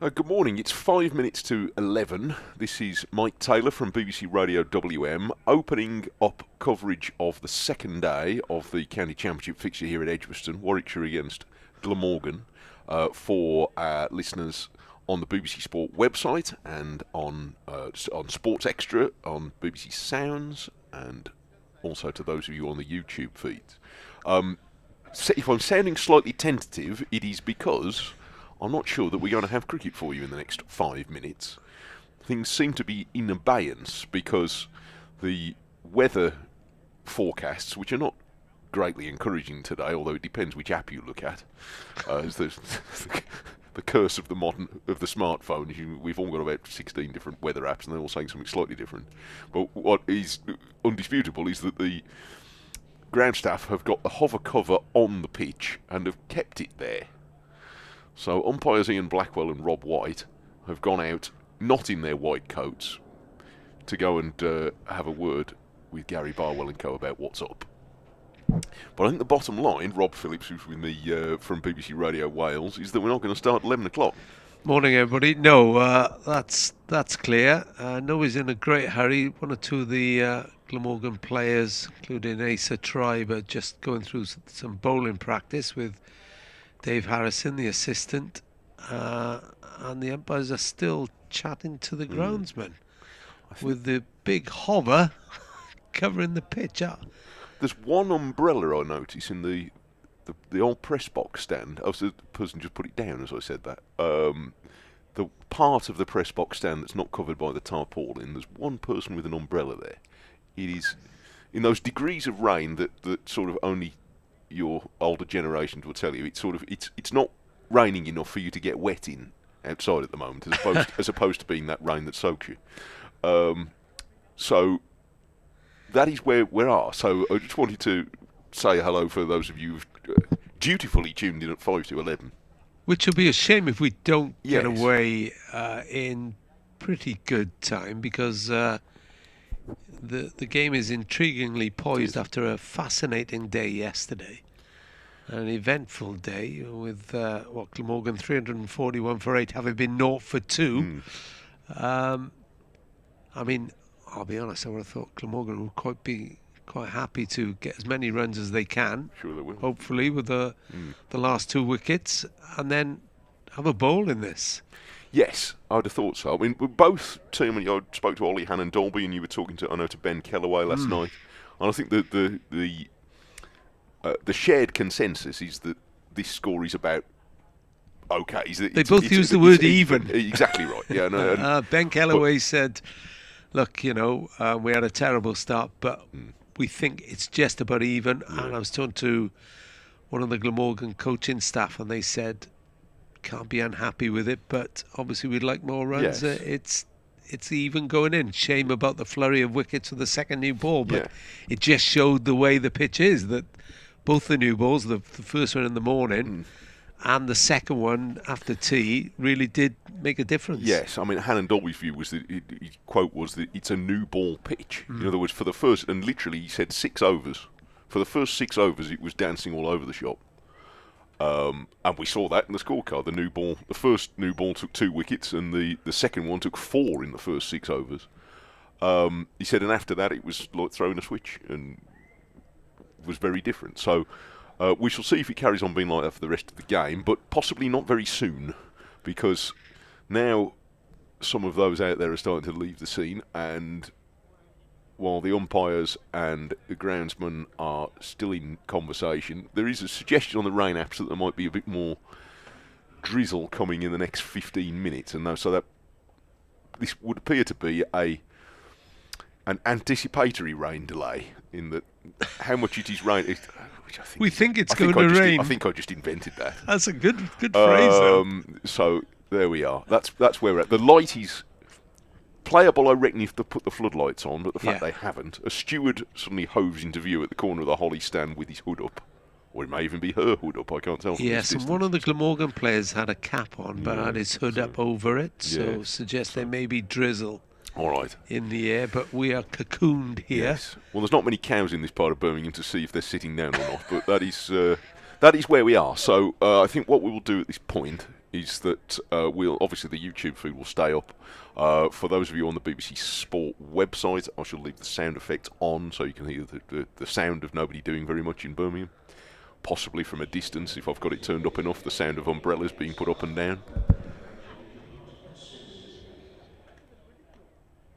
Good morning, it's 5 minutes to 11. This is Mike Taylor from BBC Radio WM, opening up coverage of the second day of the County Championship fixture here at Edgbaston, Warwickshire against Glamorgan, for listeners on the BBC Sport website and on Sports Extra, on BBC Sounds, and also to those of you on the YouTube feeds. If I'm sounding slightly tentative, it is because I'm not sure that we're going to have cricket for you in the next 5 minutes. Things seem to be in abeyance because the weather forecasts, which are not greatly encouraging today, although it depends which app you look at, is the curse of the smartphone. We've all got about 16 different weather apps, and they're all saying something slightly different. But what is undisputable is that the ground staff have got the hover cover on the pitch and have kept it there. So umpires Ian Blackwell and Rob White have gone out, not in their white coats, to go and have a word with Gary Barwell and co about what's up. But I think the bottom line, Rob Phillips, who's with me from BBC Radio Wales, is that we're not going to start at 11 o'clock. Morning, everybody. No, that's clear. Nobody's in a great hurry. One or two of the Glamorgan players, including Asa Tribe, are just going through some bowling practice with Dave Harrison, the assistant, and the umpires are still chatting to the groundsman with the big hover covering the pitch. There's one umbrella I notice in the old press box stand. Oh, so the person just put it down as I said that. The part of the press box stand that's not covered by the tarpaulin, there's one person with an umbrella there. It is in those degrees of rain that sort of only your older generations will tell you. It's not raining enough for you to get wet in outside at the moment, as opposed to being that rain that soaks you. So that is where we are. So I just wanted to say hello for those of you who've dutifully tuned in at 5 to 11. Which will be a shame if we don't get away in pretty good time, because the game is intriguingly poised after a fascinating day yesterday. An eventful day with Glamorgan 341 for 8, having been 0 for 2. I mean, I'll be honest, I would have thought Glamorgan would be quite happy to get as many runs as they can. Sure they will. Hopefully with the last 2 wickets, and then have a bowl in this. Yes, I would have thought so. I mean, both team. I spoke to Ollie Hannon-Dolby, and you were talking to Ben Kellaway last night. And I think the shared consensus is that this score is about okay. They both use the word even. Exactly right. Yeah. Ben Kellaway said, "Look, we had a terrible start, but we think it's just about even." Yeah. And I was talking to one of the Glamorgan coaching staff, and they said, can't be unhappy with it, but obviously we'd like more runs. Yes. It's even going in. Shame about the flurry of wickets with the second new ball, but it just showed the way the pitch is, that both the new balls, the first one in the morning and the second one after tea, really did make a difference. Yes, I mean, Hannon-Dolby's view was that his quote was that it's a new ball pitch. In other words, for the first, and literally he said 6 overs. For the first 6 overs, it was dancing all over the shop. And we saw that in the scorecard. The first new ball took 2 wickets, and the second one took 4 in the first 6 overs. He said, and after that, it was like throwing a switch, and was very different. So we shall see if it carries on being like that for the rest of the game, but possibly not very soon, because now some of those out there are starting to leave the scene, and while the umpires and the groundsman are still in conversation, there is a suggestion on the rain apps that there might be a bit more drizzle coming in the next 15 minutes, and so that this would appear to be an anticipatory rain delay, in that how much it is rain. We think it's going to rain. I think I just invented that. That's a good phrase. Though. So there we are. That's where we're at. The light is playable, I reckon, if they put the floodlights on, but the fact they haven't. A steward suddenly hoves into view at the corner of the Holly stand with his hood up. Or it may even be her hood up, I can't tell. Yes, and one of the Glamorgan players had a cap on, but had his hood up over it, so suggests there may be drizzle in the air, but we are cocooned here. Yes. Well, there's not many cows in this part of Birmingham to see if they're sitting down or not, but that is where we are. So I think what we will do at this point is that we'll obviously the YouTube feed will stay up. For those of you on the BBC Sport website, I shall leave the sound effect on so you can hear the sound of nobody doing very much in Birmingham. Possibly from a distance, if I've got it turned up enough, the sound of umbrellas being put up and down.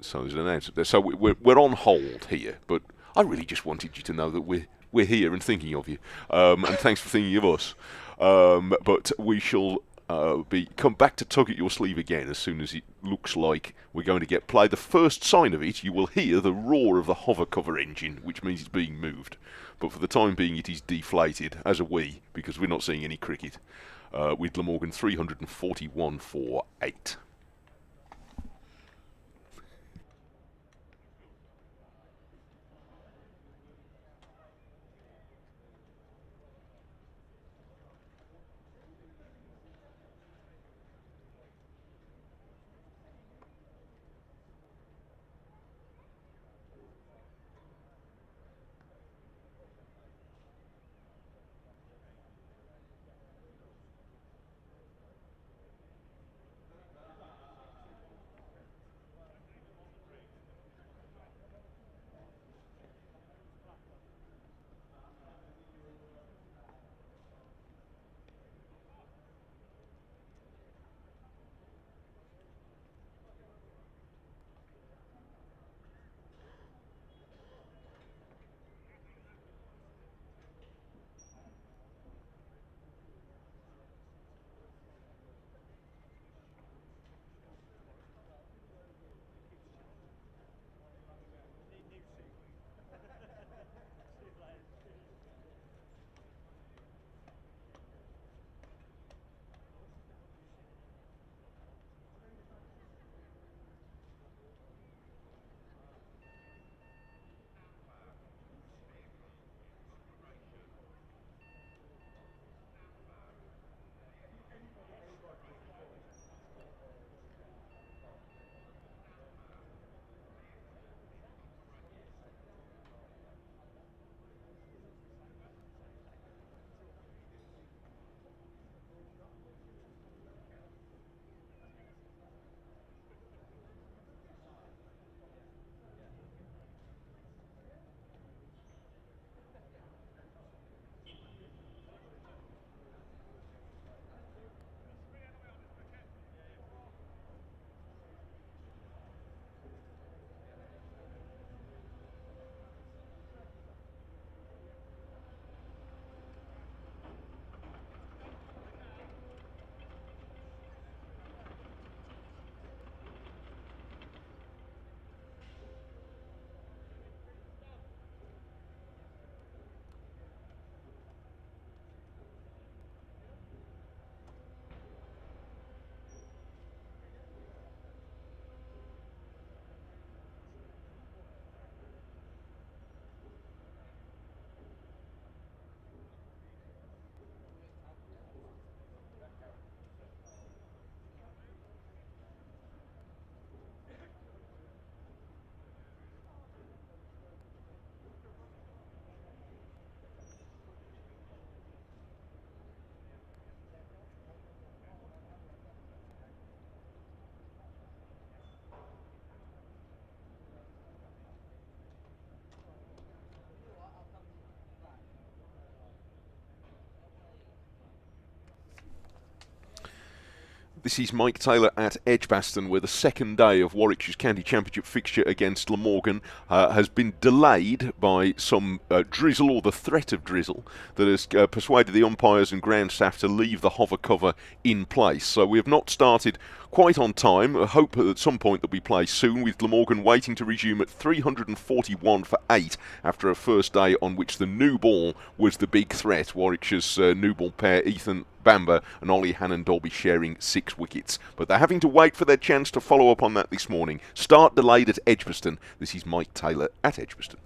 So there's an announcement there. So we're on hold here, but I really just wanted you to know that we're here and thinking of you, and thanks for thinking of us. But we shall come back to tug at your sleeve again as soon as it looks like we're going to get play. The first sign of it, you will hear the roar of the hover cover engine, which means it's being moved. But for the time being, it is deflated, as are we, because we're not seeing any cricket, with Glamorgan 341 for 8. This is Mike Taylor at Edgbaston, where the second day of Warwickshire's County Championship fixture against Glamorgan has been delayed by some drizzle, or the threat of drizzle, that has persuaded the umpires and ground staff to leave the hover cover in place. So we have not started quite on time. I hope at some point there'll be play soon, with Glamorgan waiting to resume at 341 for 8 after a first day on which the new ball was the big threat. Warwickshire's new ball pair, Ethan Bamber and Ollie Hannon-Dolby, sharing 6 wickets. But they're having to wait for their chance to follow up on that this morning. Start delayed at Edgbaston. This is Mike Taylor at Edgbaston.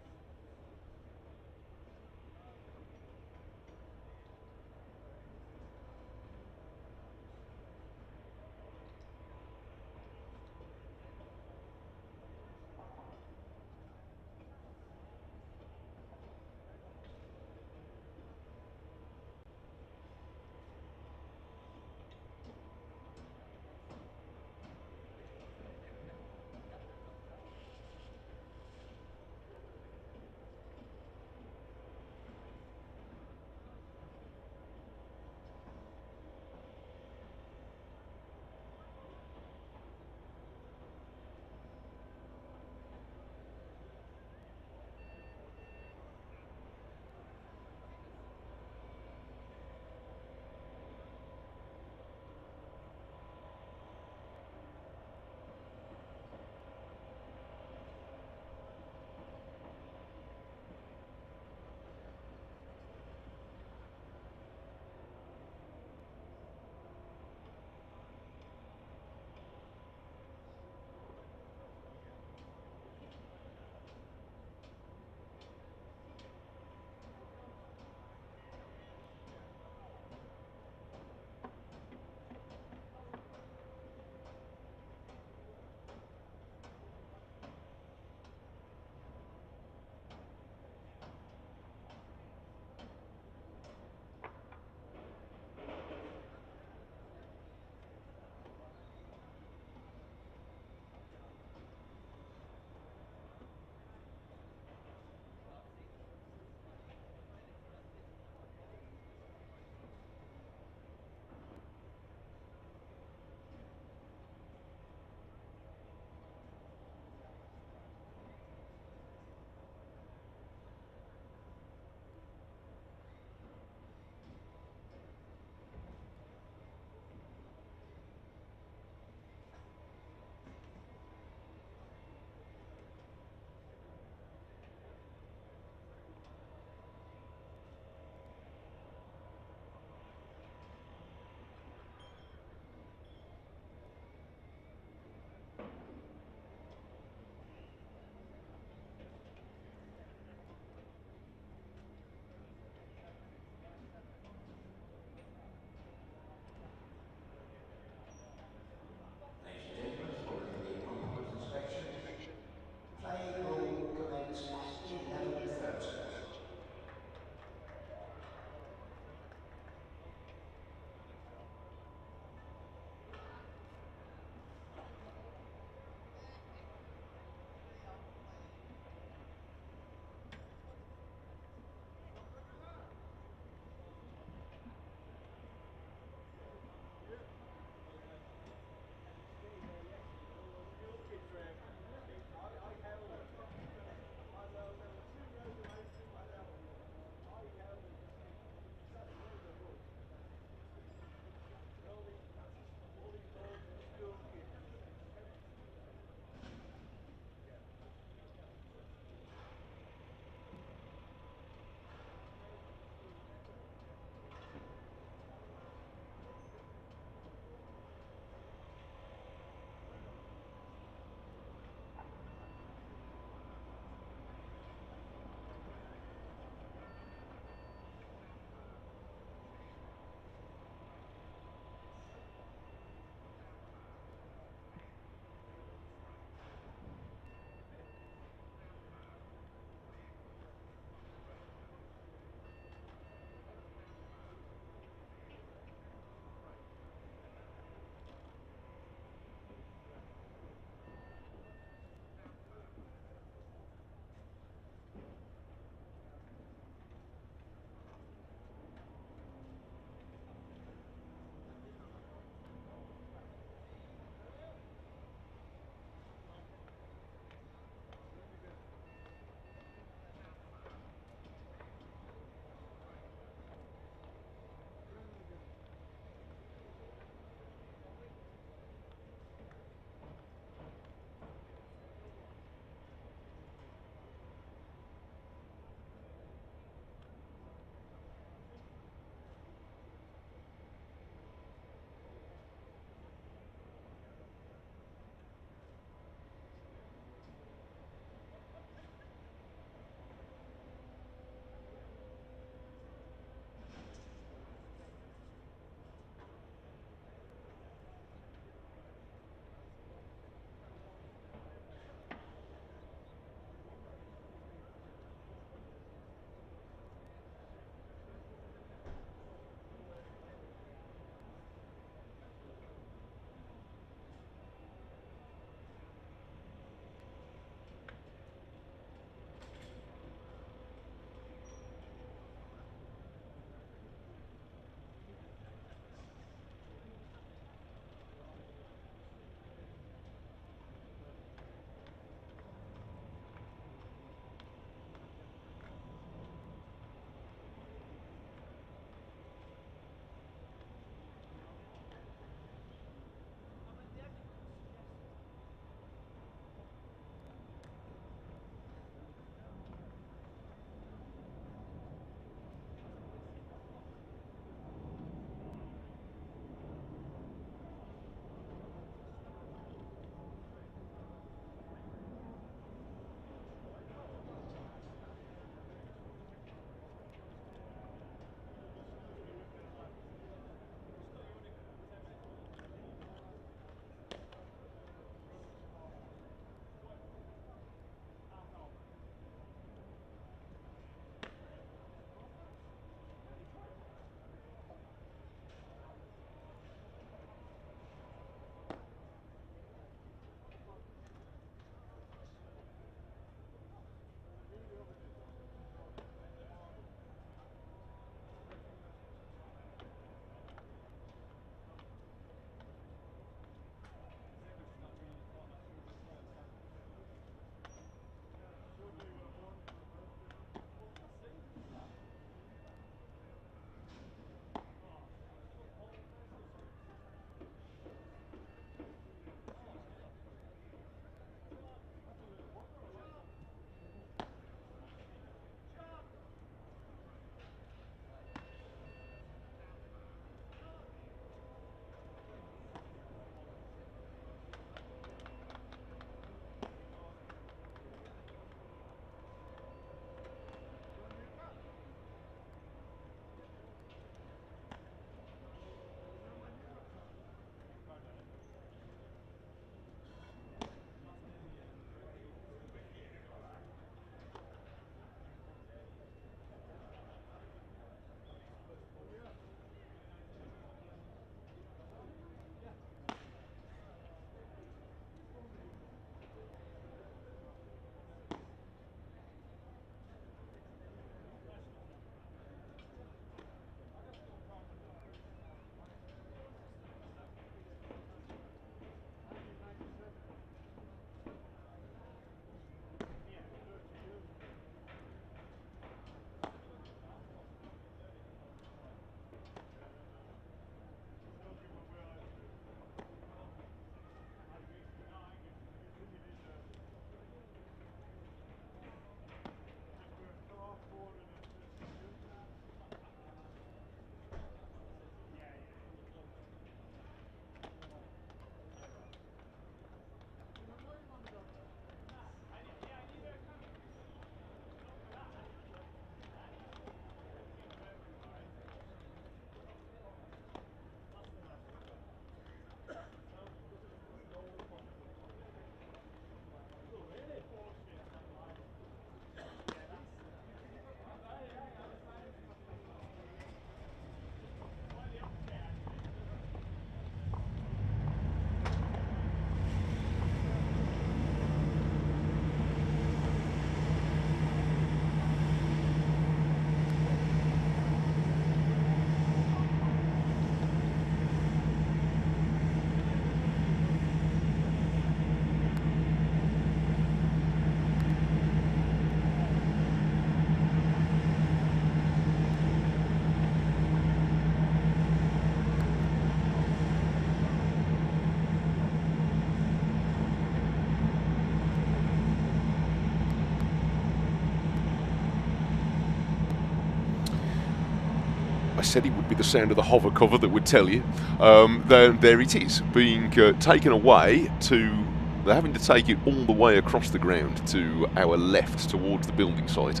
said it would be the sound of the hover cover that would tell you. There it is, being taken away to... They're having to take it all the way across the ground to our left towards the building site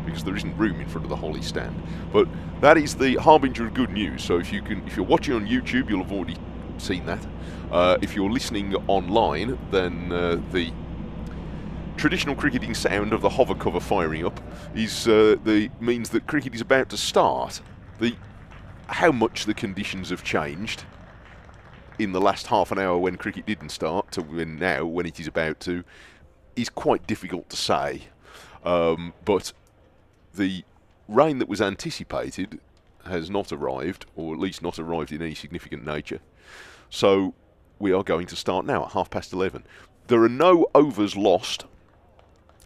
because there isn't room in front of the holly stand. But that is the harbinger of good news. So if you're watching on YouTube, you'll have already seen that. If you're listening online, then the traditional cricketing sound of the hover cover firing up is means that cricket is about to start. How much the conditions have changed in the last half an hour when cricket didn't start to now when it is about to is quite difficult to say. But the rain that was anticipated has not arrived, or at least not arrived in any significant nature. So we are going to start now at 11:30. There are no overs lost.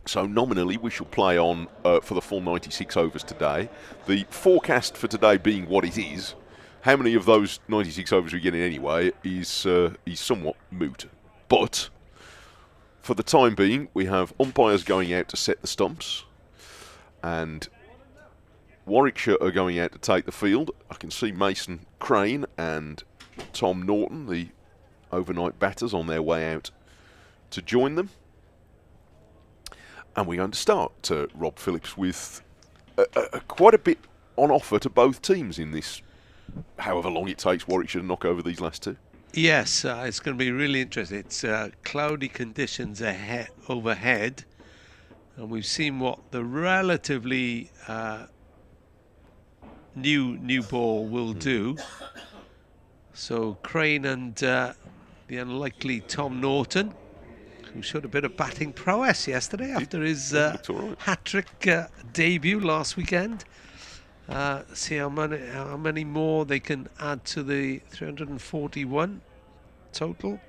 So nominally we shall play on for the full 96 overs today. The forecast for today being what it is, how many of those 96 overs we get in anyway is somewhat moot. But for the time being, we have umpires going out to set the stumps, and Warwickshire are going out to take the field. I can see Mason Crane and Tom Norton, the overnight batters, on their way out to join them. And we're going to start, Rob Phillips, with quite a bit on offer to both teams in this, however long it takes Warwickshire to knock over these last two. Yes, it's going to be really interesting. It's cloudy conditions overhead, and we've seen what the relatively new ball will do. So Crane and the unlikely Tom Norton, who showed a bit of batting prowess yesterday after his hat-trick debut last weekend. See how many more they can add to the 341 total.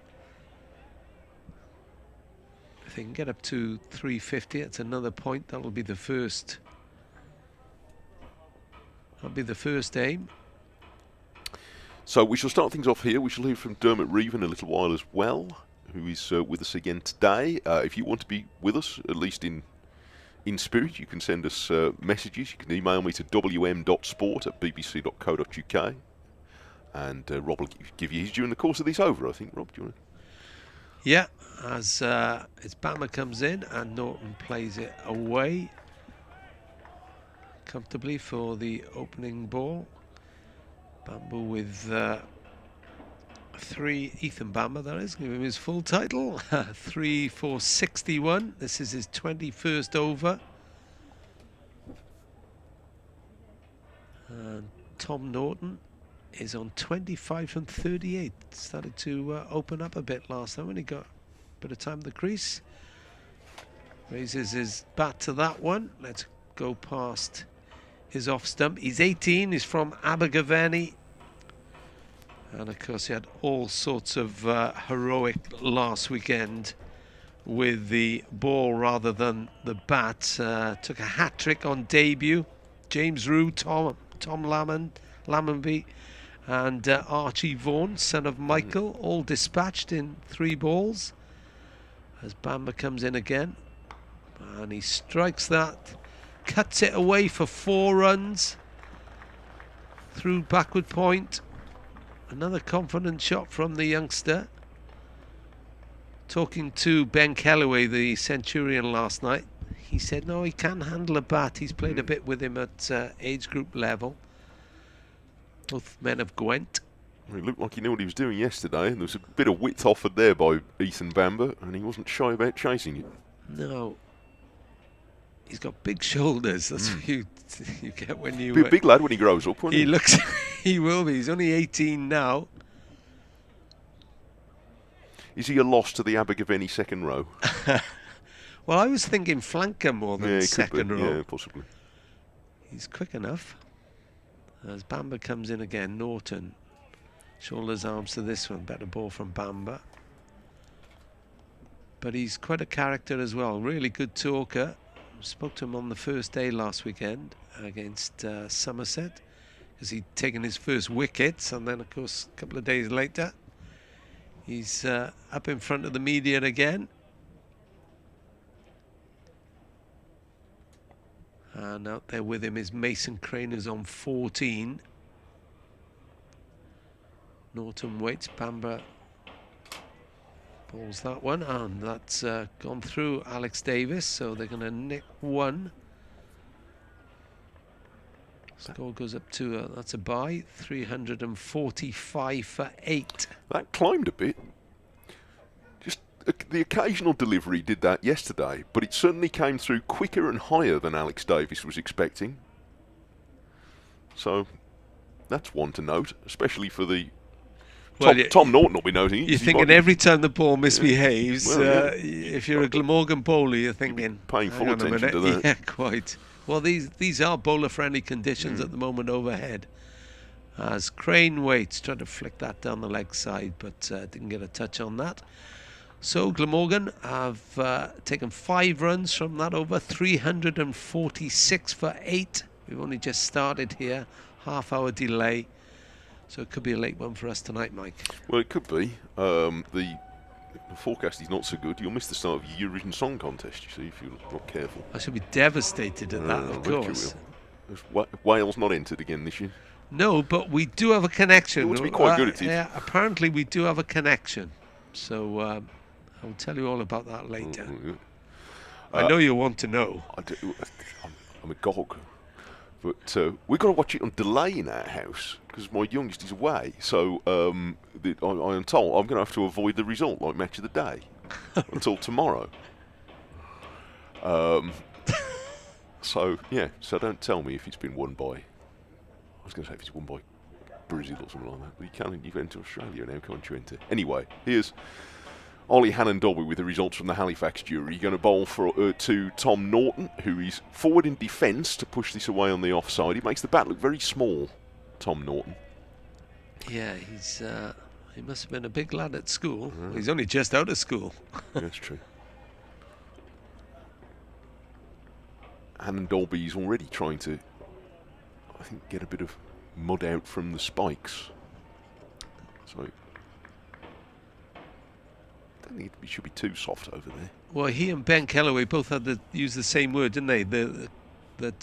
If they can get up to 350, it's another point. That'll be the first. That'll be the first aim. So we shall start things off here. We shall hear from Dermot Reeve in a little while as well, who is with us again today. If you want to be with us, at least in spirit, you can send us messages. You can email me to wm.sport@bbc.co.uk, and Rob will give you his during the course of this over, I think. Rob, do you want to? Yeah, as Bamber comes in and Norton plays it away comfortably for the opening ball. Bamber with Ethan Bamber, that is, give him his full title. 3 for 61. This is his 21st over. And Tom Norton is on 25 from 38. Started to open up a bit last time when he got a bit of time at the crease. Raises his bat to that one. Let's go past his off stump. He's 18. He's from Abergavenny. And of course he had all sorts of heroic last weekend with the ball rather than the bat. Took a hat-trick on debut. James Rue, Tom Lammonby and Archie Vaughan, son of Michael, all dispatched in 3 balls. As Bamber comes in again. And he strikes that. Cuts it away for 4 runs. Through backward point. Another confident shot from the youngster. Talking to Ben Kellaway, the Centurion, last night, he said no, he can handle a bat. He's played a bit with him at age group level. Both men of Gwent. It looked like he knew what he was doing yesterday, and there was a bit of width offered there by Ethan Bamber, and he wasn't shy about chasing it. No. He's got big shoulders. That's what you get when you... Be a big lad when he grows up, won't he? He looks... he will be. He's only 18 now. Is he a loss to the Abergavenny second row? Well, I was thinking flanker more than second row. Yeah, possibly. He's quick enough. As Bamber comes in again, Norton. Shoulders, arms to this one. Better ball from Bamber. But he's quite a character as well. Really good talker. Spoke to him on the first day last weekend against Somerset, because he'd taken his first wickets, and then of course a couple of days later he's up in front of the media again. And out there with him is Mason Crane, who's on 14. Norton waits. Bamber balls that one, and that's gone through Alex Davis, so they're going to nick one. Score goes up to, that's a bye, 345 for 8. That climbed a bit. Just the occasional delivery did that yesterday, but it certainly came through quicker and higher than Alex Davis was expecting. So that's one to note, especially for the... Tom Norton will be noting it. You're thinking every time the ball misbehaves, if you're a Glamorgan bowler, you're thinking... Paying full attention to that. Yeah, quite. Well, these are bowler-friendly conditions at the moment overhead. As Crane waits, trying to flick that down the leg side, but didn't get a touch on that. So Glamorgan have taken 5 runs from that over, 346 for 8. We've only just started here, half-hour delay. So it could be a late one for us tonight, Mike. Well, it could be. The forecast is not so good. You'll miss the start of the Eurovision Song Contest, you see, if you're not careful. I should be devastated at that, of course. Wales not entered again this year? No, but we do have a connection. You ought to be quite good at it. Yeah, apparently we do have a connection. So I'll tell you all about that later. I know you want to know. I do. I'm a gog. But we've got to watch it on delay in our house because my youngest is away. So I am told I'm going to have to avoid the result, like match of the day, until tomorrow. So don't tell me if it's been won by... I was going to say if it's won by Brazil or something like that. But you've entered Australia now, can't you enter? Anyway, here's Ollie Hannon-Dobby with the results from the Halifax jury. Going to bowl to Tom Norton, who is forward in defence to push this away on the offside. He makes the bat look very small, Tom Norton. Yeah, he must have been a big lad at school. Well, he's only just out of school. That's true. Hannon-Dobby is already trying to, I think, get a bit of mud out from the spikes. So... I think it should be too soft over there. Well, he and Ben Kellaway both had used the same word, didn't they? That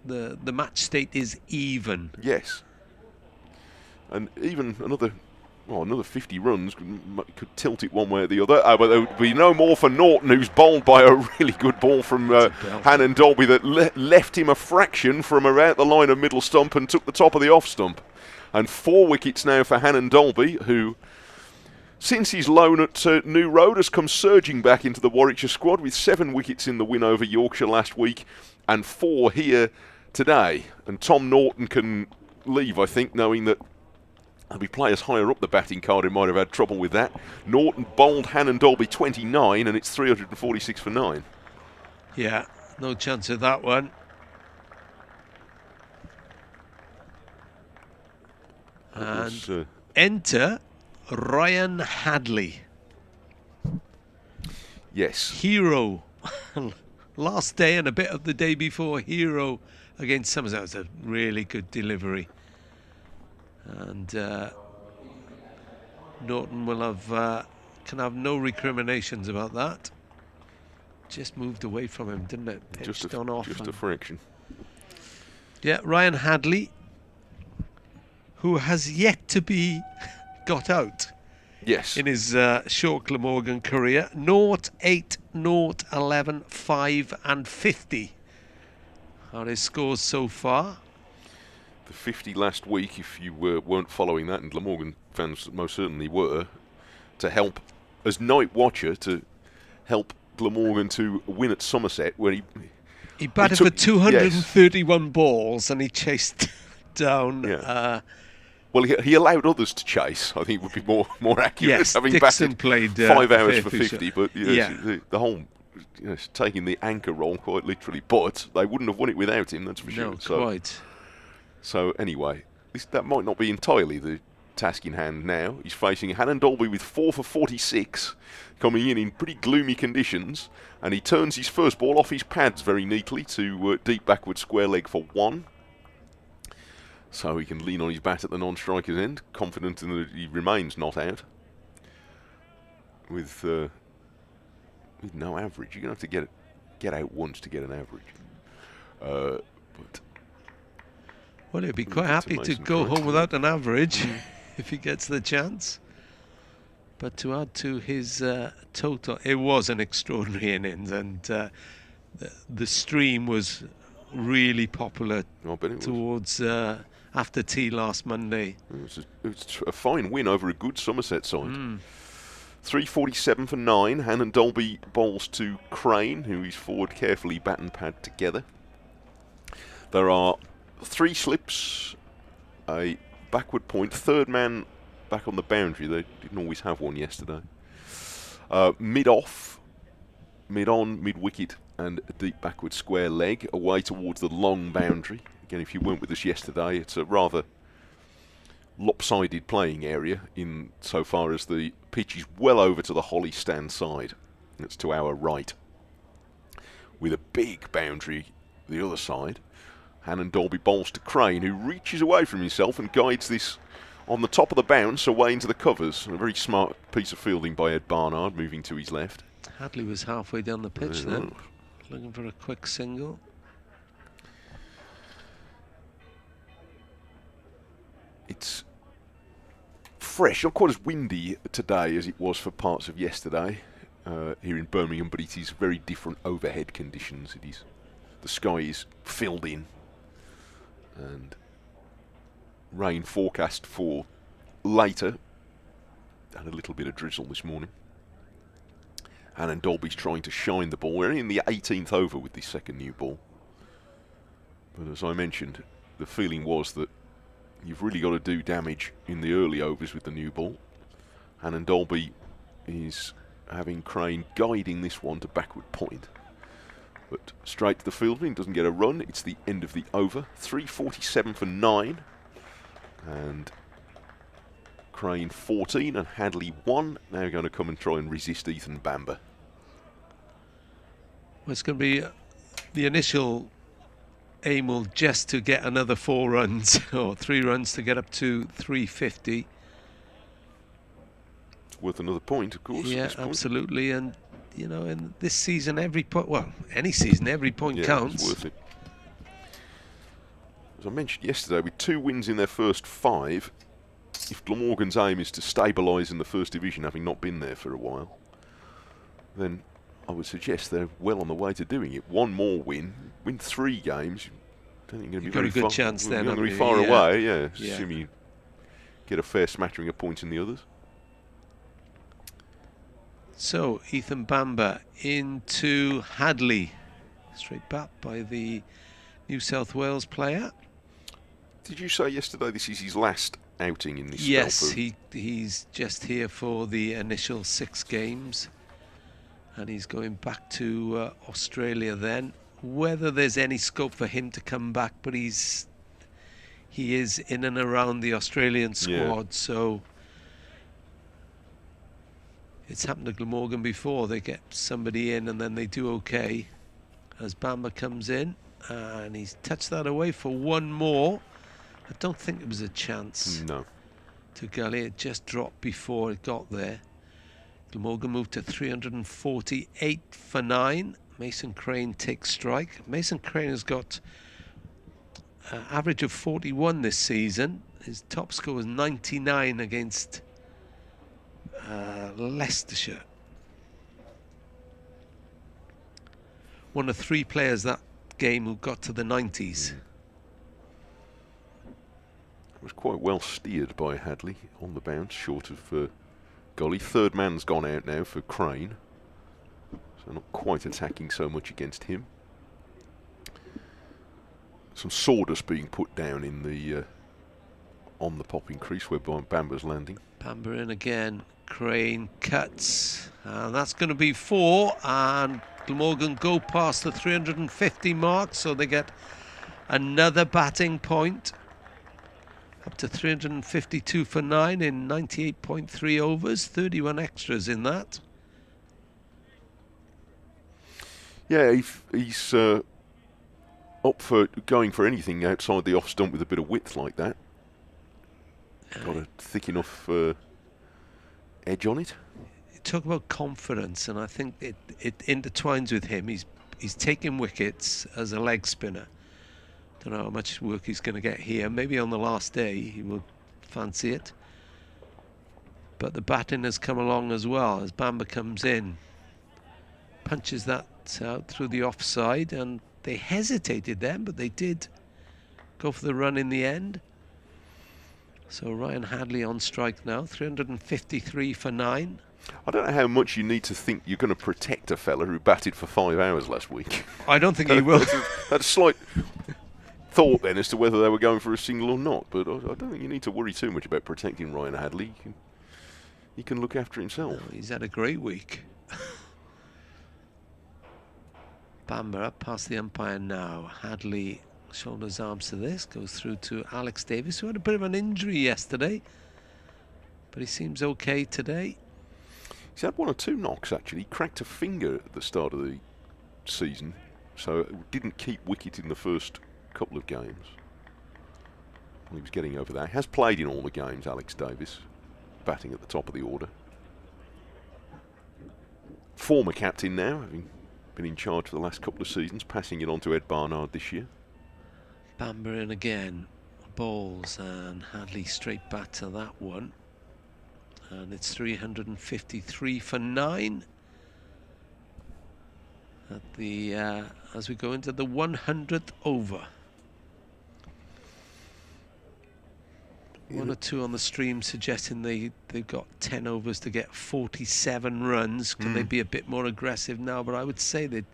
the match state is even. Yes. And even another 50 runs could tilt it one way or the other. But there would be no more for Norton, who's bowled by a really good ball from Hannon-Dobby that left him a fraction from around the line of middle stump and took the top of the off stump. And 4 wickets now for Hannon-Dobby, who... since his loan at New Road, has come surging back into the Warwickshire squad with 7 wickets in the win over Yorkshire last week and 4 here today. And Tom Norton can leave, I think, knowing that there'll be players higher up the batting card who might have had trouble with that. Norton bowled Hannon-Dobby 29 and it's 346 for 9. Yeah, no chance of that one. And enter... Ryan Hadley. Yes. Hero. Last day and a bit of the day before, hero against Somerset. That was a really good delivery. And Norton will can have no recriminations about that. Just moved away from him, didn't it? Pitched on off. Just a friction. Yeah, Ryan Hadley, who has yet to be got out. Yes. In his short Glamorgan career. 0-8, 0-11, 5 and 50 are his scores so far. The 50 last week, if you weren't following that, and Glamorgan fans most certainly were, to help, as night watcher, to help Glamorgan to win at Somerset, where he batted for 231 balls and he chased down... Yeah. Well, he allowed others to chase. I think it would be more accurate. Yes, having Dixon batted played 5 hours for 50, shot. but the whole taking the anchor role quite literally. But they wouldn't have won it without him, that's for sure. No, quite. So anyway, that might not be entirely the task in hand now. He's facing Hannon-Dobby with 4 for 46, coming in pretty gloomy conditions, and he turns his first ball off his pads very neatly to deep backward square leg for 1. So he can lean on his bat at the non-striker's end, confident in that he remains not out. With no average, you're going to have to get out once to get an average. But well, he'd be quite happy to go home without an average if he gets the chance. But to add to his total, it was an extraordinary innings, and the stream was really popular towards after tea last Monday. It was a fine win over a good Somerset side. 347 for 9. Hannon Dolby bowls to Crane, who he's forward carefully bat and pad together. There are 3 slips, a backward point, third man back on the boundary. They didn't always have one yesterday. Mid-off, mid-on, mid-wicket, and a deep backward square leg away towards the long boundary. Again, if you weren't with us yesterday, it's a rather lopsided playing area in so far as the pitch is well over to the Holly stand side. That's to our right, with a big boundary the other side. Hannon Dolby bowls to Crane, who reaches away from himself and guides this on the top of the bounce away into the covers. A very smart piece of fielding by Ed Barnard, moving to his left. Hadley was halfway down the pitch then, looking for a quick single. It's fresh, not quite as windy today as it was for parts of yesterday here in Birmingham, but it is very different overhead conditions. It is, the sky is filled in, and rain forecast for later, and a little bit of drizzle this morning. Hannon Dolby's trying to shine the ball. We're in the 18th over with this second new ball, but as I mentioned, the feeling was that you've really got to do damage in the early overs with the new ball. Hannon Dolby is having Crane guiding this one to backward point, but straight to the fielding, doesn't get a run. It's the end of the over. 347 for 9, and Crane 14 and Hadley 1. Now going to come and try and resist Ethan Bamber. Well, it's going to be the initial aim will just to get another 4 runs or 3 runs to get up to 350. It's worth another point, of course. Yeah, absolutely. And you know, in this season, every point, well, any season, every point counts. It's worth it. As I mentioned yesterday, with 2 wins in their first 5, if Glamorgan's aim is to stabilise in the First Division, having not been there for a while, then I would suggest they're well on the way to doing it. 1 more win 3 games. I don't think you're going to be very far. Chance then. You're going to be far away, assuming you get a fair smattering of points in the others. So Ethan Bamber into Hadley, straight back by the New South Wales player. Did you say yesterday this is his last outing in this spell? Yes, he's just here for the initial 6 games, and he's going back to Australia then. Whether there's any scope for him to come back, but he is in and around the Australian squad, so it's happened to Glamorgan before. They get somebody in and then they do okay. As Bamber comes in, and he's touched that away for 1 more. I don't think it was a chance. No. To Gully, it just dropped before it got there. Glamorgan moved to 348 for 9. Mason Crane takes strike. Mason Crane has got an average of 41 this season. His top score was 99 against Leicestershire. One of 3 players that game who got to the 90s. It was quite well steered by Hadley on the bounce, short of Golly. Third man's gone out now for Crane, so not quite attacking so much against him. Some sawdust being put down in the on the popping crease where Bamber's landing. Bamber in again. Crane cuts, and that's going to be 4, and Glamorgan go past the 350 mark, so they get another batting point. Up to 352 for 9 in 98.3 overs, 31 extras in that. Yeah, he's up for going for anything outside the off stump with a bit of width like that. Got a thick enough edge on it. You talk about confidence, and I think it intertwines with him. He's taking wickets as a leg spinner. Don't know how much work he's going to get here. Maybe on the last day he will fancy it. But the batting has come along as well as Bamber comes in. Punches that out through the offside, and they hesitated then, but they did go for the run in the end. So Ryan Hadley on strike now, 353 for 9. I don't know how much you need to think you're going to protect a fella who batted for 5 hours last week. I don't think he will. That's a slight thought then as to whether they were going for a single or not, but I don't think you need to worry too much about protecting Ryan Hadley. He can look after himself. No, he's had a great week. Bamber up past the umpire now. Hadley shoulders arms to this, goes through to Alex Davis, who had a bit of an injury yesterday, but he seems okay today. He's had 1 or 2 knocks actually. He cracked a finger at the start of the season, so didn't keep wicket in the first couple of games. He was getting over that. He has played in all the games, Alex Davis, batting at the top of the order. Former captain now, having been in charge for the last couple of seasons, passing it on to Ed Barnard this year. Bamber in again, balls, and Hadley straight back to that one. And it's 353 for 9 at the as we go into the 100th over. 1 or 2 on the stream suggesting they've got 10 overs to get 47 runs. Can they be a bit more aggressive now? But I would say they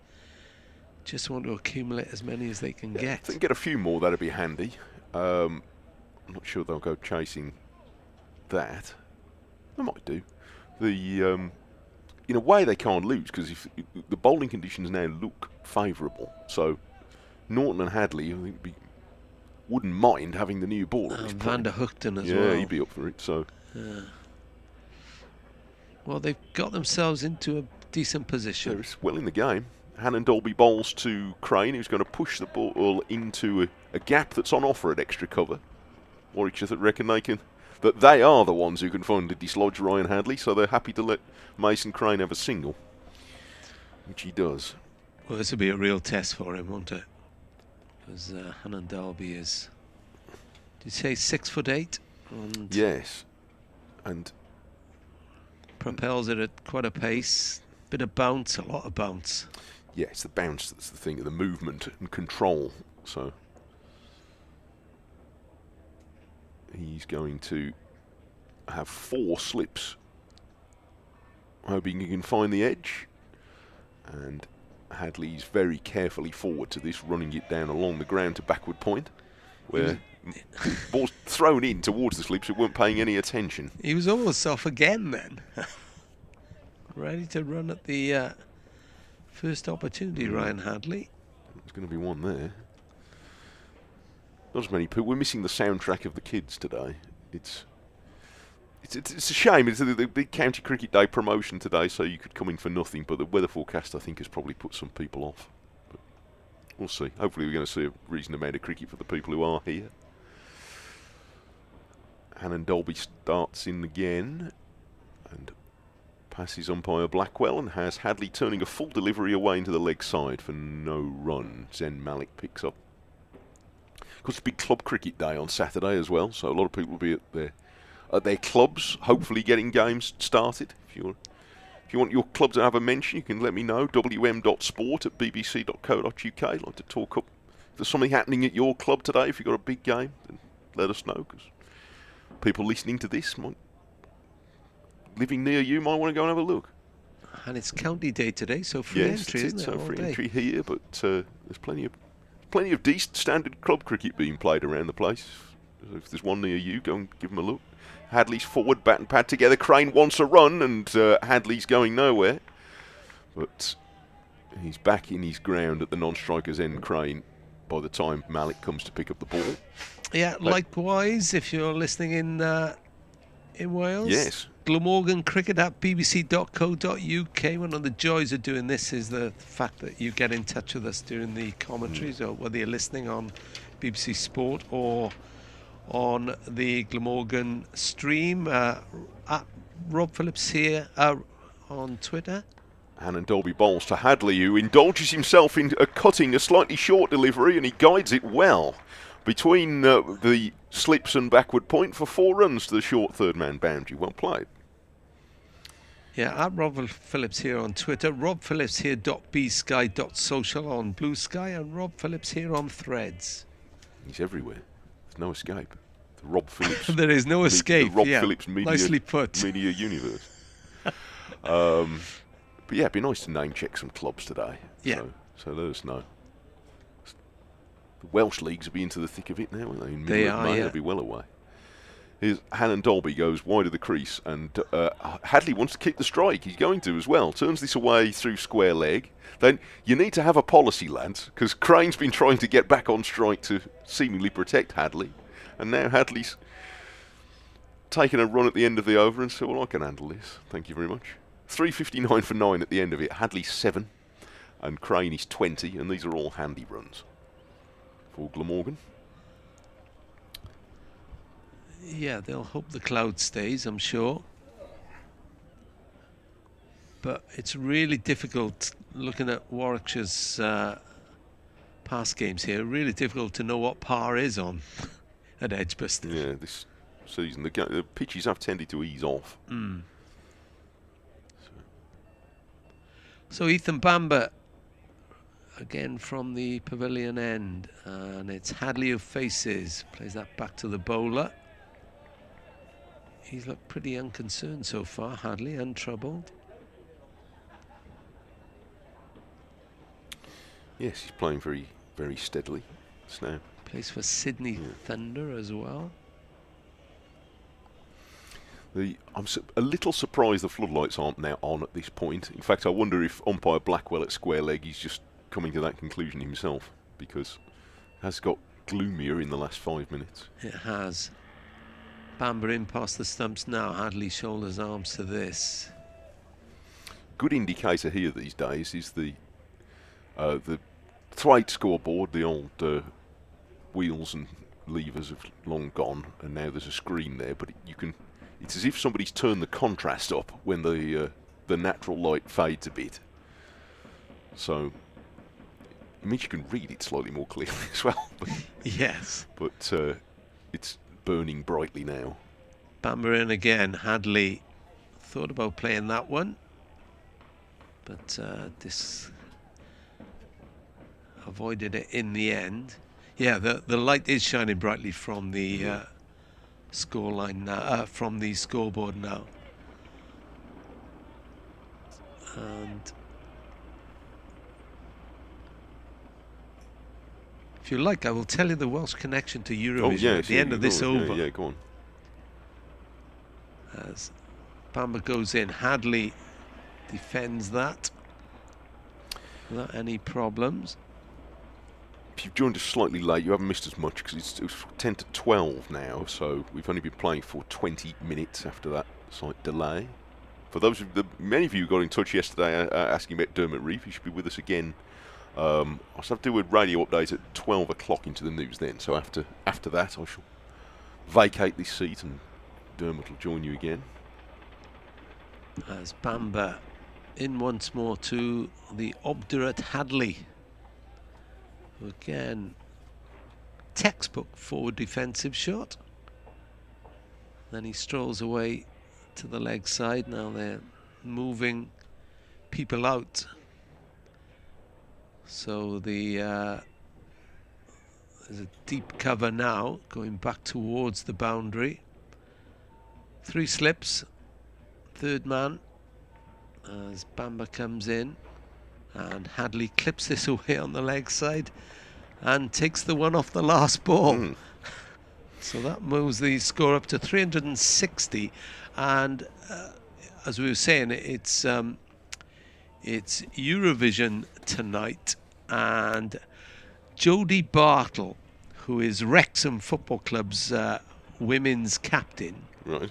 just want to accumulate as many as they can get. If they can get a few more, that'd be handy. I'm not sure they'll go chasing that. They might do. In a way, they can't lose because if the bowling conditions now look favourable. So Norton and Hadley, I think, wouldn't mind having the new ball. Van der Hoogten as well. Yeah, he'd be up for it. So. Well, they've got themselves into a decent position. They're well in the game. Hannon Dolby bowls to Crane, who's going to push the ball into a gap that's on offer at extra cover. Warwickshire reckon that they are the ones who can finally dislodge Ryan Hadley, so they're happy to let Mason Crane have a single, which he does. Well, this will be a real test for him, won't it? Because Hannon Dolby is, did you say 6'8"? And yes, and propels it at quite a pace. Bit of bounce, a lot of bounce. Yeah, it's the bounce that's the thing, the movement and control. So he's going to have 4 slips, hoping he can find the edge. And Hadley's very carefully forward to this, running it down along the ground to backward point, where ball's thrown in towards the slips, it weren't paying any attention. He was almost off again then. Ready to run at the first opportunity, Ryan Hadley. There's going to be one there. Not as many people. We're missing the soundtrack of the kids today. It's a shame. It's the big County Cricket Day promotion today, so you could come in for nothing. But the weather forecast, I think, has probably put some people off. But we'll see. Hopefully, we're going to see a reasonable amount of cricket for the people who are here. Hannon Dolby starts in again and passes umpire Blackwell and has Hadley turning a full delivery away into the leg side for no run. Zen Malik picks up. Of course, it's big club cricket day on Saturday as well, so a lot of people will be at their clubs, hopefully getting games started. If you want your club to have a mention, you can let me know. wm.sport@bbc.co.uk. I'd like to talk up if there's something happening at your club today. If you've got a big game, then let us know, because people listening to this living near you might want to go and have a look. And it's county day today, so free entry, isn't it? So free entry here, but there's plenty of decent standard club cricket being played around the place. If there's one near you, go and give them a look. Hadley's forward, bat and pad together. Crane wants a run, and Hadley's going nowhere. But he's back in his ground at the non-striker's end, Crane, by the time Malik comes to pick up the ball. Yeah, likewise, if you're listening in Wales. Yes. Glamorgan cricket at bbc.co.uk. One of the joys of doing this is the fact that you get in touch with us during the commentaries, or whether you're listening on BBC Sport or on the Glamorgan stream. At Rob Phillips here on Twitter. Hannon Dolby bowls to Hadley, who indulges himself in cutting a slightly short delivery, and he guides it well between the slips and backward point for 4 runs to the short third man boundary. Well played. Yeah, at Rob Phillips here on Twitter, Rob Phillips here .bsky.social on Blue Sky, and Rob Phillips here on Threads. He's everywhere. There's no escape. The Rob Phillips. There is no escape. The Rob Phillips media, nicely put. Media universe. But yeah, it'd be nice to name check some clubs today. Yeah. So let us know. The Welsh leagues will be into the thick of it now, aren't they? In They middle of are, May, yeah. They'll be well away. Here's Hannon Dolby goes wide of the crease, and Hadley wants to kick the strike. He's going to as well. Turns this away through square leg. Then you need to have a policy, lads, because Crane's been trying to get back on strike to seemingly protect Hadley, and now Hadley's taken a run at the end of the over and said, well, I can handle this. Thank you very much. 3.59 for 9 at the end of it. Hadley's 7, and Crane is 20, and these are all handy runs for Glamorgan. Yeah, they'll hope the cloud stays, I'm sure. But it's really difficult looking at Warwickshire's past games here. Really difficult to know what par is on at Edgbaston. Yeah, this season the pitches have tended to ease off. So Ethan Bamber again from the pavilion end, and it's Hadley who faces. Plays that back to the bowler. He's looked pretty unconcerned so far, Hadley, untroubled. Yes, he's playing very, very steadily. Now Plays for Sydney Thunder as well. I'm a little surprised the floodlights aren't now on at this point. In fact, I wonder if umpire Blackwell at square leg is just coming to that conclusion himself, because it has got gloomier in the last 5 minutes. It has. Bamber in past the stumps now. Hadley shoulders arms to this. Good indicator here these days is the Thwaite scoreboard. The old wheels and levers have long gone, and now there's a screen there. But it's as if somebody's turned the contrast up when the natural light fades a bit. So it means you can read it slightly more clearly as well. Yes. But it's burning brightly now. Bamber in again. Hadley thought about playing that one, but this avoided it in the end. Yeah, the light is shining brightly from the scoreline now, from the scoreboard now. And if you like, I will tell you the Welsh connection to Eurovision at the end of this over. Yeah, go on. As Bamber goes in, Hadley defends that without any problems. If you've joined us slightly late, you haven't missed as much, because it's 10 to 12 now, so we've only been playing for 20 minutes after that slight delay. For those of many of you who got in touch yesterday asking about Dermot Reeve, you should be with us again. I'll have to do a radio update at 12 o'clock into the news then, so after that I shall vacate this seat and Dermot will join you again. As Bamber in once more to the obdurate Hadley, who again, textbook forward defensive shot. Then he strolls away to the leg side. Now they're moving people out. So there's a deep cover now going back towards the boundary. 3 slips, third man as Bamber comes in, and Hadley clips this away on the leg side and takes the one off the last ball. So that moves the score up to 360, and as we were saying, it's Eurovision tonight, and Jodie Bartle, who is Wrexham Football Club's women's captain, Right.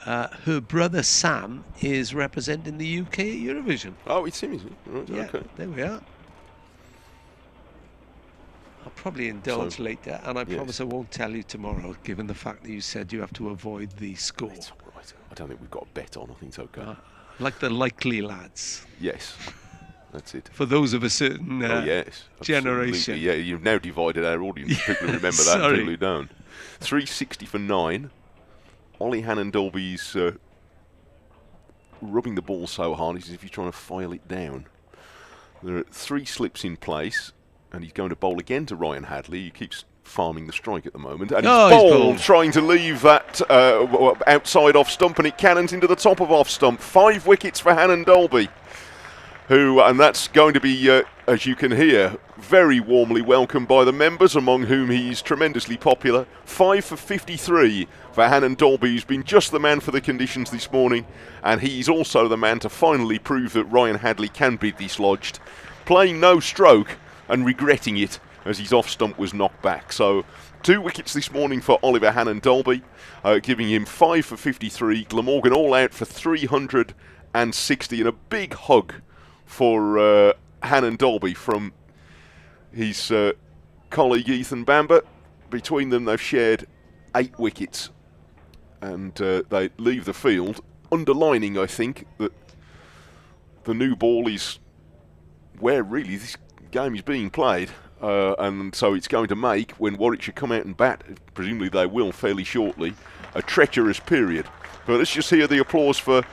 Her brother Sam is representing the UK at Eurovision. Oh, it's him, is it? Right, Yeah, okay. there we are. I'll probably indulge later, and I promise I won't tell you tomorrow, given the fact that you said you have to avoid the score. It's all right. I don't think we've got a bet on. I think it's okay. Like the likely lads. Yes, that's it. For those of a certain yes, generation. Yeah, you've now divided our audience. People who remember that and people who don't. 360 for 9. Ollie Hannon Dolby's rubbing the ball so hard as if he's trying to file it down. There are 3 slips in place, and he's going to bowl again to Ryan Hadley. He keeps farming the strike at the moment. And he's bowled, trying to leave that outside off stump, and it cannons into the top of off stump. 5 wickets for Hannon Dolby, and that's going to be, as you can hear, very warmly welcomed by the members, among whom he's tremendously popular. 5 for 53 for Hannon Dolby, who's been just the man for the conditions this morning, and he's also the man to finally prove that Ryan Hadley can be dislodged, playing no stroke and regretting it as his off-stump was knocked back. So 2 wickets this morning for Oliver Hannon Dolby, giving him 5 for 53. Glamorgan all out for 360, and a big hug for Hannon Dolby from his colleague Ethan Bamber. Between them, they've shared 8 wickets, and they leave the field, underlining, I think, that the new ball is where really this game is being played. And so it's going to make, when Warwickshire come out and bat, presumably they will fairly shortly, a treacherous period. But let's just hear the applause for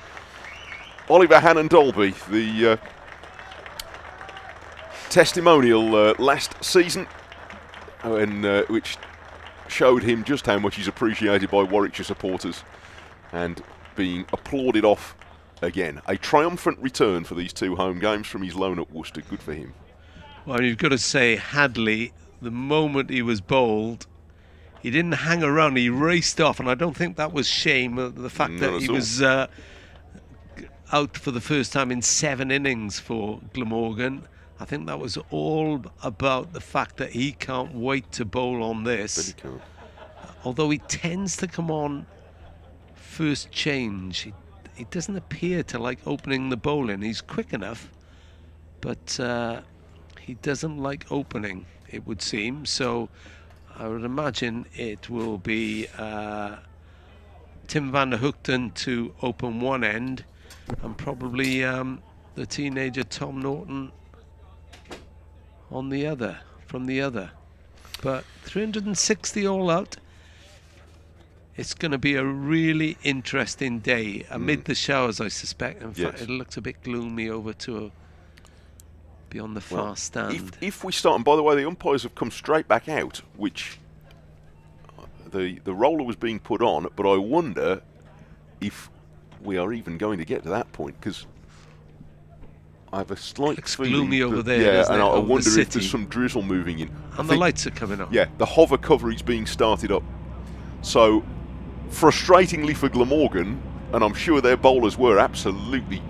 Oliver Hannon Dolby, the testimonial last season, which showed him just how much he's appreciated by Warwickshire supporters, and being applauded off again. A triumphant return for these 2 home games from his loan at Worcester. Good for him. Well, you've got to say, Hadley, the moment he was bowled, he didn't hang around, he raced off, and I don't think that was shame, the fact that he was out for the first time in 7 innings for Glamorgan. I think that was all about the fact that he can't wait to bowl on this. Although he tends to come on first change, he doesn't appear to like opening the bowling. He's quick enough, but he doesn't like opening, it would seem. So I would imagine it will be Tim van der Hoogten to open one end, and probably the teenager Tom Norton on the other, from the other. But 360 all out. It's going to be a really interesting day amid the showers, I suspect. In fact, it looks a bit gloomy over to beyond the far stand. If we start, and by the way, the umpires have come straight back out, which the roller was being put on, but I wonder if we are even going to get to that point, because I have a slight feeling gloomy over there. Yeah, and I wonder if there's some drizzle moving in. And the lights are coming on. Yeah, the hover cover is being started up. So, frustratingly for Glamorgan, and I'm sure their bowlers were absolutely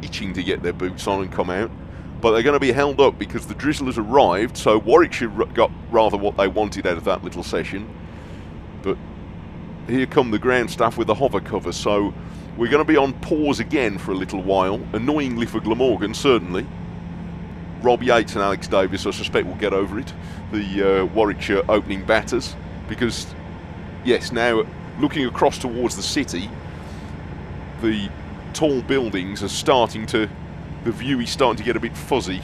itching to get their boots on and come out, but they're going to be held up because the drizzle has arrived. So Warwickshire got rather what they wanted out of that little session. But here come the ground staff with the hover cover. So we're going to be on pause again for a little while, annoyingly for Glamorgan, certainly. Rob Yates and Alex Davis, I suspect, will get over it, the Warwickshire opening batters, because, yes, now looking across towards the city, the tall buildings are starting to, the view is starting to get a bit fuzzy,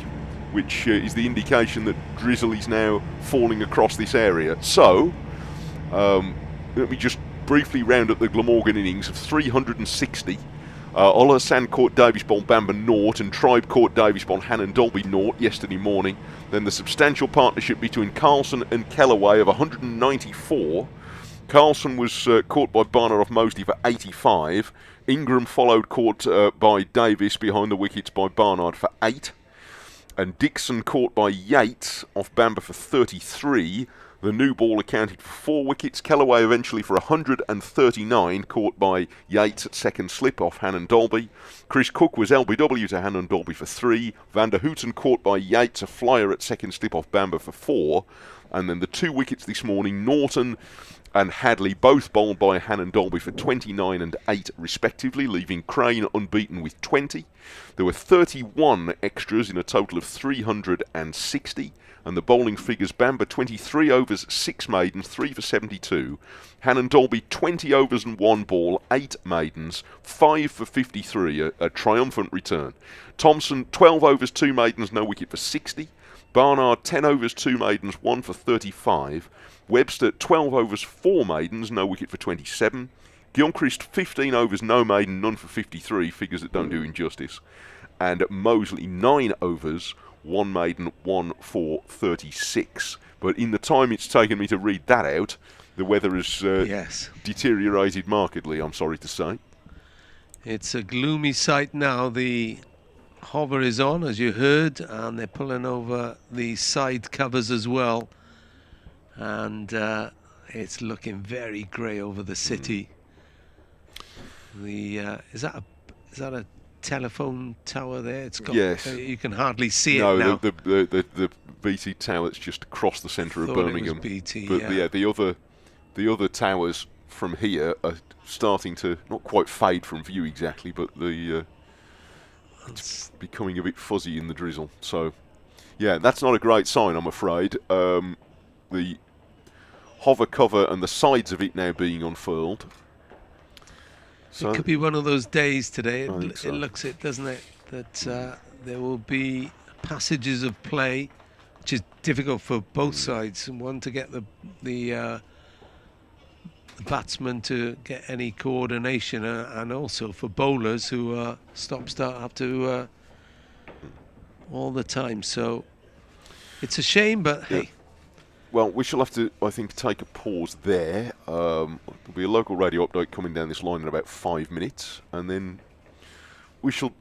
which is the indication that drizzle is now falling across this area. So, let me just briefly round up the Glamorgan innings of 360. Ola Sandcourt Davis bowled Bamber naught, and Tribe Court Davis bowled Hannon Dolby naught yesterday morning. Then the substantial partnership between Carlson and Kellaway of 194. Carlson was caught by Barnard off Mosley for 85. Ingram followed, caught by Davis behind the wickets by Barnard for 8. And Dixon caught by Yates off Bamber for 33. The new ball accounted for 4 wickets. Kellaway eventually for 139, caught by Yates at second slip off Hannon Dolby. Chris Cook was LBW to Hannon Dolby for 3. Van der Hoogten caught by Yates, a flyer at second slip off Bamber for 4. And then the 2 wickets this morning, Norton and Hadley, both bowled by Hannon Dolby for 29 and 8 respectively, leaving Crane unbeaten with 20. There were 31 extras in a total of 360. And the bowling figures: Bamber 23 overs, 6 maidens, 3 for 72. Hannon Dolby 20 overs and 1 ball, 8 maidens, 5 for 53, a triumphant return. Thompson 12 overs, 2 maidens, no wicket for 60. Barnard 10 overs, 2 maidens, 1 for 35. Webster 12 overs, 4 maidens, no wicket for 27. Gilchrist, 15 overs, no maiden, none for 53, figures that don't do him justice. And Moseley, 9 overs, 1 maiden, 1 for 36. But in the time it's taken me to read that out, the weather has deteriorated markedly, I'm sorry to say. It's a gloomy sight now. The hover is on, as you heard, and they're pulling over the side covers as well. And it's looking very grey over the city. The is that a telephone tower there? It's got, yes. You can hardly see it now. No, the BT tower that's just across the centre of Birmingham. It was BT, but yeah. The other towers from here are starting to not quite fade from view exactly, but it's becoming a bit fuzzy in the drizzle. So, yeah, that's not a great sign, I'm afraid. The hover cover and the sides of it now being unfurled. So it could be one of those days today. It looks it, doesn't it? That there will be passages of play, which is difficult for both sides. And one to get the batsman to get any coordination, and also for bowlers who stop-start have to all the time. So it's a shame, but hey. Well, we shall have to, I think, take a pause there. There'll be a local radio update coming down this line in about 5 minutes, and then we shall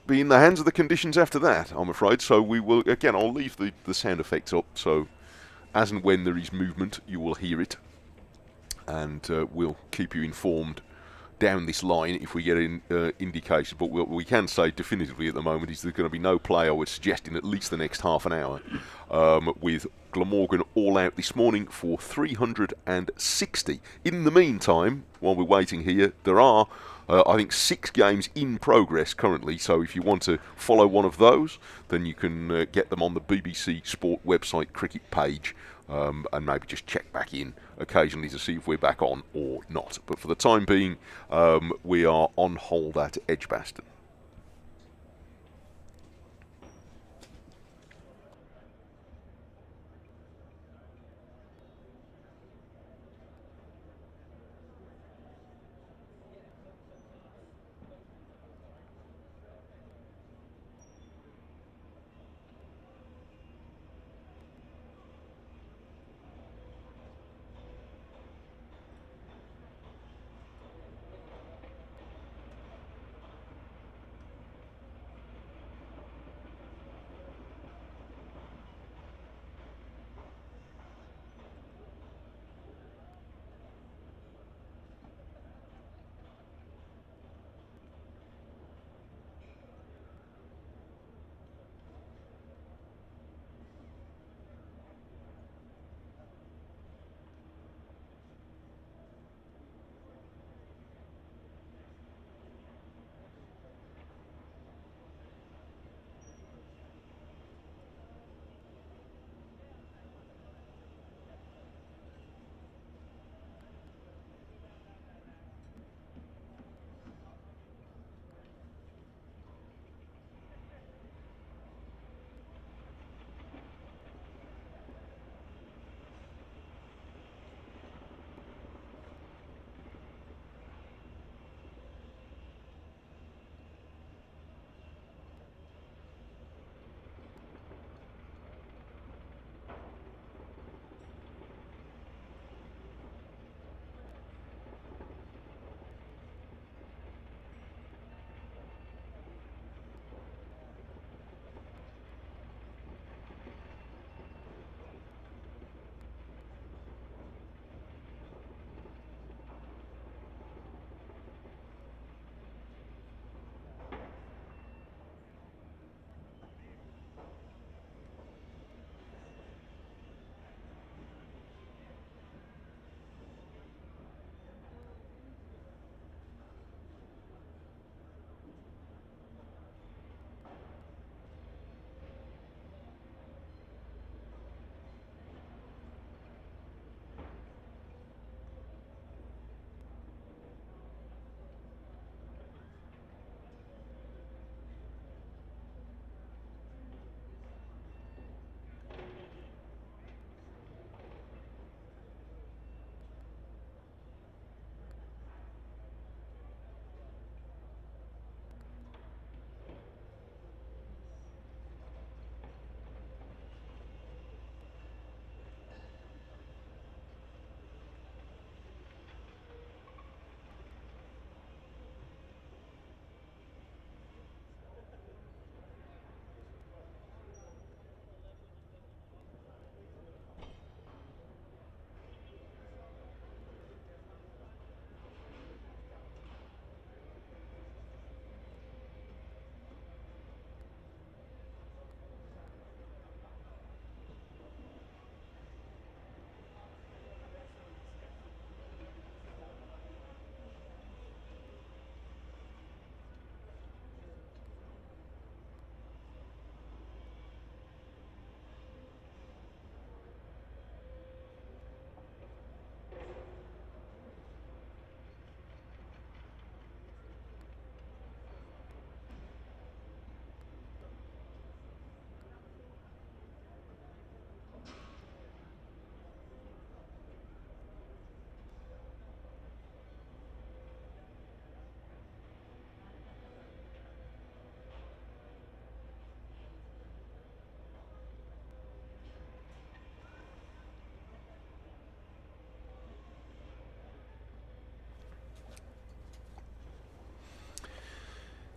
be in the hands of the conditions after that, I'm afraid. So we will, again, I'll leave the sound effects up, so as and when there is movement, you will hear it, and we'll keep you informed down this line if we get indications. But what we can say definitively at the moment is there's going to be no play, I would suggest, in at least the next half an hour, with Glamorgan all out this morning for 360. In the meantime, while we're waiting here, there are, I think, 6 games in progress currently, so if you want to follow one of those, then you can get them on the BBC Sport website cricket page, and maybe just check back in occasionally to see if we're back on or not. But for the time being, we are on hold at Edgbaston.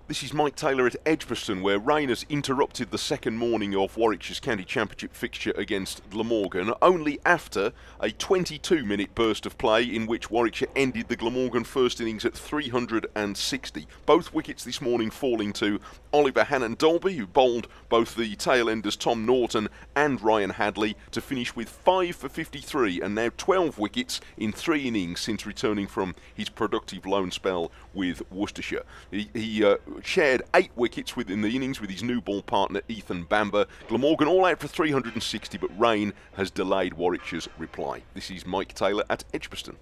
This is Mike Taylor at Edgbaston, where rain has interrupted the second morning of Warwickshire's County Championship fixture against Glamorgan, only after a 22-minute burst of play in which Warwickshire ended the Glamorgan first innings at 360. Both wickets this morning falling to Oliver Hannon-Dolby, who bowled both the tail-enders Tom Norton and Ryan Hadley, to finish with 5 for 53 and now 12 wickets in 3 innings since returning from his productive loan spell with Worcestershire. He shared 8 wickets within the innings with his new ball partner Ethan Bamber. Glamorgan all out for 360, but rain has delayed Warwickshire's reply. This is Mike Taylor at Edgbaston.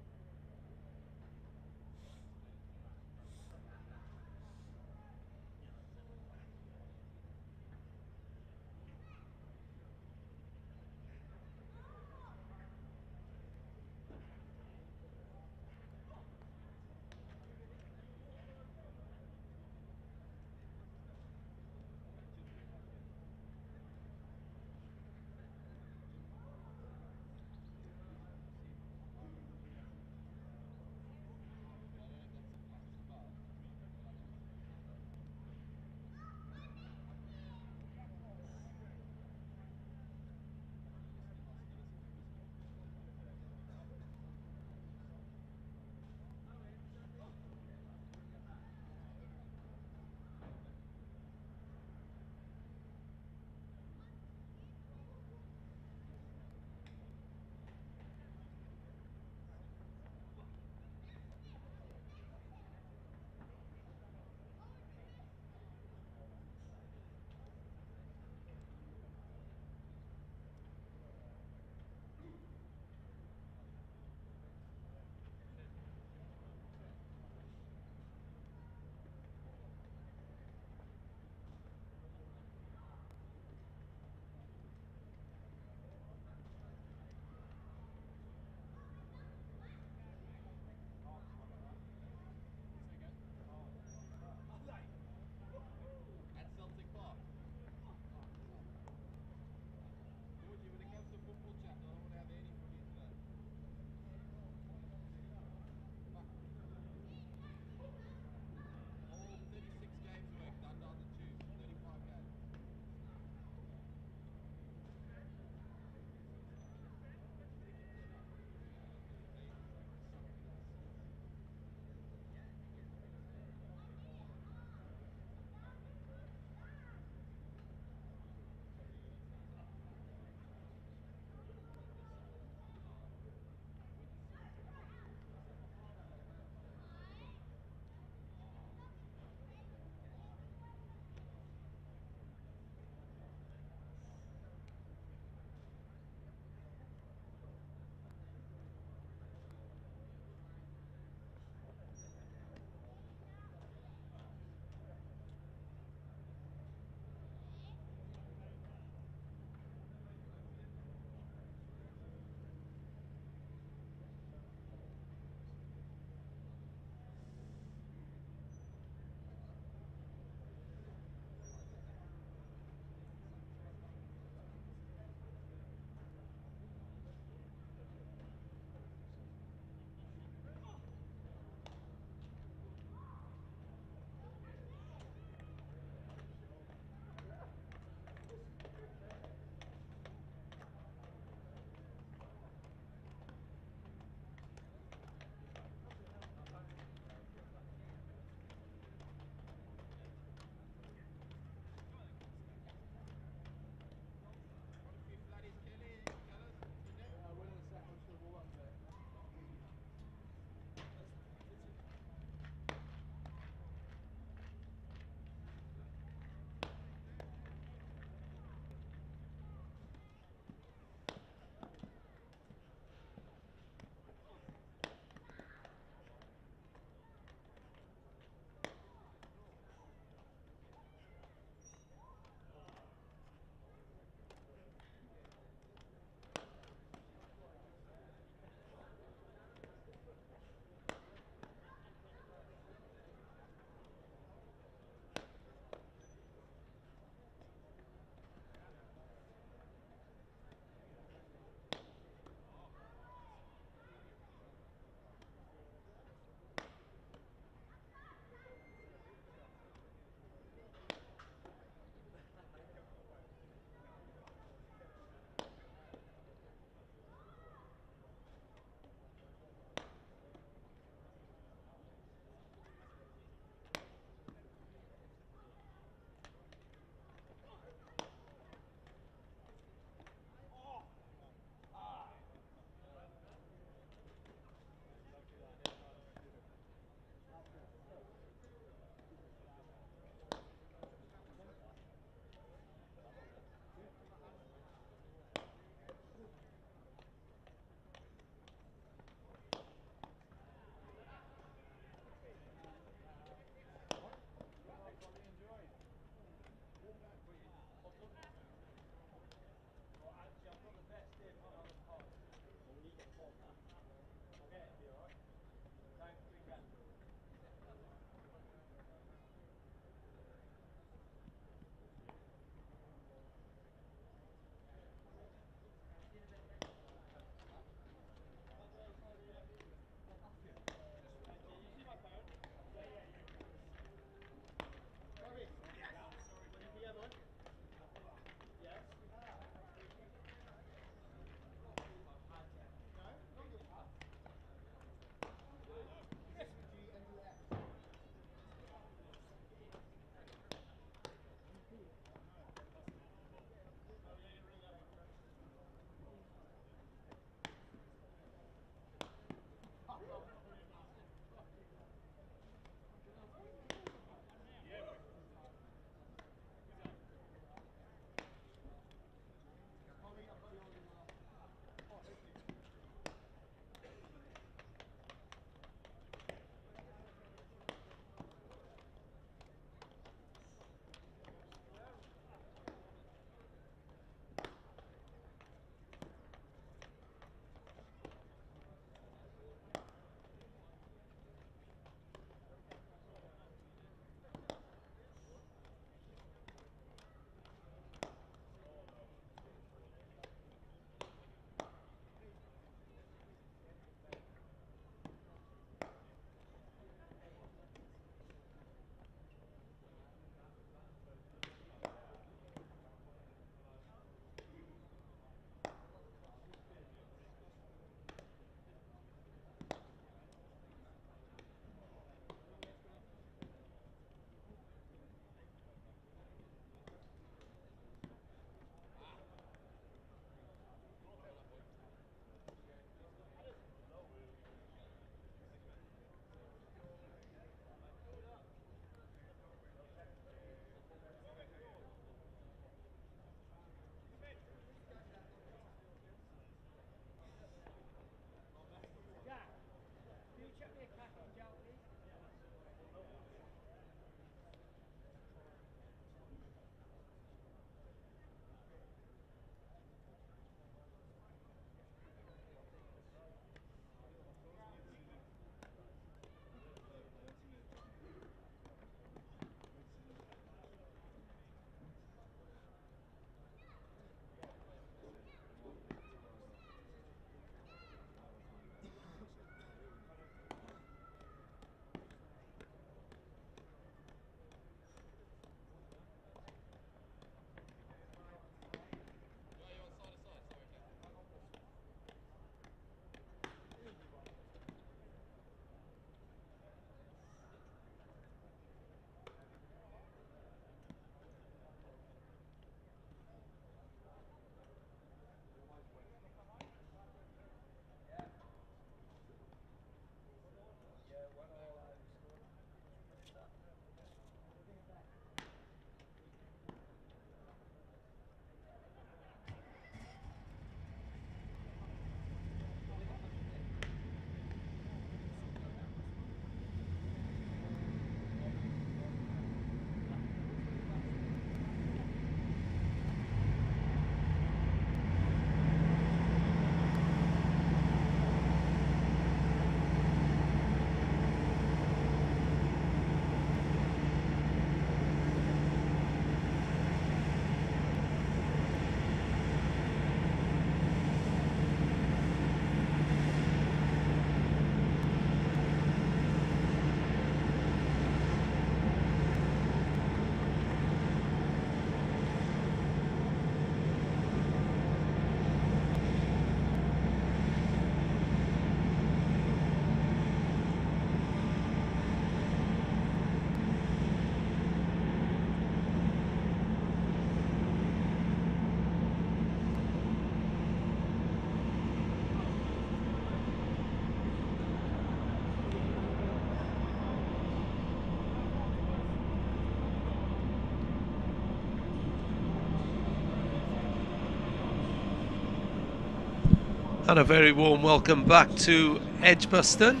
And a very warm welcome back to Edgbaston,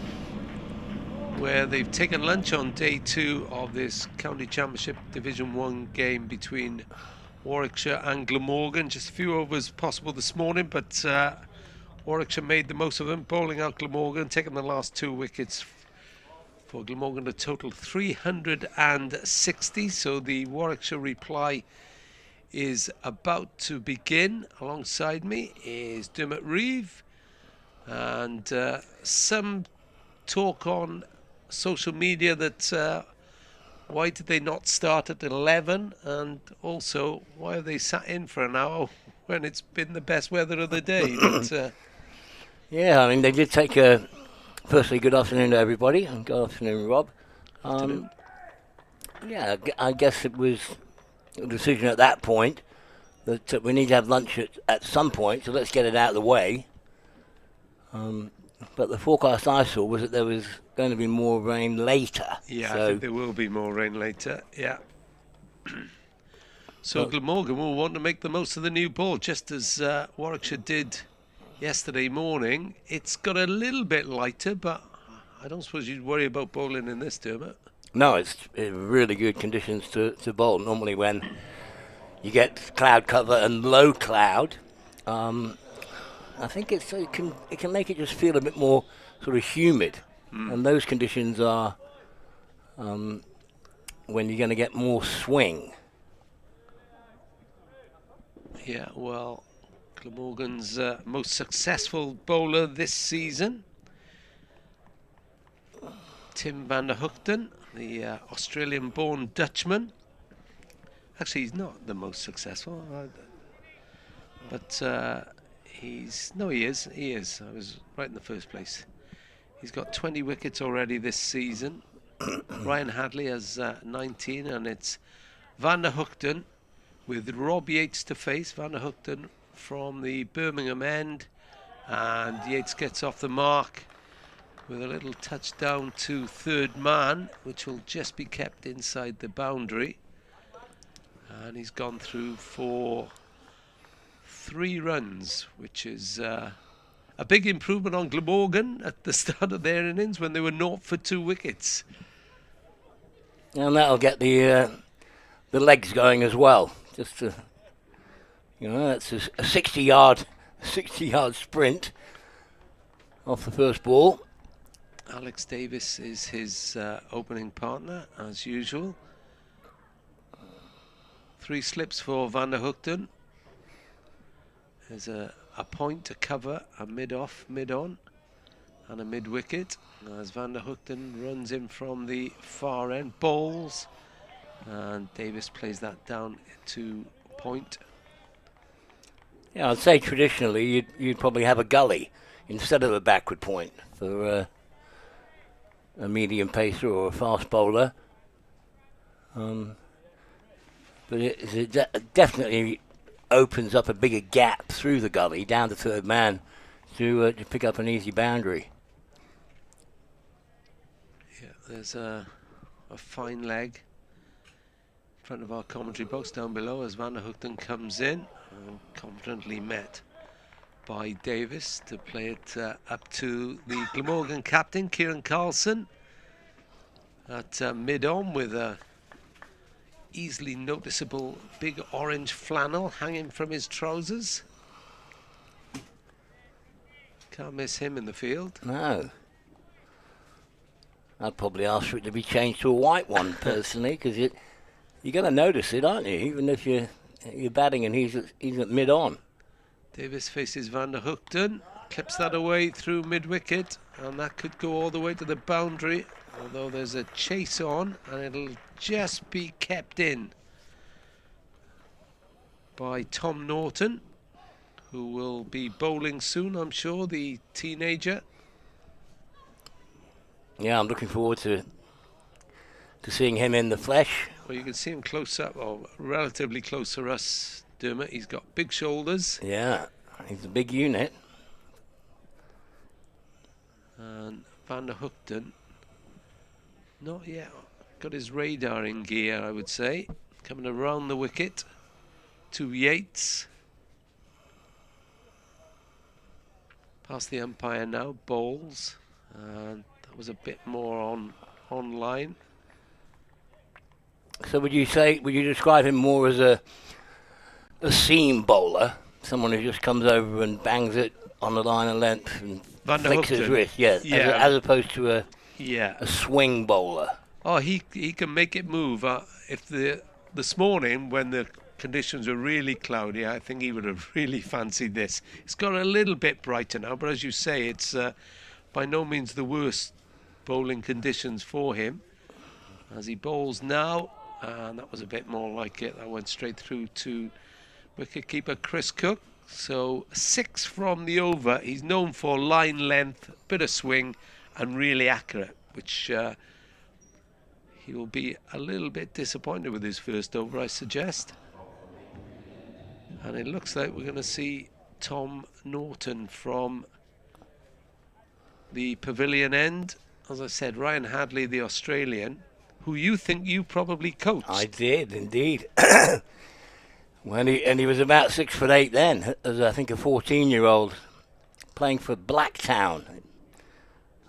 where they've taken lunch on day 2 of this County Championship Division 1 game between Warwickshire and Glamorgan. Just a few overs possible this morning, but Warwickshire made the most of them, bowling out Glamorgan, taking the last 2 wickets for Glamorgan, a total 360. So the Warwickshire reply is about to begin. Alongside me is Dermot Reeve, and some talk on social media that why did they not start at 11, and also why have they sat in for an hour when it's been the best weather of the day. But yeah, I mean, they did take a firstly good afternoon to everybody, and good afternoon, Rob. Afternoon. Yeah, I guess it was a decision at that point that we need to have lunch at some point, so let's get it out of the way. But the forecast I saw was that there was going to be more rain later. Yeah, so I think there will be more rain later, yeah. So Glamorgan will want to make the most of the new ball, just as Warwickshire did yesterday morning. It's got a little bit lighter, but I don't suppose you'd worry about bowling in this, Dermot. No, it's really good conditions to bowl. Normally when you get cloud cover and low cloud, I think it can make it just feel a bit more sort of humid. And those conditions are when you're going to get more swing. Yeah, well, Glamorgan's most successful bowler this season, Tim van der Hoogten, the Australian-born Dutchman. Actually, he's not the most successful, but he is. He is. I was right in the first place. He's got 20 wickets already this season. Ryan Hadley has 19, and it's van der Hoogten with Rob Yates to face. Van der Hoogten from the Birmingham end, and Yates gets off the mark with a little touchdown to third man, which will just be kept inside the boundary. And he's gone through for 3 runs, which is a big improvement on Glamorgan at the start of their innings when they were 0 for 2 wickets. And that'll get the legs going as well. Just to, that's a 60-yard sprint off the first ball. Alex Davis is his opening partner, as usual. 3 slips for van der Hoogten. There's a point to cover, a mid-off, mid-on, and a mid-wicket. As van der Hoogten runs in from the far end, bowls, and Davis plays that down to point. Yeah, I'd say traditionally you'd probably have a gully instead of a backward point for a medium pacer or a fast bowler. But it definitely opens up a bigger gap through the gully down to third man to pick up an easy boundary. Yeah, there's a fine leg in front of our commentary box down below as van der Hoogten comes in, confidently met by Davis to play it up to the Glamorgan captain, Kieran Carlson, at mid-on with a easily noticeable big orange flannel hanging from his trousers. Can't miss him in the field. No. I'd probably ask for it to be changed to a white one, personally, because you're going to notice it, aren't you? Even if you're batting and he's at mid-on. Davis faces van der Hoogten, clips that away through mid-wicket, and that could go all the way to the boundary, although there's a chase on, and it'll just be kept in by Tom Norton, who will be bowling soon, I'm sure, the teenager. Yeah, I'm looking forward to seeing him in the flesh. Well, you can see him close up, or relatively close to us, Dermot. He's got big shoulders. Yeah, he's a big unit. And van der Hoogten, not yet got his radar in gear, I would say. Coming around the wicket to Yates. Past the umpire now, bowls. That was a bit more online. So would you describe him more as a seam bowler, someone who just comes over and bangs it on the line of length and flicks his wrist, as opposed to a swing bowler? Oh, he can make it move. This morning when the conditions were really cloudy, I think he would have really fancied this. It's got a little bit brighter now, but as you say, it's by no means the worst bowling conditions for him. As he bowls now, and that was a bit more like it. That went straight through to wicketkeeper Chris Cook. So 6 from the over. He's known for line length, bit of swing, and really accurate, which he will be a little bit disappointed with his first over, I suggest. And it looks like we're going to see Tom Norton from the pavilion end. As I said, Ryan Hadley, the Australian, who you probably coached. I did, indeed. He was about 6'8" then, as I think a 14-year-old, playing for Blacktown.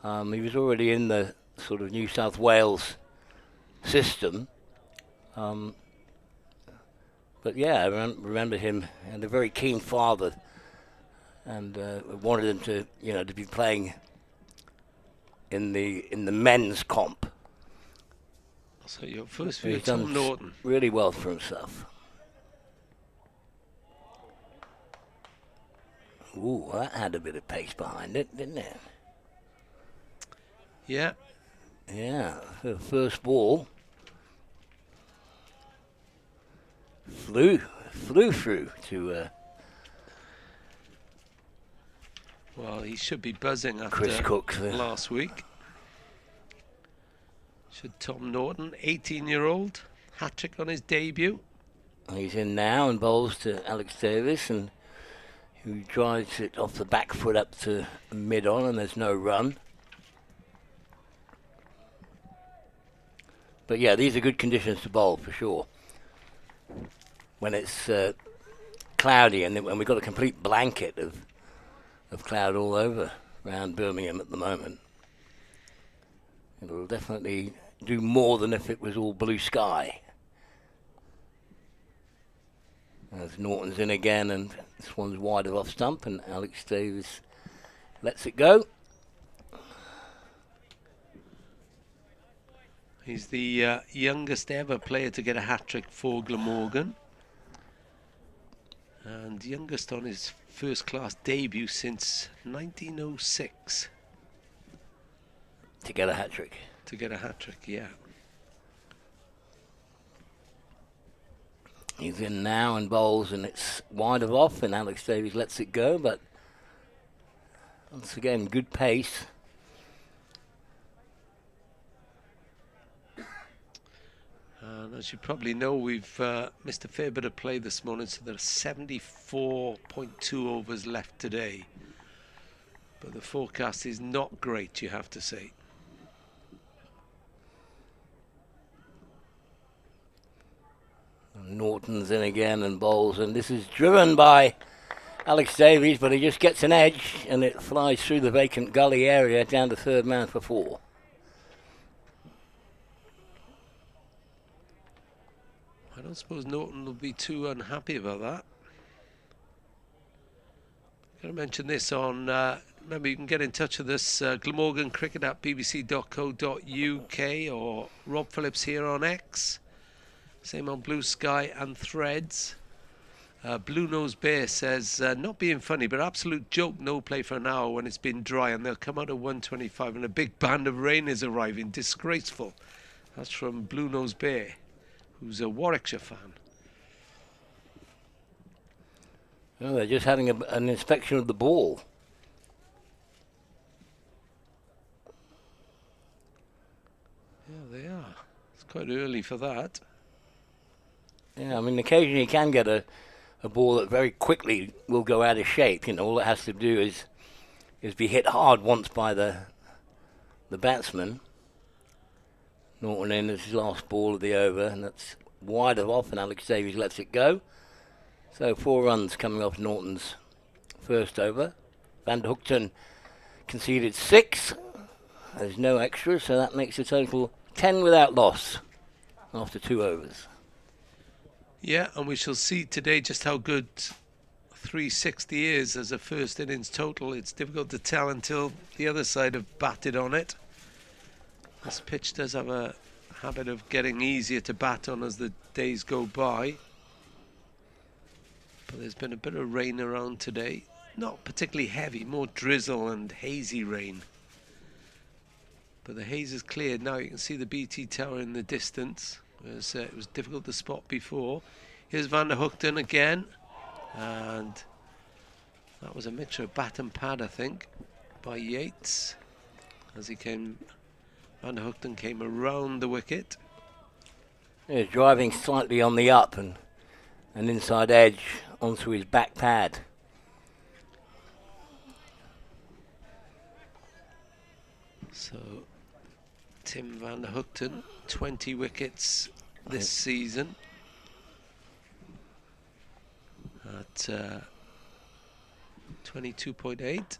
He was already in the sort of New South Wales system. But yeah, I remember him, and a very keen father, and wanted him to be playing in the men's comp. So your first view of Tom Norton. Really well for himself. Ooh, that had a bit of pace behind it, didn't it? Yeah. Yeah, the first ball flew through to well, he should be buzzing after Chris Cook last week. Should Tom Norton, 18-year-old, hat-trick on his debut. He's in now and bowls to Alex Davis, and who drives it off the back foot up to mid-on, and there's no run. But yeah, these are good conditions to bowl for sure. When it's cloudy, and when we've got a complete blanket of cloud all over around Birmingham at the moment, it'll definitely do more than if it was all blue sky. As Norton's in again, and this one's wide of off stump, and Alex Davis lets it go. He's the youngest ever player to get a hat-trick for Glamorgan, and youngest on his first-class debut since 1906. To get a hat-trick. To get a hat-trick, yeah. He's in now and bowls, and it's wide of off, and Alex Davies lets it go, but once again, good pace. And as you probably know, we've missed a fair bit of play this morning, so there are 74.2 overs left today. But the forecast is not great, you have to say. Norton's in again and bowls, and this is driven by Alex Davies, but he just gets an edge, and it flies through the vacant gully area down to third man for 4. I don't suppose Norton will be too unhappy about that. I'm going to mention this on, remember you can get in touch with us, Glamorgan Cricket at bbc.co.uk, or Rob Phillips here on X. Same on Blue Sky and Threads. Blue Nose Bear says, not being funny, but absolute joke, no play for an hour when it's been dry, and they'll come out at 125 and a big band of rain is arriving. Disgraceful. That's from Blue Nose Bear, who's a Warwickshire fan. Oh, they're just having an inspection of the ball. Yeah, they are. It's quite early for that. Yeah, I mean, occasionally you can get a ball that very quickly will go out of shape. You know, all it has to do is be hit hard once by the batsman. Norton in is his last ball of the over, and that's wide of off, and Alex Davies lets it go. So 4 runs coming off Norton's first over. Van der Hoogten conceded 6. There's no extras, so that makes a total 10 without loss after 2 overs. Yeah, and we shall see today just how good 360 is as a first innings total. It's difficult to tell until the other side have batted on it. This pitch does have a habit of getting easier to bat on as the days go by. But there's been a bit of rain around today. Not particularly heavy, more drizzle and hazy rain. But the haze is cleared now. You can see the BT tower in the distance. It was difficult to spot before. Here's Van der Hoogten again. And that was a mixture of bat and pad, I think, by Yates. As Van der Hoogten came around the wicket. Yeah, driving slightly on the up and an inside edge onto his back pad. So Tim Van der Hoogten, 20 wickets this season at 22.8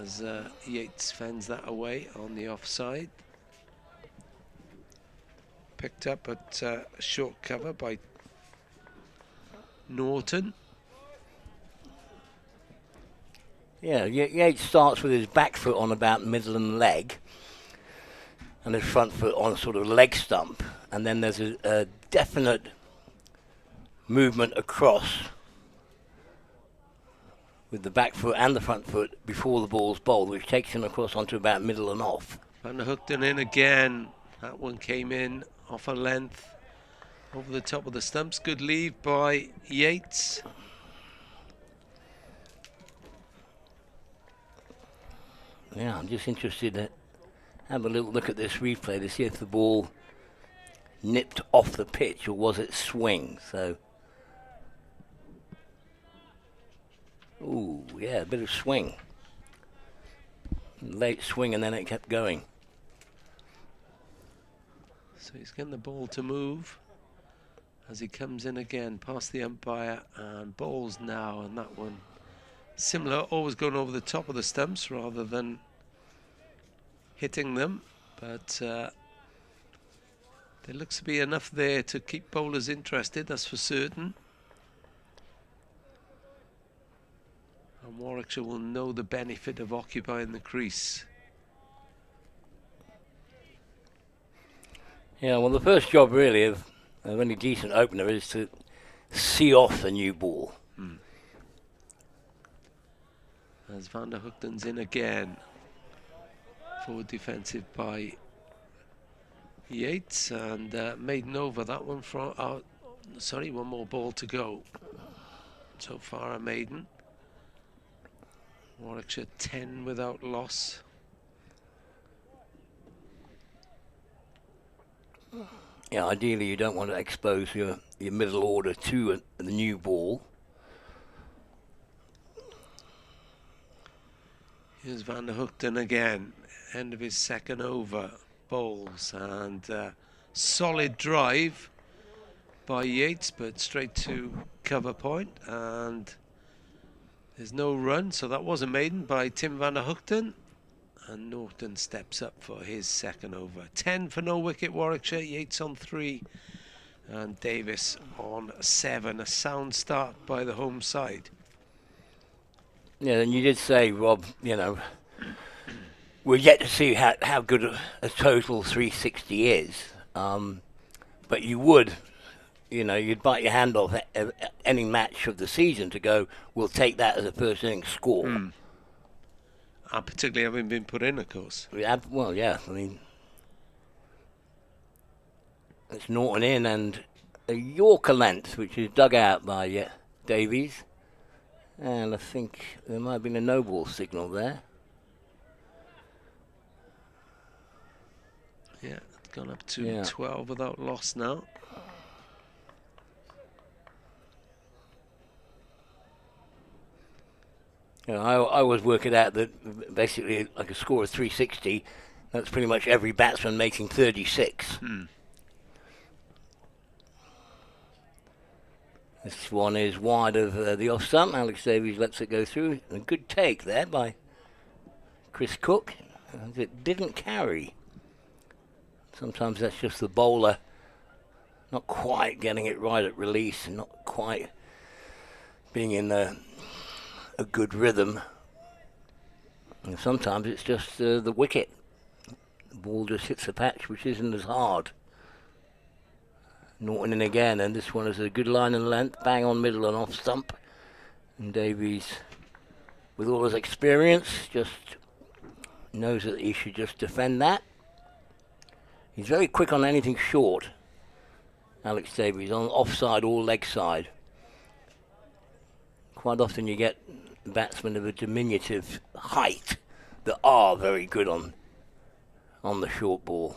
as Yates fends that away on the offside. Picked up at short cover by Norton. Yeah, Yates starts with his back foot on about middle and leg, and his front foot on a sort of leg stump, and then there's a definite movement across with the back foot and the front foot before the ball's bowled, which takes him across onto about middle and off. Van der Hoogten in again. That one came in off a length over the top of the stumps. Good leave by Yates. Yeah, I'm just interested to have a little look at this replay to see if the ball nipped off the pitch or was it swing. So, ooh, yeah, a bit of swing. Late swing and then it kept going. So he's getting the ball to move as he comes in again past the umpire and bowls now, and that one similar, always going over the top of the stumps rather than hitting them, but there looks to be enough there to keep bowlers interested, that's for certain. And Warwickshire will know the benefit of occupying the crease. Yeah, well, the first job really of any decent opener is to see off the new ball. As Van der Hoogten's in again. Forward defensive by Yates, and Maiden over that one from, one more ball to go. So far a Maiden. Warwickshire 10 without loss. Yeah, ideally you don't want to expose your middle order to the new ball. Here's Van der Hoogten again, end of his second over, bowls, and solid drive by Yates, but straight to cover point, and there's no run, so that was a maiden by Tim Van der Hoogten, and Norton steps up for his second over. 10 for no wicket Warwickshire, Yates on 3, and Davis on 7. A sound start by the home side. Yeah, and you did say, Rob, you know, we're yet to see how good a total 360 is. But you would, you know, you'd bite your hand off any match of the season to go, we'll take that as a first innings score. And particularly having been put in, of course. Well, yeah, I mean, it's Norton in and a Yorker length, which is dug out by Davies. And I think there might have been a no ball signal there. Yeah, it's gone up to 12 without loss now. You know, I always work it out that basically like a score of 360, that's pretty much every batsman making 36. This one is wide of the off stump. Alex Davies lets it go through. A good take there by Chris Cook, and it didn't carry. Sometimes that's just the bowler not quite getting it right at release and not quite being in a good rhythm. And sometimes it's just the wicket. The ball just hits a patch which isn't as hard. Norton in again, and this one is a good line and length, bang on middle and off stump. And Davies, with all his experience, just knows that he should just defend that. He's very quick on anything short, Alex Davies, on offside or leg side. Quite often you get batsmen of a diminutive height that are very good on the short ball.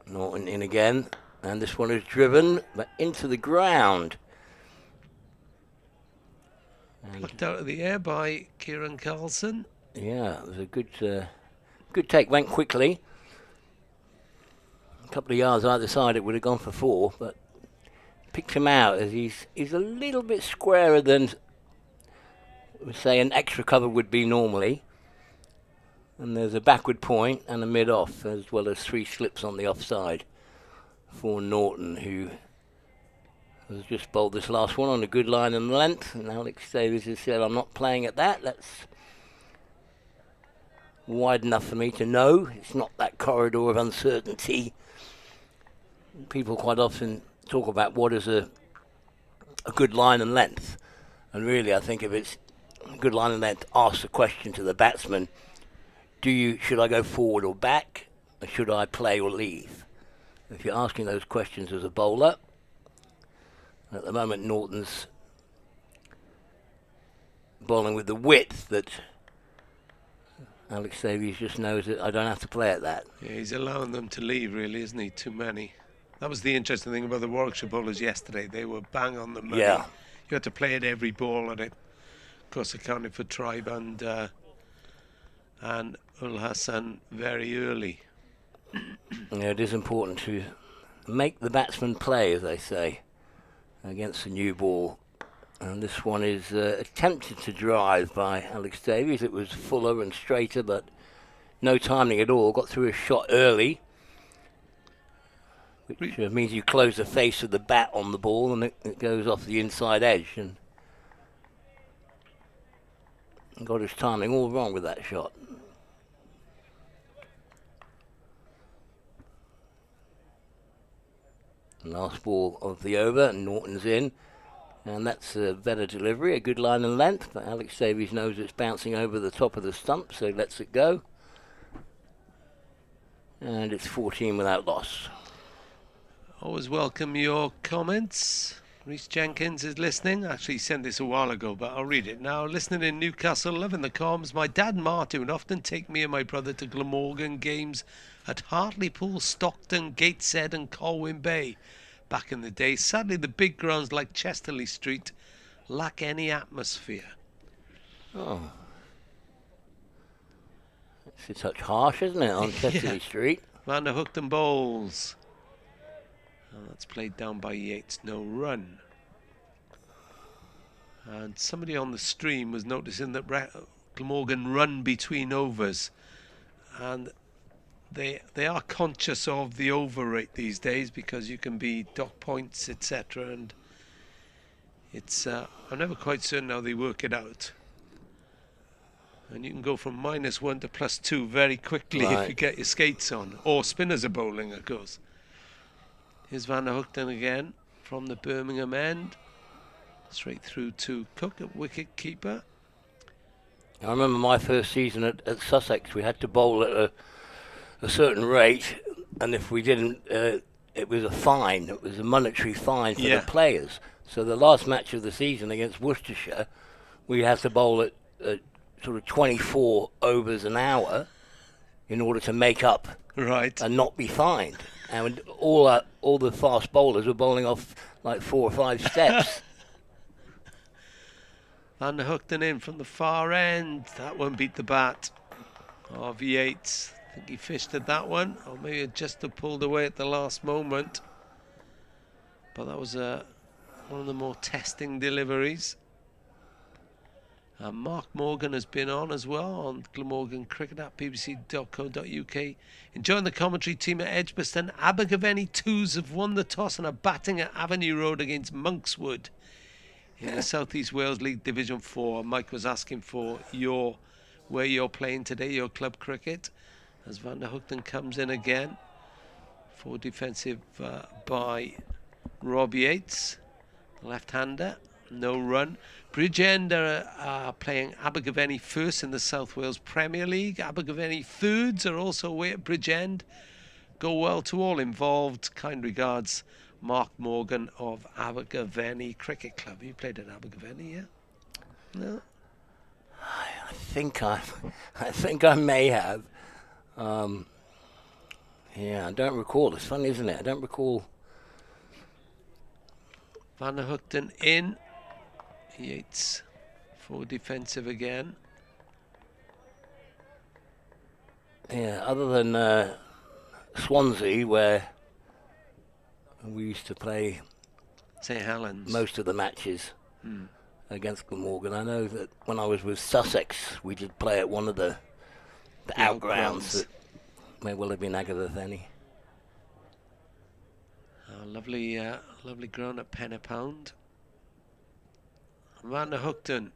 Norton in again, and this one is driven but into the ground. Plucked out of the air by Kieran Carlson. Yeah, it was a good take, went quickly. A couple of yards either side, it would have gone for 4, but picked him out as he's a little bit squarer than, say, an extra cover would be normally. And there's a backward point and a mid-off, as well as 3 slips on the offside for Norton, who has just bowled this last one on a good line and length. And Alex Davies has said, I'm not playing at that. That's wide enough for me to know. It's not that corridor of uncertainty. People quite often talk about what is a good line and length. And really, I think if it's a good line and length, ask the question to the batsman, should I go forward or back, or should I play or leave? If you're asking those questions as a bowler, at the moment Norton's bowling with the width that Alex Davies just knows that I don't have to play at that. Yeah, he's allowing them to leave, really, isn't he? Too many. That was the interesting thing about the Warwickshire bowlers yesterday. They were bang on the money. Yeah. You had to play at every ball, and it, of course, accounted for Tribe and Ul Hassan very early. Yeah, it is important to make the batsman play, as they say, against the new ball. And this one is attempted to drive by Alex Davies. It was fuller and straighter, but no timing at all. Got through a shot early, which means you close the face of the bat on the ball and it goes off the inside edge. And got his timing all wrong with that shot. Last ball of the over, and Norton's in. And that's a better delivery, a good line and length, but Alex Davies knows it's bouncing over the top of the stump, so lets it go. And it's 14 without loss. Always welcome your comments. Rhys Jenkins is listening. Actually, he sent this a while ago, but I'll read it now. Listening in Newcastle, loving the comms. My dad and Martin often take me and my brother to Glamorgan games at Hartlepool, Stockton, Gateshead and Colwyn Bay. Back in the day, sadly the big grounds like Chesterley Street lack any atmosphere. Oh. It's a touch harsh, isn't it, on Chesterley Street? Van der Hookton bowls. And that's played down by Yates, no run. And somebody on the stream was noticing that Glamorgan run between overs. And they are conscious of the over rate these days because you can be dock points, etc. And it's I'm never quite certain how they work it out. And you can go from -1 to +2 very quickly if you get your skates on, or spinners are bowling, of course. Here's Van der Hookton again from the Birmingham end, straight through to Cook at wicket keeper. I remember my first season at Sussex. We had to bowl at a certain rate, and if we didn't, it was a fine. It was a monetary fine for the players. So the last match of the season against Worcestershire, we had to bowl at sort of 24 overs an hour in order to make up and not be fined. And all the fast bowlers were bowling off like 4 or 5 steps. Van der Hookton in from the far end. That one beat the bat of Yates. I think he fished at that one, or maybe it just pulled away at the last moment. But that was a one of the more testing deliveries. Mark Morgan has been on as well on Glamorgan Cricket at bbc.co.uk. Enjoying the commentary team at Edgbaston. Abergavenny Twos have won the toss and are batting at Avenue Road against Monkswood in the South East Wales League Division 4. Mike was asking for where you're playing today, your club cricket, as Van der Hoogten comes in again. For defensive by Rob Yates, left-hander. No run. Bridgend are playing Abergavenny first in the South Wales Premier League. Abergavenny Foods are also away at Bridgend. Go well to all involved. Kind regards, Mark Morgan of Abergavenny Cricket Club. You played at Abergavenny, yeah? No? I think I may have. Yeah, I don't recall. It's funny, isn't it? I don't recall. Van der Hoogten in. Yates for defensive again. Yeah, other than Swansea, where we used to play St Helens most of the matches against Glamorgan. I know that when I was with Sussex, we did play at one of the outgrounds that may well have been Abergavenny. Lovely ground at Pen a Pound. Van der Hoogten,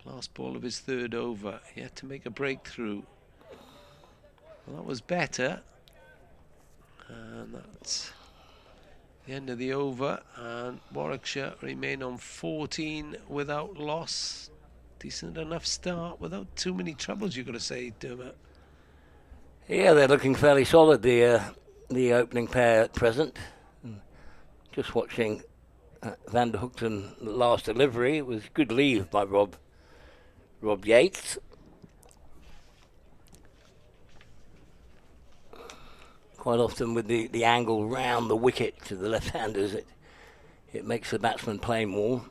last ball of his third over. He had to make a breakthrough. Well, that was better. And that's the end of the over. And Warwickshire remain on 14 without loss. Decent enough start without too many troubles, you've got to say, Dermot. Yeah, they're looking fairly solid, the opening pair at present. Just watching Van der Hoogten last delivery. It was good leave by Rob Yates. Quite often with the angle round the wicket to the left-handers, it makes the batsman play more.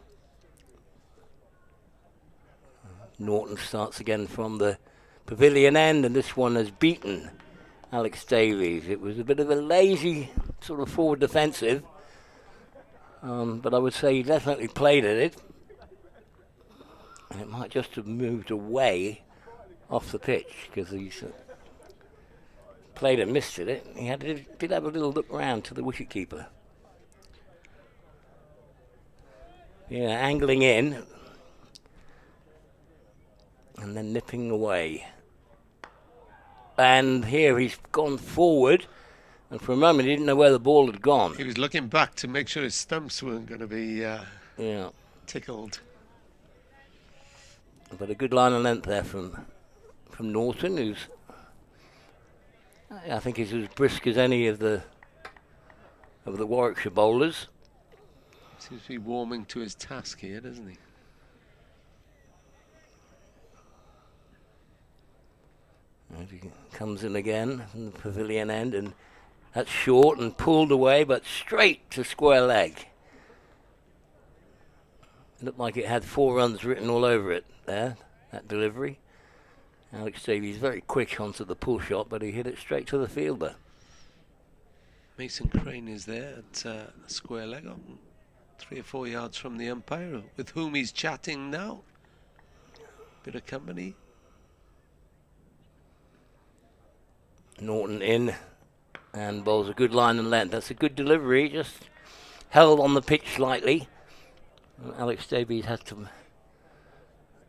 Norton starts again from the pavilion end, and this one has beaten Alex Davies. It was a bit of a lazy sort of forward defensive. But I would say he definitely played at it. And it might just have moved away off the pitch because he's played and missed it. He did have a little look round to the wicketkeeper. Yeah, angling in and then nipping away. And here he's gone forward. And for a moment, he didn't know where the ball had gone. He was looking back to make sure his stumps weren't going to be tickled. But a good line of length there from Norton, who's I think he's as brisk as any of the Warwickshire bowlers. Seems to be warming to his task here, doesn't he? And he comes in again from the pavilion end, and that's short and pulled away, but straight to square leg. It looked like it had 4 runs written all over it there, that delivery. Alex Davies very quick onto the pull shot, but he hit it straight to the fielder. Mason Crane is there at square leg, on 3 or 4 yards from the umpire, with whom he's chatting now. Bit of company. Norton in. And bowls a good line and length. That's a good delivery, just held on the pitch slightly. Alex Davies had to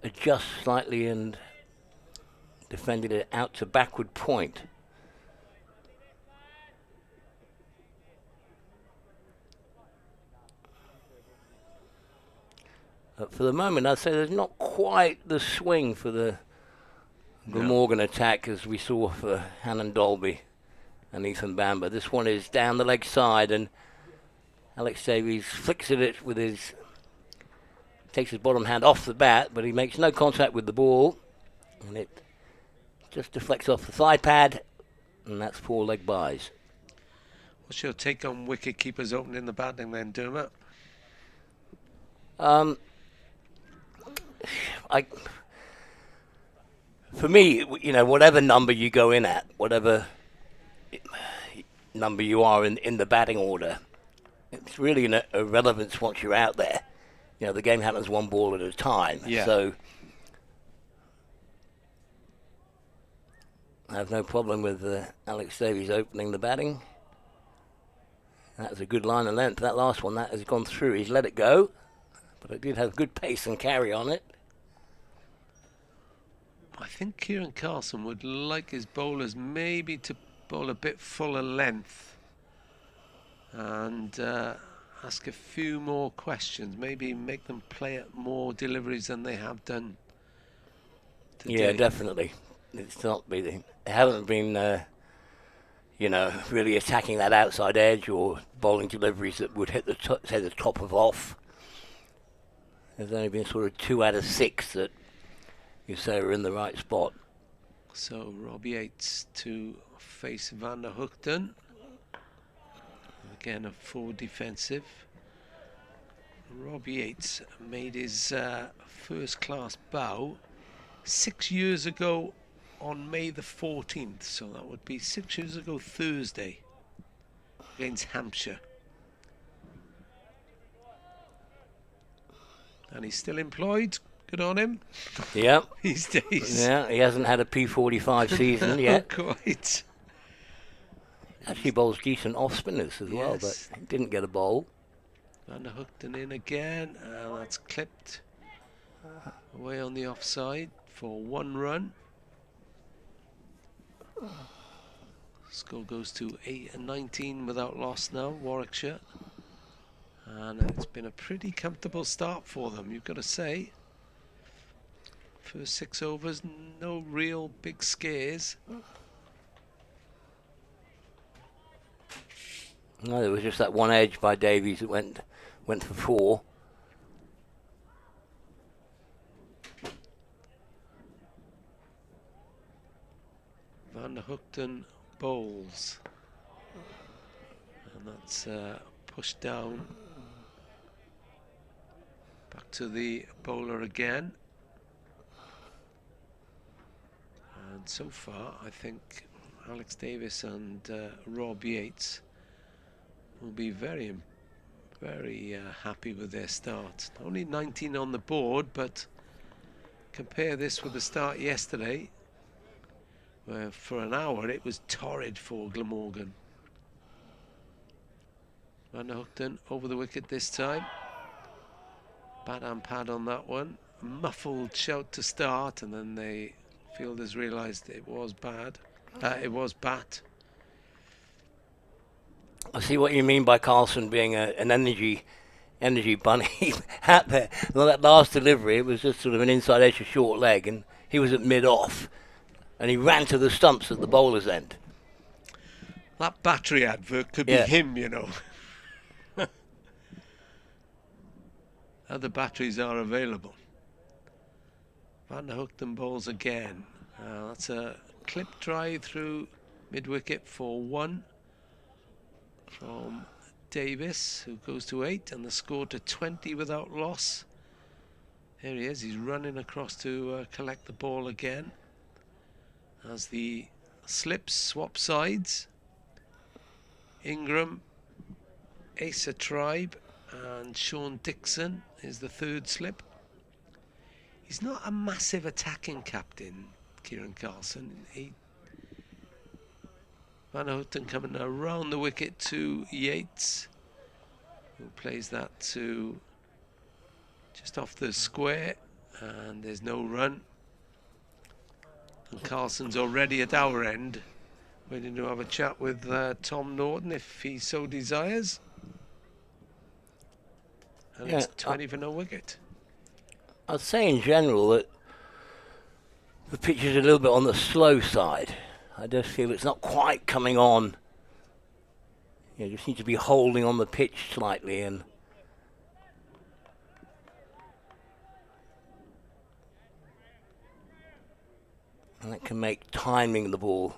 adjust slightly and defended it out to backward point. But for the moment, I'd say there's not quite the swing for the Glamorgan attack as we saw for Hannon Dolby and Ethan Bamber. This one is down the leg side, and Alex Davies flicks at it with takes his bottom hand off the bat, but he makes no contact with the ball, and it just deflects off the thigh pad, and that's 4 leg byes. What's your take on wicket keepers opening the batting then, Dermot? For me, whatever number you go in at, whatever number you are in the batting order, it's really an irrelevance once you're out there. You know, the game happens one ball at a time. Yeah. So I have no problem with Alex Davies opening the batting. That was a good line of length. That last one, that has gone through. He's let it go, but it did have good pace and carry on it. I think Kieran Carlson would like his bowlers maybe to bowl a bit fuller length and ask a few more questions. Maybe make them play at more deliveries than they have done today. Yeah, definitely. It's not been. They haven't been, you know, really attacking that outside edge or bowling deliveries that would hit the top of off. There's only been sort of 2 out of 6 that you say are in the right spot. So Rob Yates to face Van der Hoogten. Again, a forward defensive. Rob Yates made his first class bow 6 years ago on May the 14th. So that would be 6 years ago Thursday against Hampshire. And he's still employed. Good on him. Yeah. These days. Yeah, he hasn't had a P45 season yet. Quite. Actually bowls decent off spinners as well, Yes. but he didn't get a bowl. Van der Hoogten in again. That's clipped away on the offside for 1 run. Score goes to 8-19 without loss now, Warwickshire. And it's been a pretty comfortable start for them, you've got to say. First 6 overs, no real big scares. No, there was just that one edge by Davies that went for 4. Van der Hoogten bowls. And that's pushed down. Back to the bowler again. And so far, I think Alex Davis and Rob Yates will be very happy with their start. Only 19 on the board, but compare this with the start yesterday, where for an hour it was torrid for Glamorgan. Van der Hoogten over the wicket this time. Bat and pad on that one. A muffled shout to start, and then the fielders realised it was bad. It was bat. I see what you mean by Carlson being an energy bunny out there. Well, that last delivery, it was just sort of an inside edge of short leg, and he was at mid-off, and he ran to the stumps at the bowler's end. That battery advert could be him, you know. Other batteries are available. Van der Hoogten bowls again. That's a clip drive through mid-wicket for 1 from Davis, who goes to 8, and the score to 20 without loss. There he is, he's running across to collect the ball again. As the slips swap sides, Ingram, Asa Tribe, and Sean Dixon is the 3rd slip. He's not a massive attacking captain, Kieran Carlson. Van der Hoogten coming around the wicket to Yates, who plays that to just off the square, and there's no run. And Carlson's already at our end, waiting to have a chat with Tom Norton if he so desires. And it's 20 for no wicket. I'd say in general that the pitch is a little bit on the slow side. I just feel it's not quite coming on. You just need to be holding on the pitch slightly, and that can make timing the ball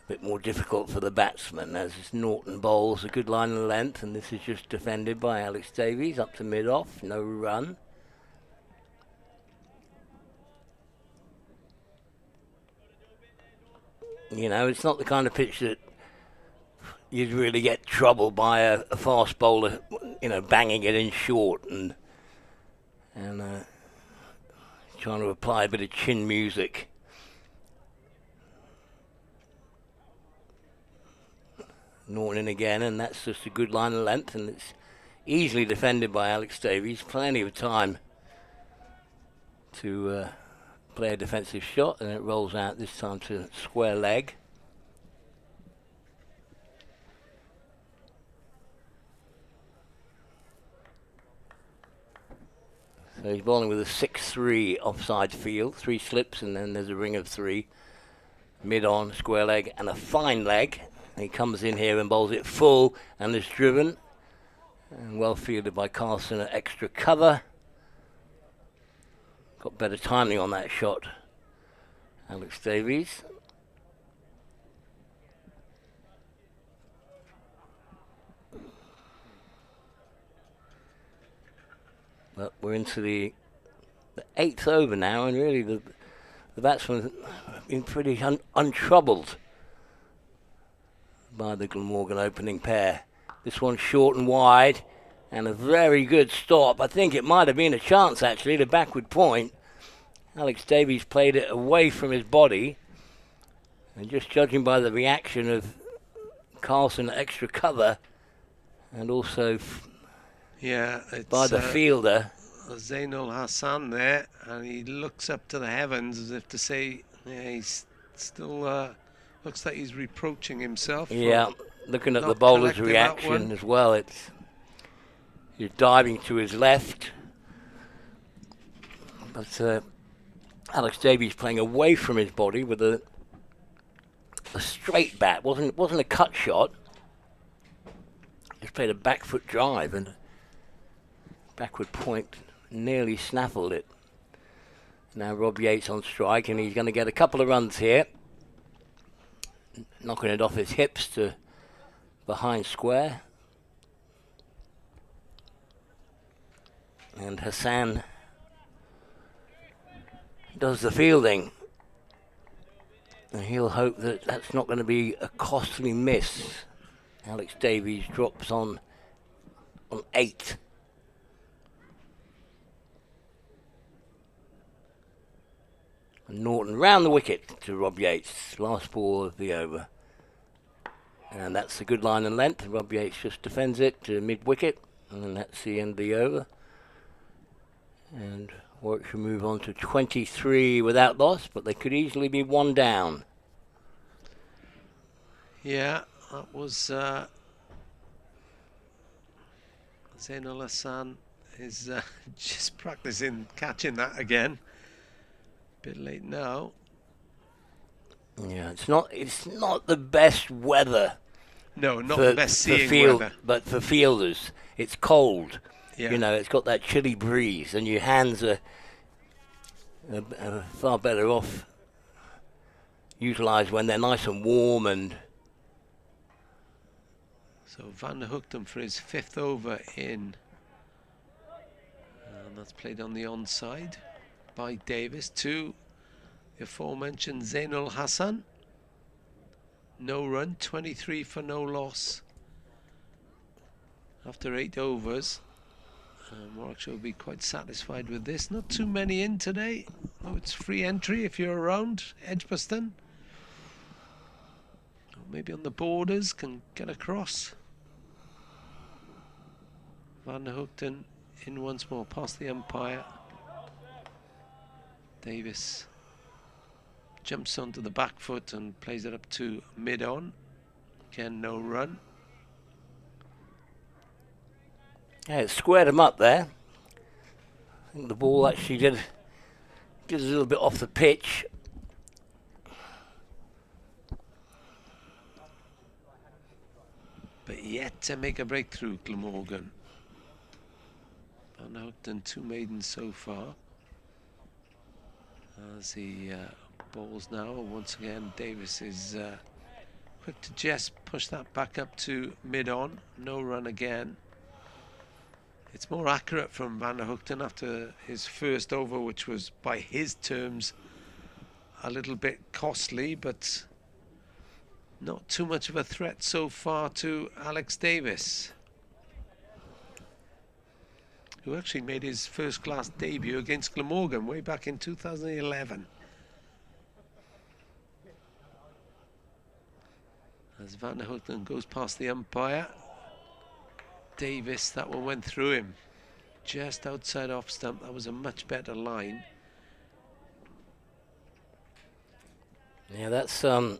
a bit more difficult for the batsman, as Norton bowls a good line of length, and this is just defended by Alex Davies up to mid-off, no run. You know, it's not the kind of pitch that you'd really get trouble by a fast bowler, banging it in short and trying to apply a bit of chin music. Norton in again, and that's just a good line of length, and it's easily defended by Alex Davies. Plenty of time to play a defensive shot, and it rolls out this time to square leg. So he's bowling with a 6-3 offside field, 3 slips, and then there's a ring of 3. Mid-on, square leg, and a fine leg. And he comes in here and bowls it full, and is driven. And well fielded by Carlson at extra cover. Got better timing on that shot, Alex Davies. But we're into the 8th over now, and really the batsmen have been pretty untroubled by the Glamorgan opening pair. This one short and wide, and a very good stop. I think it might have been a chance, actually, the backward point. Alex Davies played it away from his body, and just judging by the reaction of Carlson at extra cover, and also by the fielder. Zainul Hassan there, and he looks up to the heavens as if to say, he's still looks like he's reproaching himself. Yeah, looking at the bowler's reaction as well. He's diving to his left, but Alex Davies playing away from his body with a straight bat. wasn't a cut shot. Just played a back foot drive, and backward point nearly snaffled it. Now Rob Yates on strike, and he's going to get a couple of runs here. Knocking it off his hips to behind square. And Hassan does the fielding. And he'll hope that that's not going to be a costly miss. Alex Davies drops on 8. And Norton round the wicket to Rob Yates. Last ball of the over. And that's a good line and length. Rob Yates just defends it to mid-wicket. And that's the end of the over. And Warwickshire move on to 23 without loss, but they could easily be 1 down. Yeah, that was Zainul Hassan is just practicing catching that again. Bit late now. Yeah, it's not the best weather. No, not the best seeing weather. But for fielders, it's cold. Yeah. It's got that chilly breeze, and your hands are far better off utilised when they're nice and warm. And so Van der Hoogten for his 5th over in, and that's played on the onside by Davis to the aforementioned Zainul Hassan. No run, 23 for no loss after 8 overs. Warwickshire will be quite satisfied with this. Not too many in today. Oh, it's free entry if you're around Edgbaston. Or maybe on the borders can get across. Van der Hoogten in once more past the umpire. Davis jumps onto the back foot and plays it up to mid-on. Again, no run. Yeah, it squared him up there. I think the ball actually did a little bit off the pitch. But yet to make a breakthrough, Glamorgan. Van der Hoogten 2 maidens so far. As he bowls now, once again Davis is quick to just push that back up to mid-on. No run again. It's more accurate from Van der Hoogten after his first over, which was by his terms a little bit costly, but Not too much of a threat so far to Alex Davis, who actually made his first-class debut against Glamorgan way back in 2011. As Van der Hoogten goes past the umpire, Davis, that one went through him. Just outside off stump, that was a much better line. Yeah, that's hell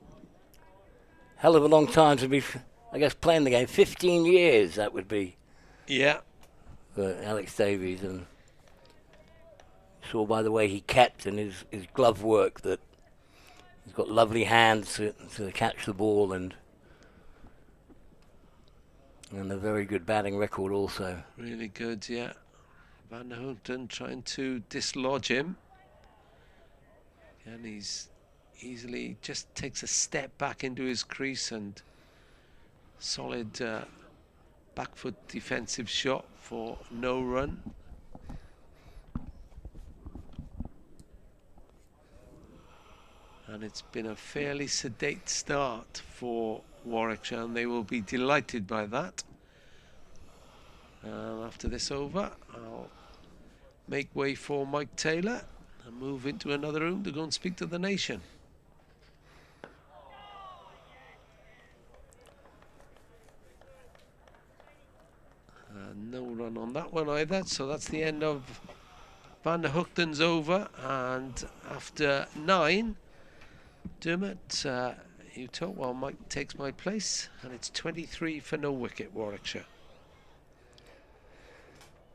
of a long time to be, I guess, playing the game. 15 years, that would be. Yeah. For Alex Davies, and saw by the way he kept and his glove work that he's got lovely hands to catch the ball, and a very good batting record also. Really good, yeah. Van der Hoogten trying to dislodge him, and he's easily just takes a step back into his crease, and solid back foot defensive shot for no run. And it's been a fairly sedate start for Warwickshire, and they will be delighted by that. After this over, I'll make way for Mike Taylor and move into another room to go and speak to the nation. No run on that one either, so that's the end of Van der Hoogten's over. And after 9, Dermot, you talk while Mike takes my place, and it's 23 for no wicket, Warwickshire.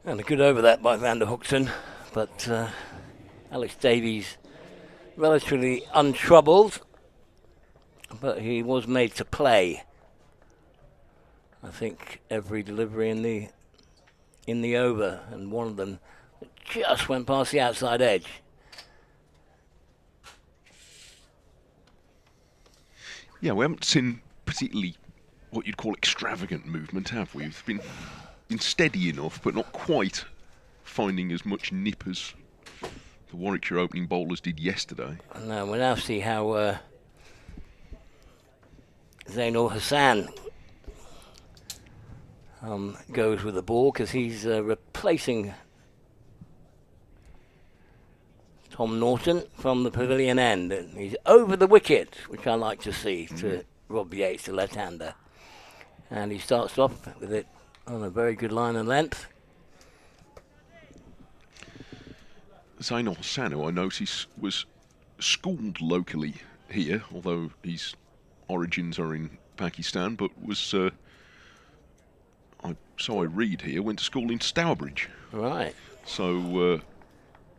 And a good over that by Van der Hoogten, but Alex Davies relatively untroubled, but he was made to play. I think every delivery in the over, and one of them just went past the outside edge. Yeah, we haven't seen particularly what you'd call extravagant movement, have we? We've been steady enough, but not quite finding as much nip as the Warwickshire opening bowlers did yesterday. No, we'll now see how Zainul Hassan goes with the ball, because he's replacing Tom Norton from the pavilion end. And he's over the wicket, which I like to see, to Rob Yates, the left-hander. And he starts off with it on a very good line and length. Zainul Hassan, who I notice was schooled locally here, although his origins are in Pakistan, but was, so I read here, went to school in Stourbridge. Right. So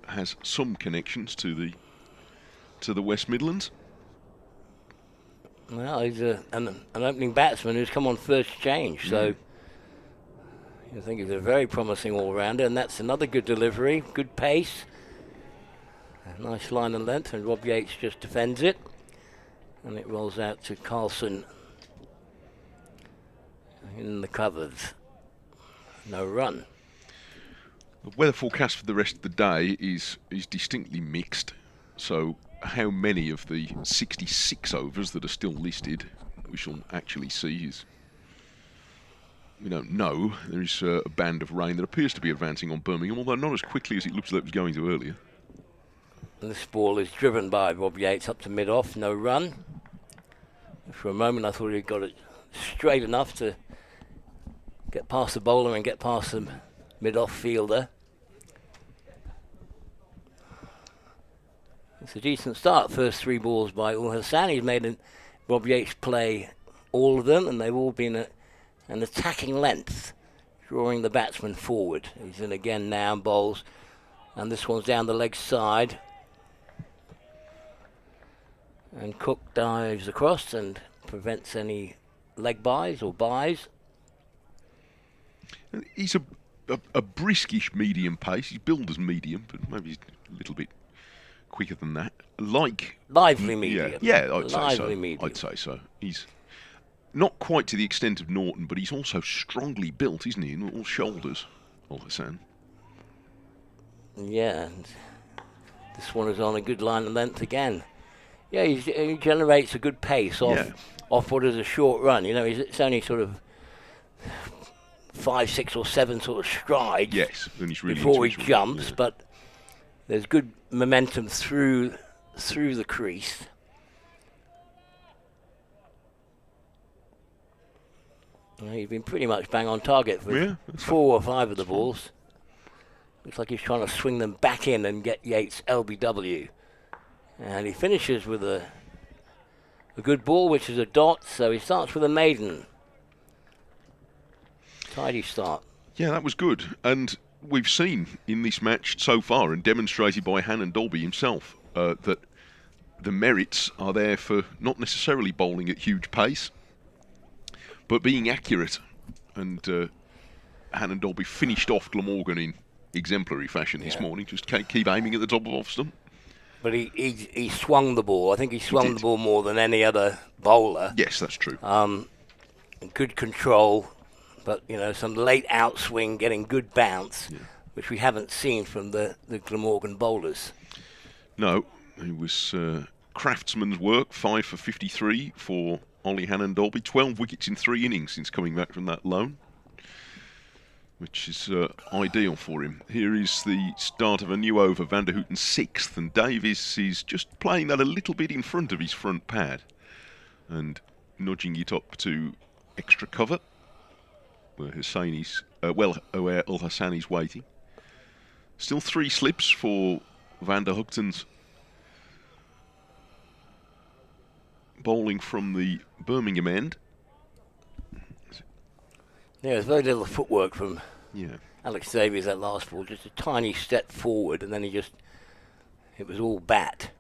has some connections to the West Midlands. Well, he's an opening batsman who's come on first change, so I think he's a very promising all-rounder, and that's another good delivery, good pace, a nice line and length, and Rob Yates just defends it, and it rolls out to Carlson in the covers. No run. The weather forecast for the rest of the day is distinctly mixed, so how many of the 66 overs that are still listed we shall actually see is, we don't know. There is a band of rain that appears to be advancing on Birmingham, although not as quickly as it looks like it was going to earlier. And this ball is driven by Rob Yates up to mid-off, no run. For a moment I thought he'd got it straight enough to get past the bowler and get past the mid-off fielder. It's a decent start, first 3 balls by Ul Hassan. He's made Rob Yates play all of them, and they've all been an attacking length, drawing the batsman forward. He's in again now and bowls, and this one's down the leg side. And Cook dives across and prevents any leg buys or buys. He's a briskish medium pace. He's billed as medium, but maybe he's a little bit quicker than that. Lively medium. Yeah, I'd say so. Medium. I'd say so. He's not quite to the extent of Norton, but he's also strongly built, isn't he? In all shoulders, Ul Hassan. Yeah, and this one is on a good line and length again. Yeah, he generates a good pace off off what is a short run. It's only sort of 5, 6 or 7 sort of strides. Yes, and he's really before he jumps, but there's good momentum through the crease. He's been pretty much bang on target for 4 or 5 of the balls. Looks like he's trying to swing them back in and get Yates LBW. And he finishes with a good ball, which is a dot, so he starts with a maiden. Tidy start. Yeah, that was good. And we've seen in this match so far, and demonstrated by Hannon Dolby himself, that the merits are there for not necessarily bowling at huge pace, but being accurate. And Hannon Dolby finished off Glamorgan in exemplary fashion this morning. Just keep aiming at the top of off stump. But he swung the ball. I think he swung the ball more than any other bowler. Yes, that's true. Good control, but some late outswing, getting good bounce, which we haven't seen from the Glamorgan bowlers. No, it was craftsman's work. 5 for 53 for Ollie Hannon Dolby. 12 wickets in 3 innings since coming back from that loan, which is ideal for him. Here is the start of a new over, Van der Houten 6th, and Davies is just playing that a little bit in front of his front pad and nudging it up to extra cover, where where Ul Hassan is waiting. Still 3 slips for Van der Houten's bowling from the Birmingham end. Yeah, there's very little footwork from Alex Davies that last ball. Just a tiny step forward, and then it was all bat.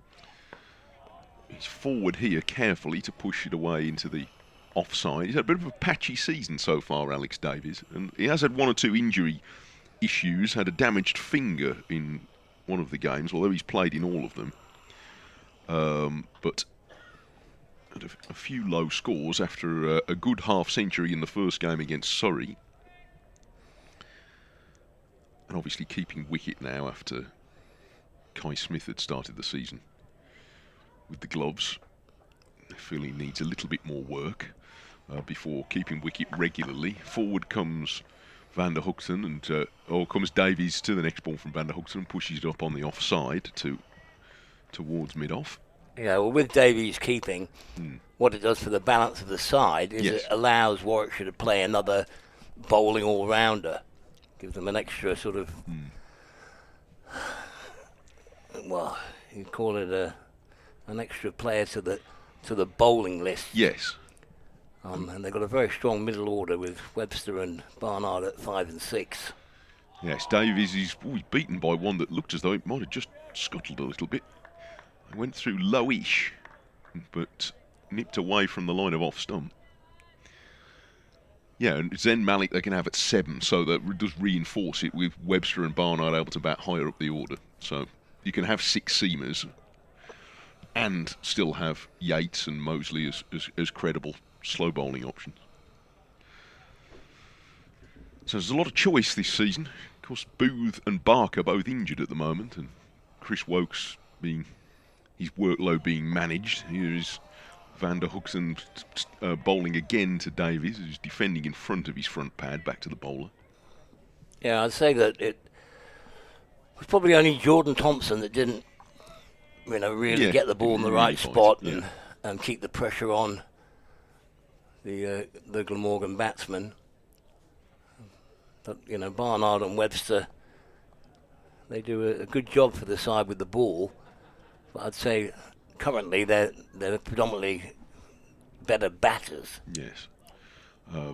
He's forward here carefully to push it away into the offside. He's had a bit of a patchy season so far, Alex Davies, and he has had 1 or 2 injury issues. Had a damaged finger in one of the games, although he's played in all of them. But a few low scores after a good half-century in the first game against Surrey. And obviously keeping wicket now after Kai Smith had started the season with the gloves. I feel he needs a little bit more work before keeping wicket regularly. Forward comes Van der Houten, and comes Davies to the next ball from Van der Houten and pushes it up on the offside towards mid-off. Yeah, well, with Davies keeping, what it does for the balance of the side is it allows Warwickshire to play another bowling all-rounder. Gives them an extra sort of, well, you call it an extra player to the bowling list. Yes. And they've got a very strong middle order with Webster and Barnard at 5 and 6. Yes, Davies is beaten by one that looked as though it might have just scuttled a little bit. It went through lowish, but nipped away from the line of off stump. Yeah, and Zen Malik they can have at 7, so that does reinforce it with Webster and Barnard able to bat higher up the order. So you can have 6 seamers and still have Yates and Mosley as credible slow bowling options. So there's a lot of choice this season. Of course, Booth and Barker both injured at the moment, and Chris Wokes his workload being managed. Here is Van der Houten bowling again to Davies, who's defending in front of his front pad, back to the bowler. Yeah, I'd say that it was probably only Jordan Thompson that didn't, really get the ball in the right spot and keep the pressure on the Glamorgan batsman. But Barnard and Webster, they do a good job for the side with the ball. But I'd say currently they're predominantly better batters. Yes.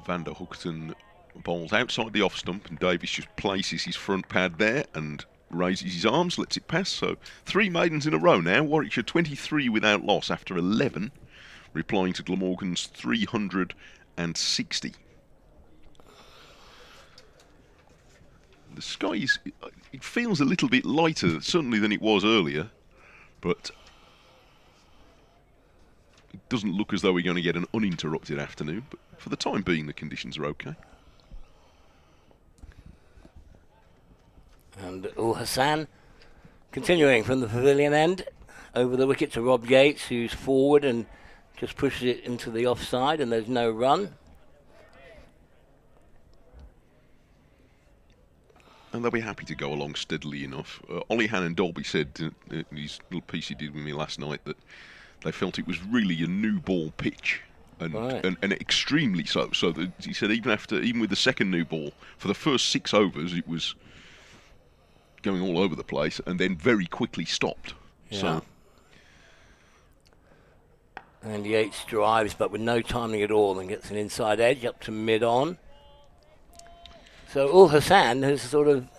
Van der Houten bowls outside the off stump, and Davies just places his front pad there and raises his arms, lets it pass. So 3 maidens in a row now. Warwickshire 23 without loss after 11, replying to Glamorgan's 360. The sky it feels a little bit lighter, certainly, than it was earlier, but it doesn't look as though we're going to get an uninterrupted afternoon. But for the time being, the conditions are okay. And Ul Hassan continuing from the pavilion end over the wicket to Rob Yates, who's forward and just pushes it into the offside and there's no run. And they'll be happy to go along steadily enough. Ollie Hannon Dolby said in his little piece he did with me last night that they felt it was really a new ball pitch. And extremely so. So that he said even with the second new ball, for the first 6 overs it was going all over the place and then very quickly stopped. Yeah. So. And Yates drives, but with no timing at all, and gets an inside edge up to mid-on. So Ul Hassan has sort of,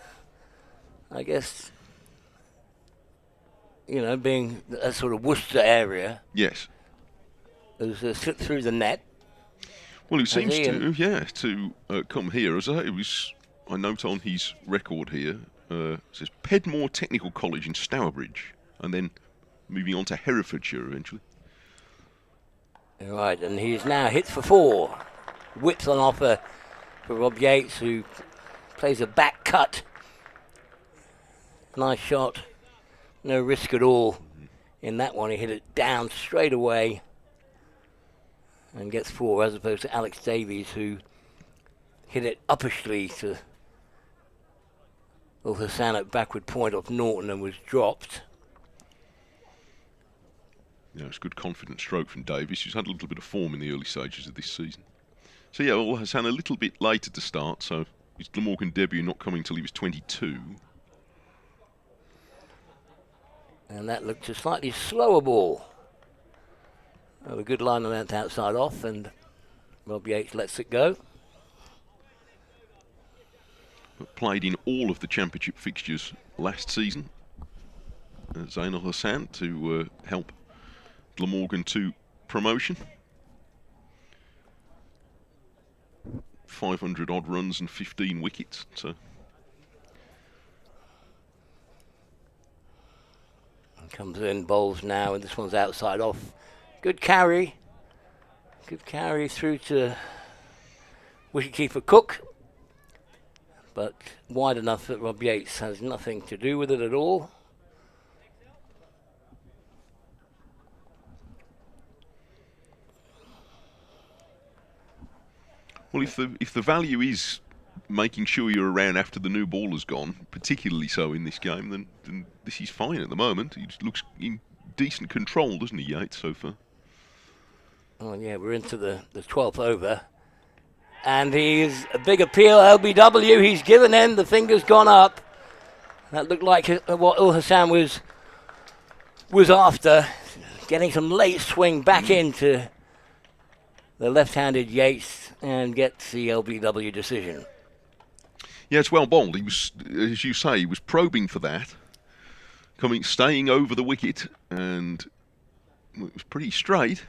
I guess, being a sort of Worcester area. Yes. Has slipped through the net. Well, he seems to come here. I note on his record here, it says Pedmore Technical College in Stourbridge, and then moving on to Herefordshire eventually. Right, and he's now hit for 4. Whips on offer for Rob Yates, who plays a back cut. Nice shot. No risk at all in that one. He hit it down straight away and gets 4, as opposed to Alex Davies, who hit it uppishly to Ul Hassan at backward point off Norton and was dropped. Yeah, it's a good confident stroke from Davies, who's had a little bit of form in the early stages of this season. So yeah, Ul Hassan a little bit later to start, so his Glamorgan debut not coming till he was 22. And that looked a slightly slower ball. A good line on that outside off, and Rob Yates lets it go. But played in all of the championship fixtures last season. Zain Ul Hassan to help Glamorgan to promotion. 500 odd runs and 15 wickets. So. Comes in, bowls now, and this one's outside off. Good carry. Good carry through to wicketkeeper Cook. But wide enough that Rob Yates has nothing to do with it at all. Well, if the value is making sure you're around after the new ball has gone, particularly so in this game, then this is fine at the moment. He just looks in decent control, doesn't he, Yates, so far? Oh, yeah, we're into the 12th over. And he's a big appeal, LBW. He's given in, the finger's gone up. That looked like what Ul Hassan was after, getting some late swing back into the left-handed Yates and gets the LBW decision. Yeah, it's well bowled. He was, as you say, he was probing for that, staying over the wicket, and it was pretty straight.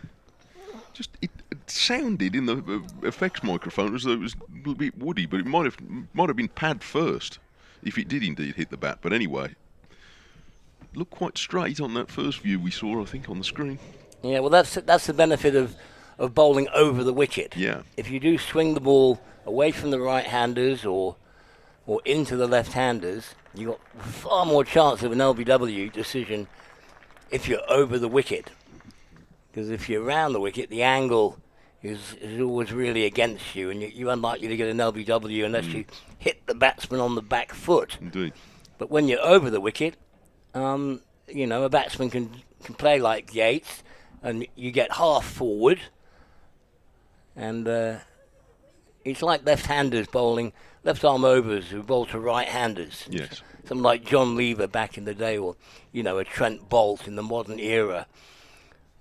Just it sounded in the effects microphone as though it was a little bit woody, but it might have been pad first if it did indeed hit the bat. But anyway, it looked quite straight on that first view we saw, I think, on the screen. Yeah, well, that's the benefit of bowling over the wicket. Yeah. If you do swing the ball away from the right-handers or into the left-handers, you've got far more chance of an LBW decision if you're over the wicket. Because if you're around the wicket, the angle is always really against you, and you're unlikely to get an LBW unless you hit the batsman on the back foot. Indeed. But when you're over the wicket, a batsman can play like Yates, and you get half forward, and it's like left-handers bowling, left-arm overs who bowl to right-handers. Yes. Something like John Lever back in the day, or, a Trent Bolt in the modern era.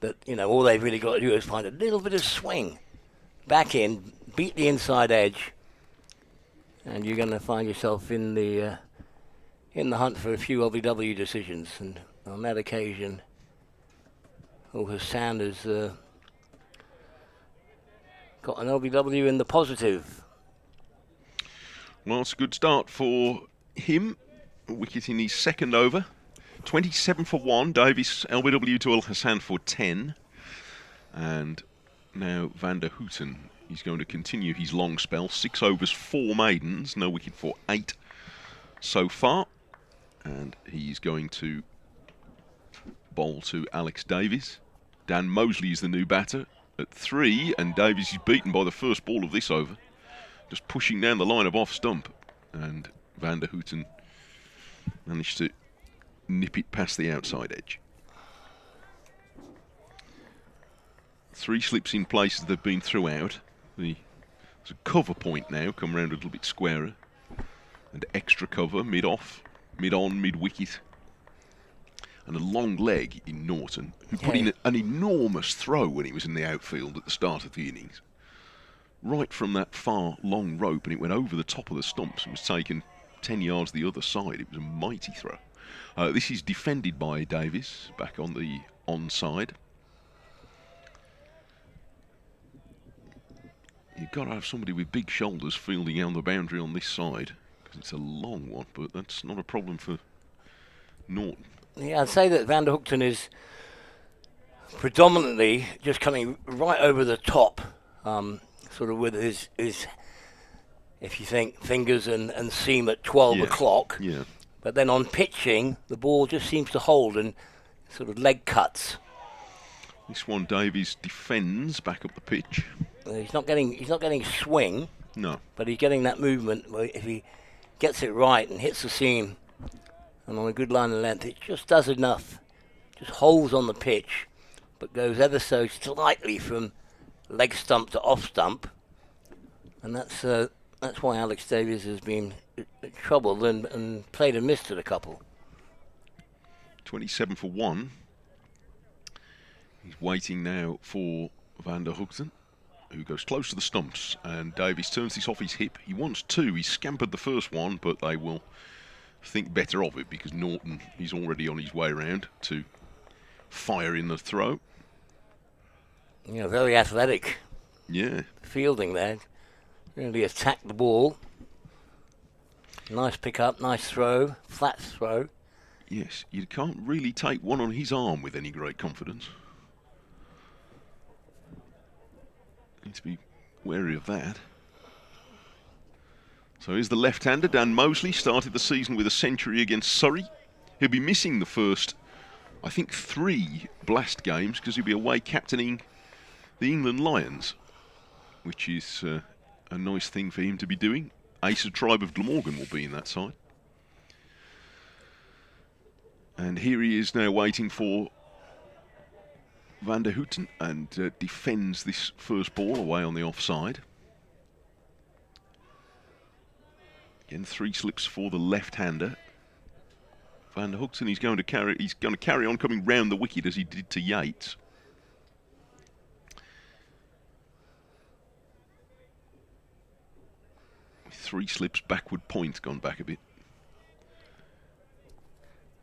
That, all they've really got to do is find a little bit of swing back in, beat the inside edge, and you're going to find yourself in the hunt for a few LBW decisions. And on that occasion, Ul Hassan has got an LBW in the positive. Well, it's a good start for him. A wicket in his second over. 27 for 1, Davies LBW to Ul Hassan for 10. And now Van der Houten, he's going to continue his long spell. 6 overs, 4 maidens, no wicket for 8 so far. And he's going to bowl to Alex Davies. Dan Mosley is the new batter at 3, and Davies is beaten by the first ball of this over. Just pushing down the line of off stump, and Van der Houten managed to nip it past the outside edge. 3 slips in place as they've been throughout. There's a cover point now, come round a little bit squarer. And extra cover, mid-off, mid-on, mid-wicket. And a long leg in Norton, who put in an enormous throw when he was in the outfield at the start of the innings. Right from that far long rope, and it went over the top of the stumps and was taken 10 yards the other side. It was a mighty throw. This is defended by Davies, back on the onside. You've got to have somebody with big shoulders fielding on the boundary on this side, because it's a long one, but that's not a problem for Norton. Yeah, I'd say that Van der Houten is predominantly just coming right over the top, sort of with his if you think, fingers and seam at 12 o'clock. Yeah. But then on pitching, the ball just seems to hold and sort of leg cuts. This one, Davies defends back up the pitch. He's not getting swing. No. But he's getting that movement where if he gets it right and hits the seam and on a good line of length, it just does enough. Just holds on the pitch, but goes ever so slightly from leg stump to off stump. And that's why Alex Davies has been troubled and played and missed at a couple. 27 for 1. He's waiting now for Van der Houten, who goes close to the stumps, and Davies turns this off his hip. He wants 2. He scampered the first one, but they will think better of it because Norton is already on his way around to fire in the throw. Yeah, very athletic. Yeah. Fielding there. Really attacked the ball. Nice pick up, nice throw, flat throw. Yes, you can't really take one on his arm with any great confidence. Need to be wary of that. So here's the left-hander, Dan Mosley, started the season with a century against Surrey. He'll be missing the first, I think, 3 Blast games because he'll be away captaining the England Lions, which is a nice thing for him to be doing. Ace of Tribe of Glamorgan will be in that side. And here he is now waiting for Van der Houten and defends this first ball away on the offside. Again, 3 slips for the left-hander. Van der Houten, he's going to carry on coming round the wicket as he did to Yates. With 3 slips, backward point, gone back a bit.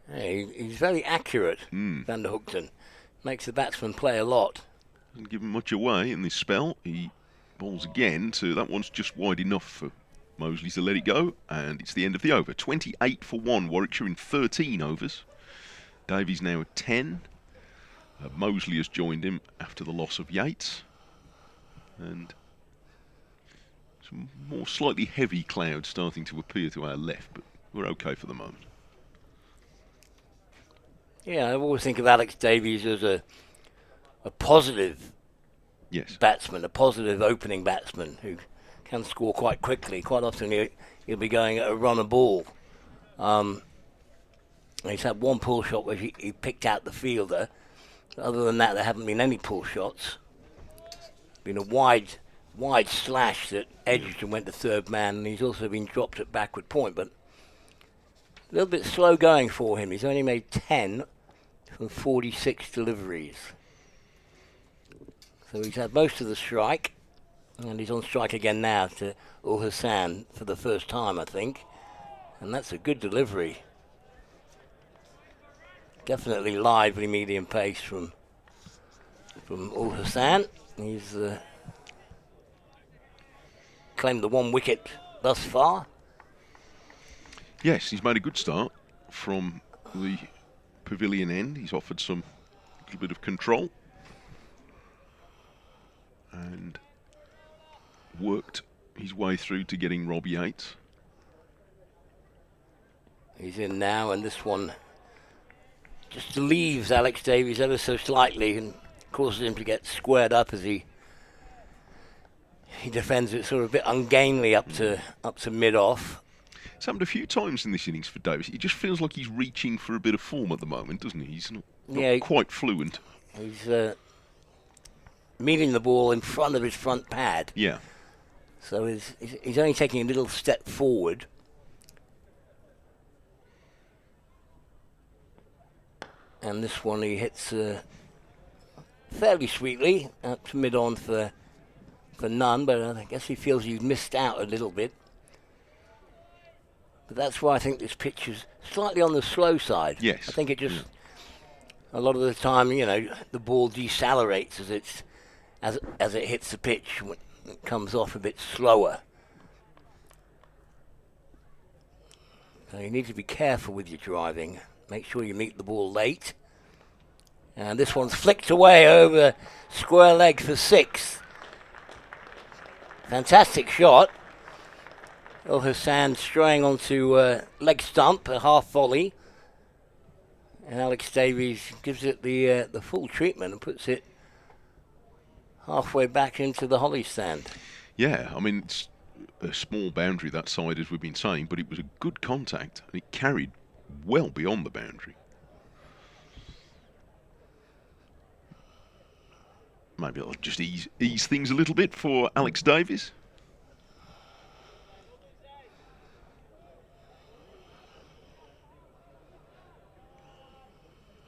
Hey, he's very accurate, Van der Houten. Makes the batsman play a lot. Doesn't give him much away in this spell. He bowls again, so that one's just wide enough for Mosley to let it go, and it's the end of the over. 28 for 1, Warwickshire in 13 overs. Davies now at 10. Mosley has joined him after the loss of Yates. And some more slightly heavy clouds starting to appear to our left, but we're okay for the moment. Yeah, I always think of Alex Davies as a positive batsman, a positive opening batsman who can score quite quickly. Quite often he'll be going at a run a ball. He's had one pull shot where he picked out the fielder. Other than that, there haven't been any pull shots. Been a wide slash that edged and went to third man, and he's also been dropped at backward point, but a little bit slow going for him. He's only made 10 from 46 deliveries. So he's had most of the strike, and he's on strike again now to Ul Hassan for the first time, I think. And that's a good delivery. Definitely lively medium pace from Ul Hassan. He's claimed the 1 wicket thus far. Yes, he's made a good start from the pavilion end. He's offered some little bit of control and worked his way through to getting Rob Yates. He's in now, and this one just leaves Alex Davies ever so slightly, and causes him to get squared up as he defends it sort of a bit ungainly up to mid-off. It's happened a few times in this innings for Davis. It just feels like he's reaching for a bit of form at the moment, doesn't he? He's not quite fluent. He's meeting the ball in front of his front pad. Yeah. So he's only taking a little step forward. And this one he hits fairly sweetly up to mid-on for none, but I guess he feels he's missed out a little bit. But that's why I think this pitch is slightly on the slow side. Yes. I think it just, a lot of the time, the ball decelerates as it hits the pitch. It comes off a bit slower. So you need to be careful with your driving. Make sure you meet the ball late. And this one's flicked away over square leg for 6. Fantastic shot. Rothesay straying onto leg stump, a half volley. And Alex Davies gives it the full treatment and puts it halfway back into the holly stand. Yeah, I mean, it's a small boundary that side, as we've been saying, but it was a good contact and it carried well beyond the boundary. Maybe I'll just ease things a little bit for Alex Davies.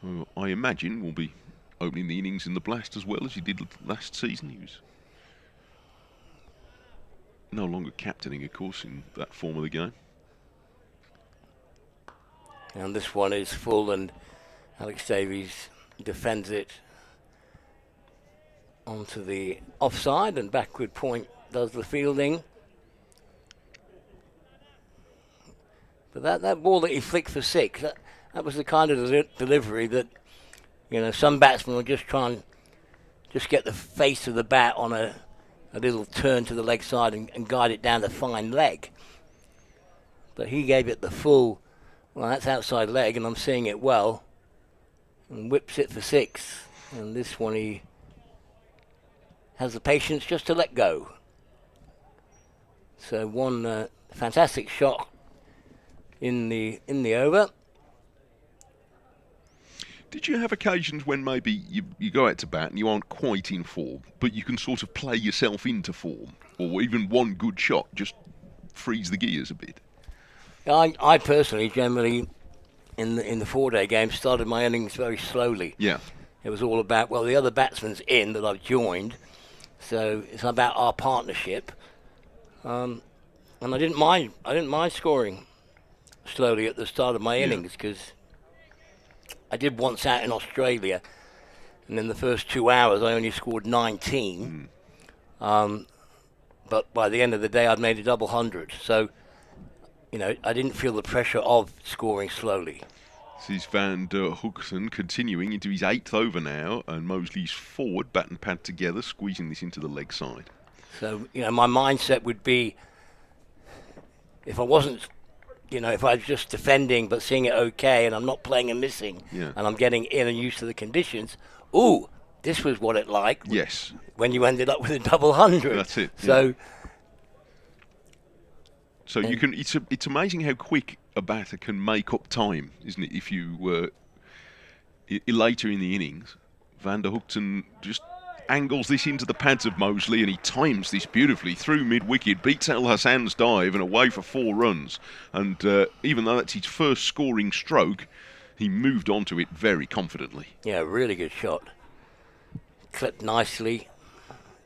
Who I imagine will be opening the innings in the Blast as well as he did last season. He was no longer captaining, of course, in that form of the game. And this one is full, and Alex Davies defends it onto the offside, and backward point does the fielding. But that ball that he flicked for 6, that was the kind of delivery that, some batsmen will just try and just get the face of the bat on a little turn to the leg side and guide it down the fine leg. But he gave it the full, well, that's outside leg, and I'm seeing it well, and whips it for 6. And this one he has the patience just to let go. So one fantastic shot in the over. Did you have occasions when maybe you go out to bat and you aren't quite in form, but you can sort of play yourself into form, or even one good shot just frees the gears a bit? I personally generally in the 4-day game started my innings very slowly. Yeah. It was all about, well, the other batsman's in that I've joined, so it's about our partnership. And I didn't mind scoring slowly at the start of my innings, because I did once out in Australia, and in the first 2 hours I only scored 19. But by the end of the day I'd made a double 100. So, I didn't feel the pressure of scoring slowly. This is Van der Hoogten continuing into his 8th over now, and Mosley's forward, bat and pad together, squeezing this into the leg side. So, my mindset would be, if I wasn't, if I was just defending but seeing it okay and I'm not playing and missing, and I'm getting in and used to the conditions, this was what it like. Yes. When you ended up with a double 100. That's it. So, so you can. It's amazing how quick a batter can make up time, isn't it? If you were later in the innings, Van der Hoogten just angles this into the pads of Mosley, and he times this beautifully through mid-wicket, beats Al Hassan's dive and away for 4 runs. And even though that's his first scoring stroke, he moved onto it very confidently. Yeah, really good shot. Clipped nicely.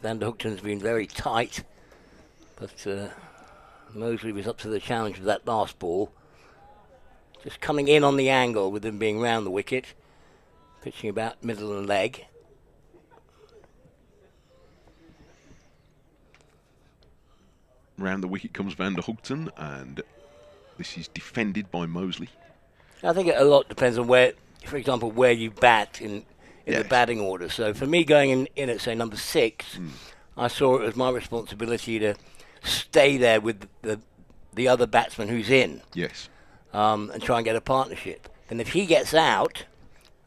Van der Hoogten's been very tight, but Mosley was up to the challenge of that last ball. Just coming in on the angle with him being round the wicket, pitching about middle and leg. Round the wicket comes Van der Hoogten, and this is defended by Mosley. I think a lot depends on where, for example, where you bat in the batting order. So for me, going in at, say, number 6, I saw it as my responsibility to stay there with the other batsman who's in. Yes. And try and get a partnership. And if he gets out,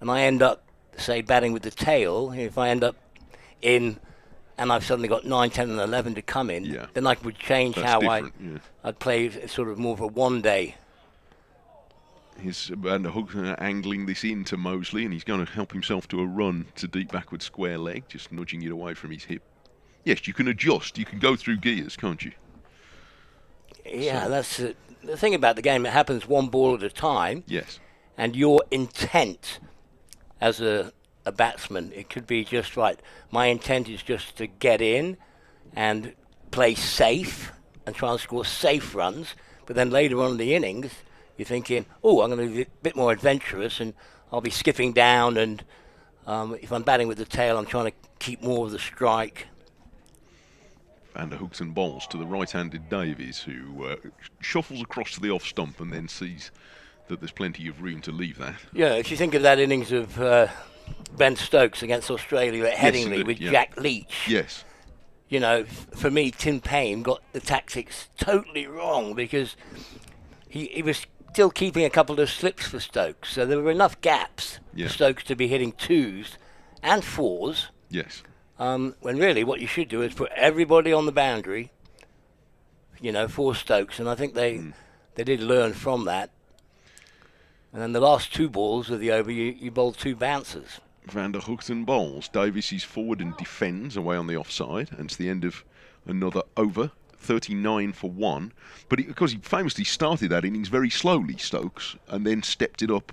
and I end up say, batting with the tail, if I end up in and I've suddenly got 9, 10 and 11 to come in, then I would change how I'd play sort of more of a one-day. He's Van der Hoek angling this into Moseley, and he's going to help himself to a run to deep backward square leg, just nudging it away from his hip. Yes, you can adjust. You can go through gears, can't you? Yeah, so that's the thing about the game. It happens one ball at a time. Yes. And your intent as a batsman, it could be just right. My intent is just to get in and play safe and try and score safe runs. But then later on in the innings, you're thinking, oh, I'm going to be a bit more adventurous and I'll be skipping down. And if I'm batting with the tail, I'm trying to keep more of the strike. Van der Hoek's and bowls to the right-handed Davies, who shuffles across to the off stump and then sees that there's plenty of room to leave that. Yeah, if you think of that innings of Ben Stokes against Australia at Headingley with Jack Leach. Yes. You know, for me, Tim Payne got the tactics totally wrong because he was still keeping a couple of slips for Stokes. So there were enough gaps for Stokes to be hitting 2s and 4s. Yes. When really what you should do is put everybody on the boundary, you know, for Stokes. And I think they did learn from that. And then the last 2 balls of the over, you bowled 2 bouncers. Van der Hoek and bowls. Davies is forward and defends away on the offside. And it's the end of another over, 39 for 1. But because he famously started that innings very slowly, Stokes, and then stepped it up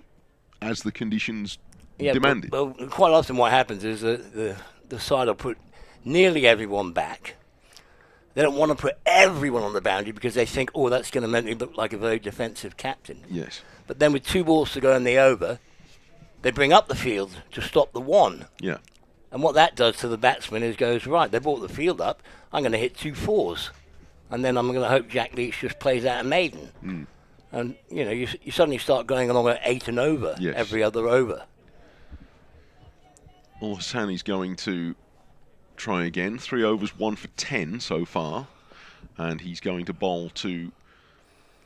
as the conditions demanded. Well, quite often what happens is the side will put nearly everyone back. They don't want to put everyone on the boundary because they think, oh, that's going to make me look like a very defensive captain. Yes. But then with 2 balls to go in the over, they bring up the field to stop the 1. Yeah. And what that does to the batsman is goes, right, they brought the field up, I'm going to hit 2 4s. And then I'm going to hope Jack Leach just plays out a maiden. And, you know, you suddenly start going along at 8 and over every other over. Well, Hassan is going to try again. 3 overs, 1 for 10 so far. And he's going to bowl to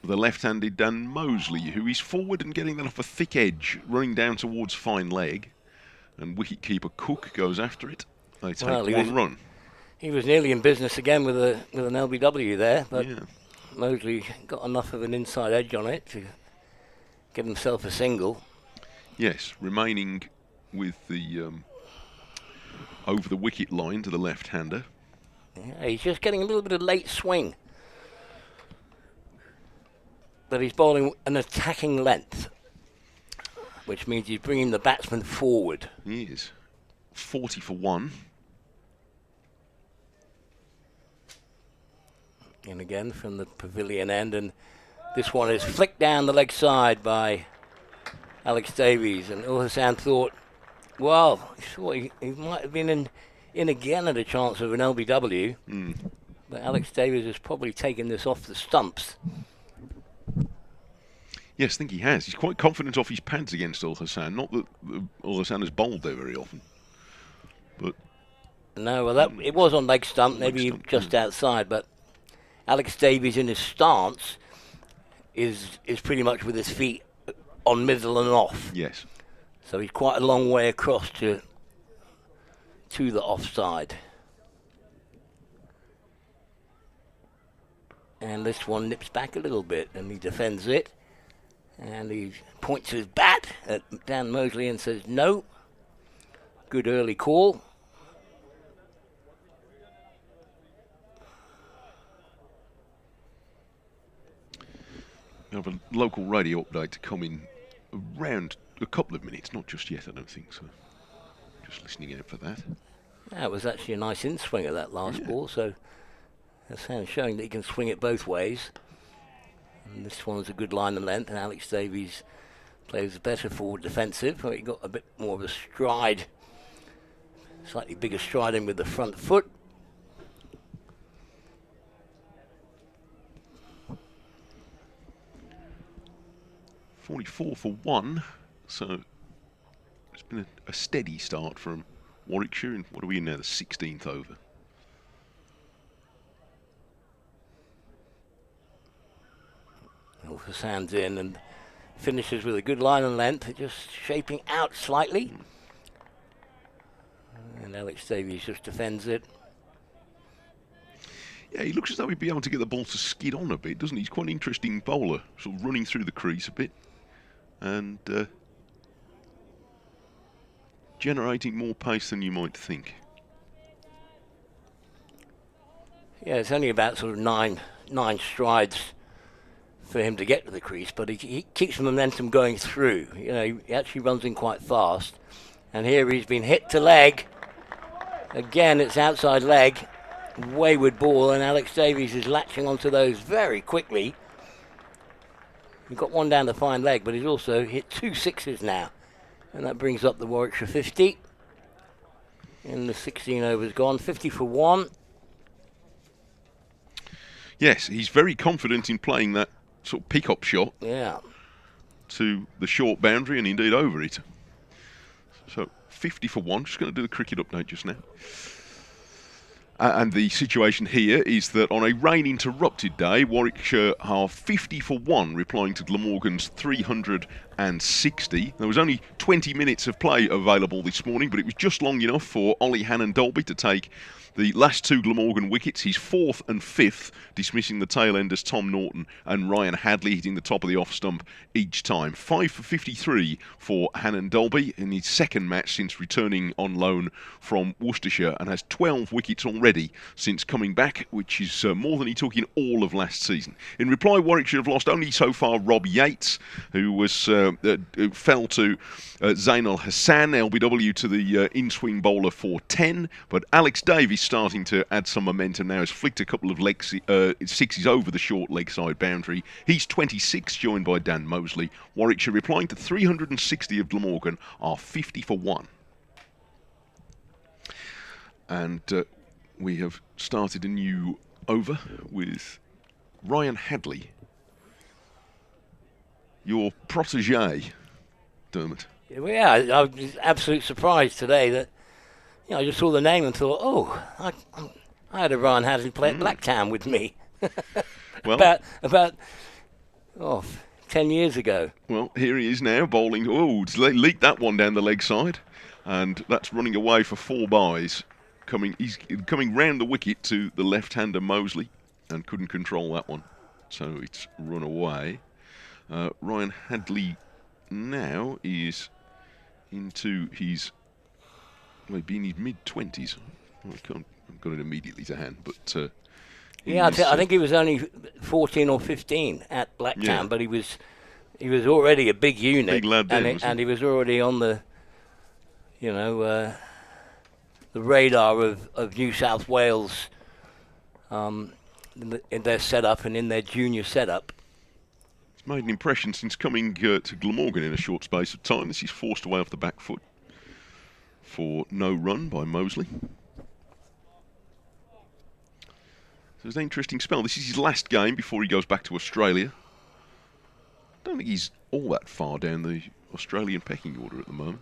the left-handed Dan Moseley, who is forward and getting that off a thick edge, running down towards fine leg. And wicket-keeper Cook goes after it. They take 1 run. He was nearly in business again with an LBW there, but Moseley got enough of an inside edge on it to get himself a single. Yes, remaining with the over the wicket line to the left-hander. Yeah, he's just getting a little bit of late swing. But he's bowling an attacking length, which means he's bringing the batsman forward. He is. 40 for 1. And again from the pavilion end, and this one is flicked down the leg side by Alex Davies. And Hassan thought, well, he might have been in again at a chance of an LBW. But Alex Davies has probably taken this off the stumps. Yes, I think he has. He's quite confident off his pads against Hassan. Not that Hassan has bowled there very often. But no, well, it was on leg stump, maybe just outside, but Alex Davies in his stance is pretty much with his feet on middle and off. Yes. So he's quite a long way across to the offside. And this one nips back a little bit, and he defends it. And he points his bat at Dan Moseley and says, no. Good early call. We have a local radio update to come in around a couple of minutes, not just yet, I don't think so. Just listening out for that. That was actually a nice in-swing of that last ball, so that's showing that he can swing it both ways. And this one's a good line and length, and Alex Davies plays better forward defensive. He got a bit more of a stride, slightly bigger stride in with the front foot. .44 for 1, so it's been a steady start from Warwickshire, and what are we in now, the 16th over? Hassan's in and finishes with a good line and length, just shaping out slightly. And Alex Davies just defends it. Yeah, he looks as though he'd be able to get the ball to skid on a bit, doesn't he? He's quite an interesting bowler, sort of running through the crease a bit and generating more pace than you might think. Yeah, it's only about sort of nine strides for him to get to the crease, but he keeps the momentum going through. You know, he actually runs in quite fast. And here he's been hit to leg. Again, it's outside leg. Wayward ball, and Alex Davies is latching onto those very quickly. He got one down the fine leg, but he's also hit 2 sixes now. And that brings up the Warwickshire 50. And the 16 overs gone, 50 for 1. Yes, he's very confident in playing that sort of pick-up shot. Yeah. To the short boundary and indeed over it. So 50 for 1. Just going to do the cricket update just now. And the situation here is that on a rain-interrupted day, Warwickshire are 50 for 1, replying to Glamorgan's 360. There was only 20 minutes of play available this morning, but it was just long enough for Ollie Hannon-Dolby to take the last 2 Glamorgan wickets, his 4th and 5th, dismissing the tail-enders Tom Norton and Ryan Hadley, hitting the top of the off-stump each time. 5 for 53 for Hannon-Dolby in his second match since returning on loan from Worcestershire, and has 12 wickets already since coming back, which is more than he took in all of last season. In reply, Warwickshire have lost only so far Rob Yates, who fell to Zainul Hassan, LBW to the in-swing bowler for 10, but Alex Davies starting to add some momentum now. Has flicked a couple of sixes over the short leg side boundary. He's 26, joined by Dan Mosley. Warwickshire, replying to 360 of Glamorgan, are 50 for 1. And we have started a new over with Ryan Hadley, your protégé, Dermot. Yeah, I was absolutely surprised today that, you know, I just saw the name and thought, oh, I had a Ryan Hadley play at Blacktown with me. Well, about 10 years ago. Well, here he is now bowling. Oh, leaked that one down the leg side, and that's running away for 4 byes. He's coming round the wicket to the left-hander Mosley, and couldn't control that one, so it's run away. Ryan Hadley now is into his maybe in his mid-20s. I've got it immediately to hand, but yeah, I think he was only 14 or 15 at Blacktown, yeah. But he was already a big unit, big lad then, and he was already on the, you know, the radar of New South Wales in their setup and in their junior setup. He's made an impression since coming to Glamorgan in a short space of time. This is forced away off the back foot for no run by Mosley. So it's an interesting spell. This is his last game before he goes back to Australia. I don't think he's all that far down the Australian pecking order at the moment.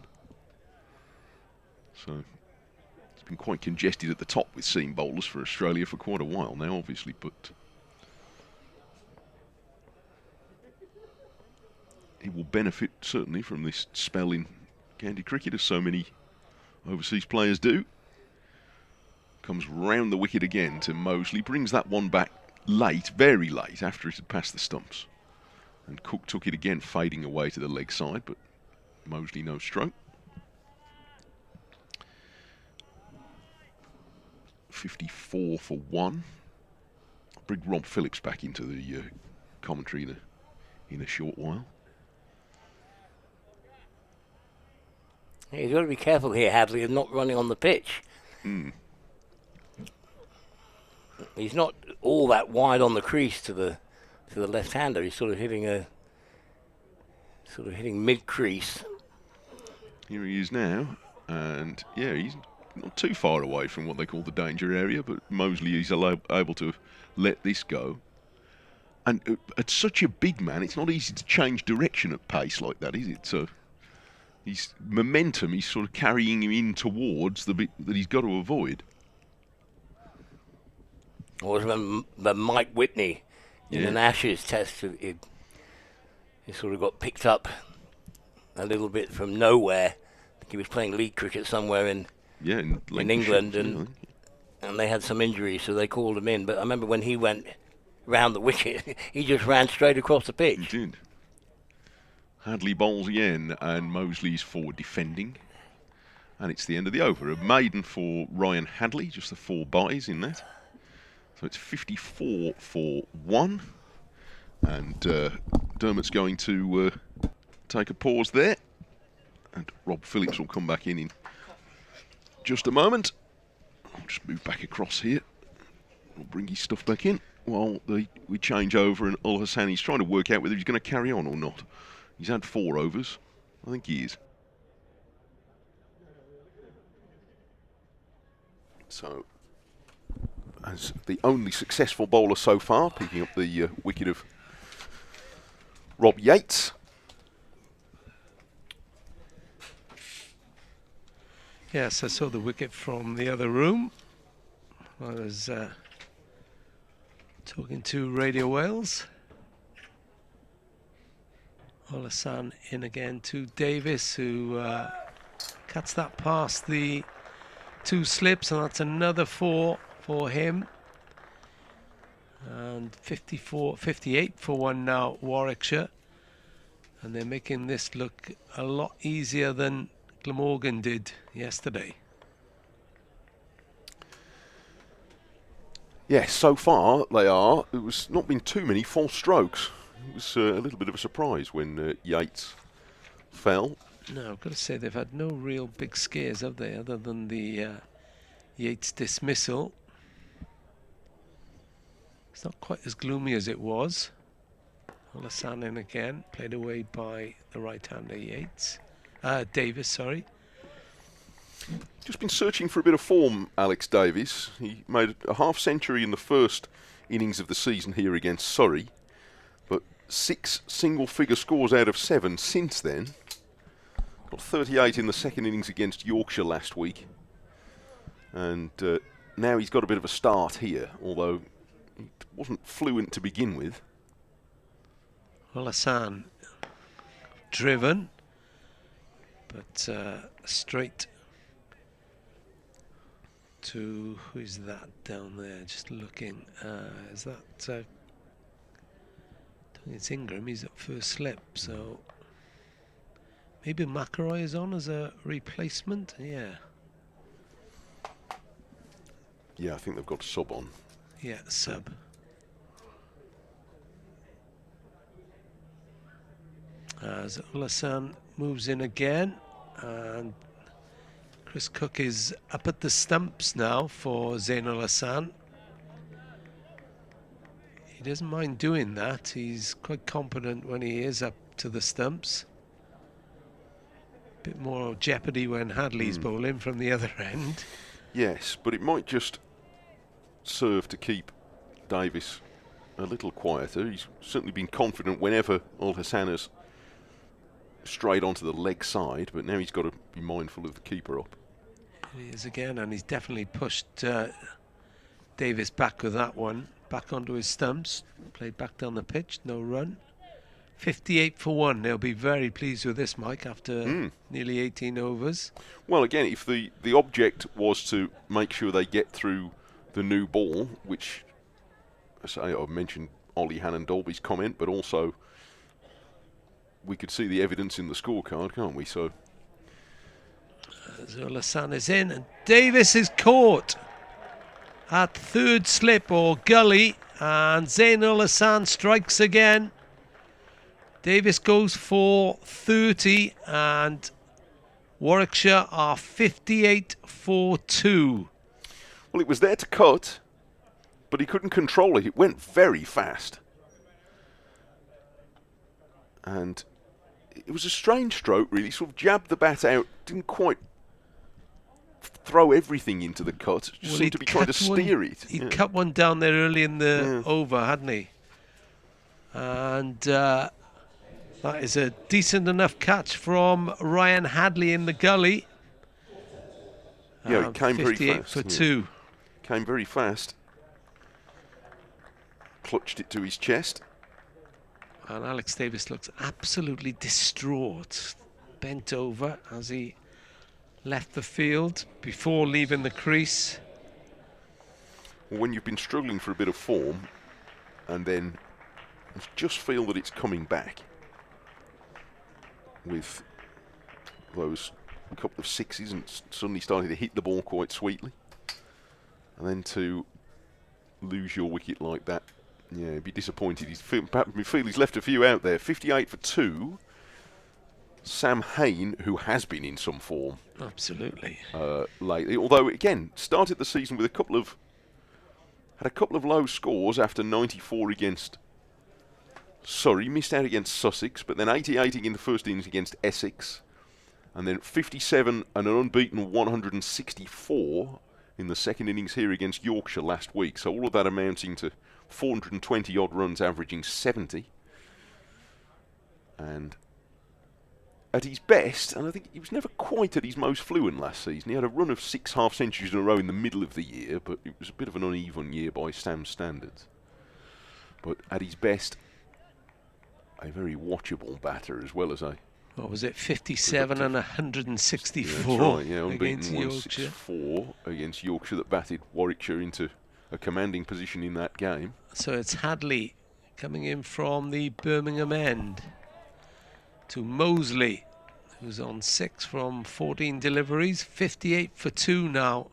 So it's been quite congested at the top with seam bowlers for Australia for quite a while now, obviously, but he will benefit certainly from this spell in county cricket, as so many overseas players do. Comes round the wicket again to Mosley, brings that one back late, very late, after it had passed the stumps. And Cook took it again, fading away to the leg side, but Mosley no stroke. 54 for 1. I'll bring Rob Phillips back into the commentary in a short while. Yeah, you've got to be careful here, Hadley, of not running on the pitch. He's not all that wide on the crease to the left-hander. He's sort of hitting mid-crease. Here he is now, and yeah, he's not too far away from what they call the danger area, but Mosley is able to let this go. And at such a big man, it's not easy to change direction at pace like that, is it? So his momentum is sort of carrying him in towards the bit that he's got to avoid. Or when Mike Whitney in an Ashes test, he sort of got picked up a little bit from nowhere. I think he was playing league cricket somewhere in Yeah, in England, and they had some injuries, so they called him in. But I remember when he went round the wicket, he just ran straight across the pitch. He did. Hadley bowls again, and Mosley's for defending. And it's the end of the over. A maiden for Ryan Hadley, just the 4 byes in that. So it's 54 for 1. And Dermot's going to take a pause there. And Rob Phillips will come back in just a moment. I'll just move back across here. We'll bring his stuff back in while we change over, and Ul Hassani's trying to work out whether he's going to carry on or not. He's had 4 overs. I think he is. So, as the only successful bowler so far, picking up the wicket of Rob Yates. Yes, I saw the wicket from the other room. I was talking to Radio Wales. Olasan in again to Davis, who cuts that past the 2 slips, and that's another 4 for him. And 58 for 1 now, Warwickshire. And they're making this look a lot easier than Glamorgan did yesterday. Yes, so far they are. It was not been too many false strokes. It was a little bit of a surprise when Yates fell. No, I've got to say they've had no real big scares, have they, other than the Yates dismissal. It's not quite as gloomy as it was. Olasan in again, played away by the right-hander Davis, sorry. Just been searching for a bit of form, Alex Davis. He made a half-century in the first innings of the season here against Surrey, but 6 single-figure scores out of 7 since then. Got 38 in the second innings against Yorkshire last week, and now he's got a bit of a start here, although he wasn't fluent to begin with. Olasan driven, but straight to, who's that down there? Just looking. Is that? I think it's Ingram. He's at first slip, so maybe McElroy is on as a replacement. Yeah. Yeah, I think they've got a sub on. Yeah, sub. As Olasan moves in again, and Chris Cook is up at the stumps now for Zainul Hasan. He doesn't mind doing that. He's quite confident when he is up to the stumps. Bit more jeopardy when Hadley's bowling from the other end. Yes, but it might just serve to keep Davis a little quieter. He's certainly been confident whenever Ul Hassan has straight onto the leg side, but now he's got to be mindful of the keeper up. He is again, and he's definitely pushed Davis back with that one. Back onto his stumps, played back down the pitch, no run. 58 for 1. They'll be very pleased with this, Mike, after nearly 18 overs. Well, again, if the object was to make sure they get through the new ball, which, as I mentioned Ollie Hannon-Dolby's comment, but also we could see the evidence in the scorecard, can't we? So Olasan is in, and Davis is caught at third slip or gully, and Zainul Hasan strikes again. Davis goes for 30, and Warwickshire are 58 for 2. Well, it was there to cut, but he couldn't control it. It went very fast. And it was a strange stroke, really. Sort of jabbed the bat out, didn't quite throw everything into the cut. Just seemed to be trying to steer it. He cut one down there early in the over, hadn't he? And that is a decent enough catch from Ryan Hadley in the gully. Yeah, it came very fast. 58 for 2. Came very fast. Clutched it to his chest. And Alex Davis looks absolutely distraught, bent over as he left the field before leaving the crease. Well, when you've been struggling for a bit of form, and then just feel that it's coming back with those couple of sixes and suddenly starting to hit the ball quite sweetly, and then to lose your wicket like that, yeah, be disappointed. He's left a few out there. 58 for 2. Sam Hain, who has been in some form, absolutely, lately, although again started the season with a couple of low scores after 94 against Surrey, missed out against Sussex, but then 88 in the first innings against Essex, and then 57 and an unbeaten 164 in the second innings here against Yorkshire last week. So all of that amounting to 420 odd runs, averaging 70. And at his best, and I think he was never quite at his most fluent last season. He had a run of 6 half-centuries in a row in the middle of the year, but it was a bit of an uneven year by Sam's standards. But at his best, a very watchable batter as well as a... What was it, 57 and 164 yeah, right, yeah, against unbeaten Yorkshire. 164 against Yorkshire that batted Warwickshire into a commanding position in that game. So it's Hadley coming in from the Birmingham end to Mosley, who's on 6 from 14 deliveries. 58 for 2 now,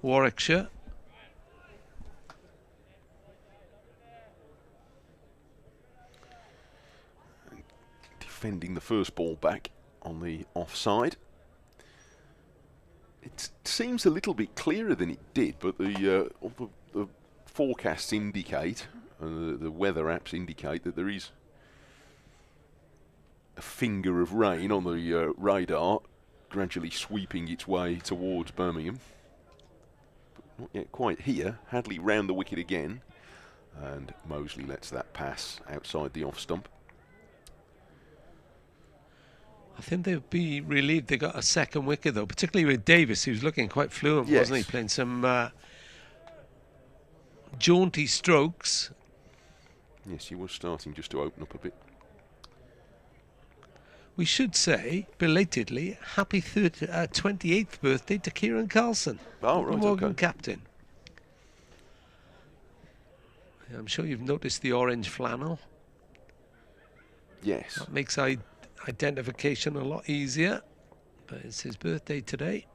Warwickshire. Defending the first ball back on the offside. It seems a little bit clearer than it did, but the forecasts indicate, the weather apps indicate that there is a finger of rain on the radar, gradually sweeping its way towards Birmingham. But not yet quite here. Hadley round the wicket again, and Mosley lets that pass outside the off stump. I think they'll be relieved they got a second wicket, though, particularly with Davis, who's looking quite fluent, yes, wasn't he? Playing some jaunty strokes. Yes, he was starting just to open up a bit. We should say, belatedly, happy 28th birthday to Kieran Carlson, oh, right, Glamorgan okay. captain. I'm sure you've noticed the orange flannel. Yes. That makes identification a lot easier, but it's his birthday today.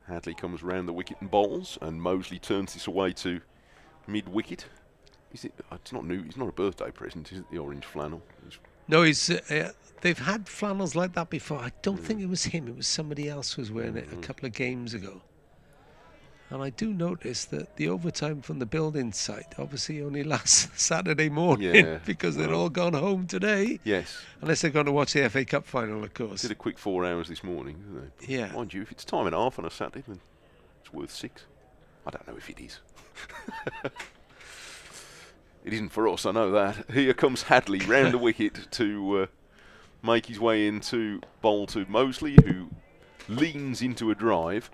Hadley comes round the wicket and bowls, and Mosley turns this away to mid-wicket. Is it? It's not new. It's not a birthday present, is it? The orange flannel. No, he's. They've had flannels like that before. I don't think it was him. It was somebody else who was wearing it a couple of games ago. And I do notice that the overtime from the building site obviously only lasts Saturday morning because they're all gone home today. Yes. Unless they're going to watch the FA Cup final, of course. Did a quick 4 hours this morning, didn't they? Yeah. Mind you, if it's time and a half on a Saturday, then it's worth 6. I don't know if it is. It isn't for us, I know that. Here comes Hadley round the wicket to make his way into bowl to Mosley, who leans into a drive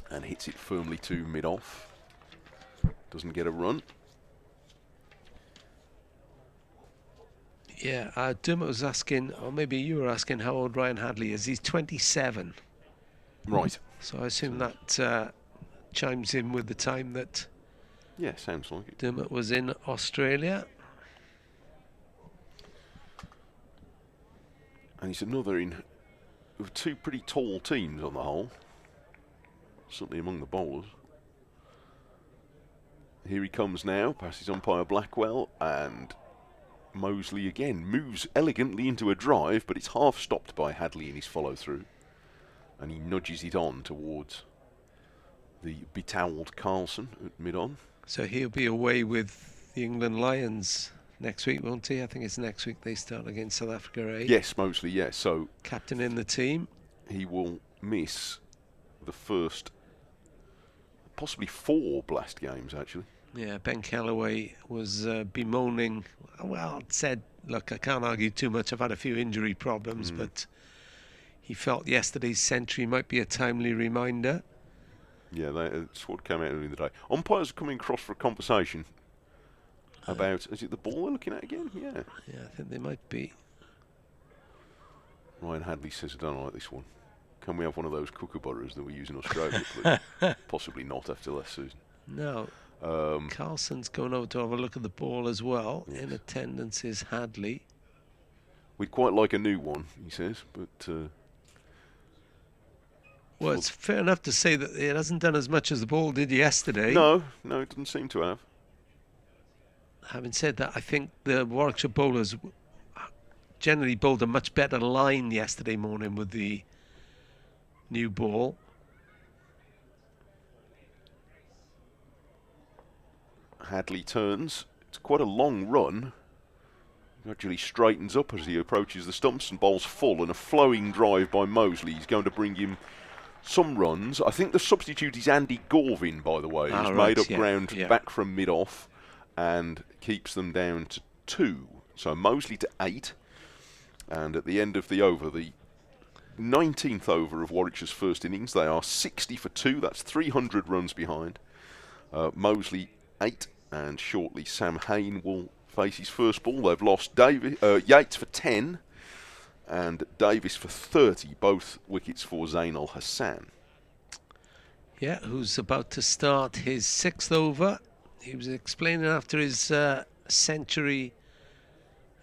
and hits it firmly to mid-off. Doesn't get a run. Yeah, Dermot was asking, or maybe you were asking, how old Ryan Hadley is. He's 27. Right. So I assume that chimes in with the time that Yeah, sounds like it. Dermot was in Australia. And it's another in with 2 pretty tall teams on the whole. Certainly among the bowlers. Here he comes now, passes umpire Blackwell, and Mosley again moves elegantly into a drive, but it's half stopped by Hadley in his follow-through. And he nudges it on towards the betowelled Carlson at mid-on. So he'll be away with the England Lions next week, won't he? I think it's next week they start against South Africa, eh? Yes, Mosley, yes. So captain in the team. He will miss the first, possibly 4 Blast games, actually. Yeah, Ben Kellaway was bemoaning, well, said, look, I can't argue too much. I've had a few injury problems, but he felt yesterday's century might be a timely reminder. Yeah, that's what came out earlier in the day. Umpires are coming across for a conversation about, is it the ball they're looking at again? Yeah. Yeah, I think they might be. Ryan Hadley says, I don't like this one. Can we have one of those kookaburras that we use in Australia, please? Possibly not after last season. No. Carlson's going over to have a look at the ball as well. Yes. In attendance is Hadley. We'd quite like a new one, he says, but... well, it's fair enough to say that it hasn't done as much as the ball did yesterday. No, it doesn't seem to have. Having said that, I think the Warwickshire bowlers generally bowled a much better line yesterday morning with the new ball. Hadley turns. It's quite a long run. Gradually straightens up as he approaches the stumps and bowls full, and a flowing drive by Mosley. He's going to bring him some runs. I think the substitute is Andy Gorvin, by the way, who's made up ground back from mid-off and keeps them down to 2. So Mosley to 8. And at the end of the over, the 19th over of Warwickshire's first innings, they are 60 for 2. That's 300 runs behind. Mosley 8, and shortly Sam Hain will face his first ball. They've lost Yates for 10 and Davis for 30, both wickets for Zainul Hassan. Yeah, who's about to start his 6th over. He was explaining after his century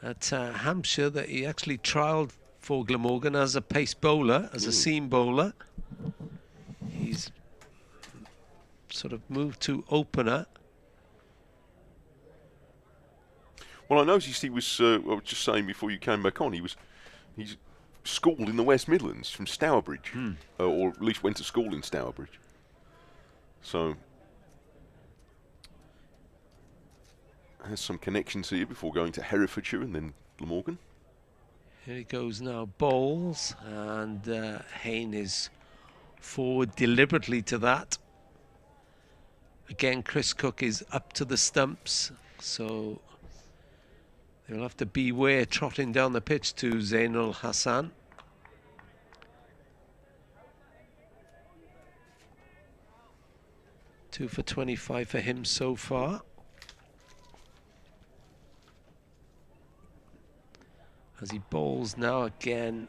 at Hampshire that he actually trialled for Glamorgan as a pace bowler, as a seam bowler. He's sort of moved to opener. Well, I noticed he was, I was just saying before you came back on, he's schooled in the West Midlands from Stourbridge, or at least went to school in Stourbridge. So, has some connections here before going to Herefordshire and then Glamorgan. Here he goes now, bowls, and Hain is forward deliberately to that. Again, Chris Cook is up to the stumps, so they'll have to beware trotting down the pitch to Zainul Hassan. Two for 25 for him so far. As he bowls now again,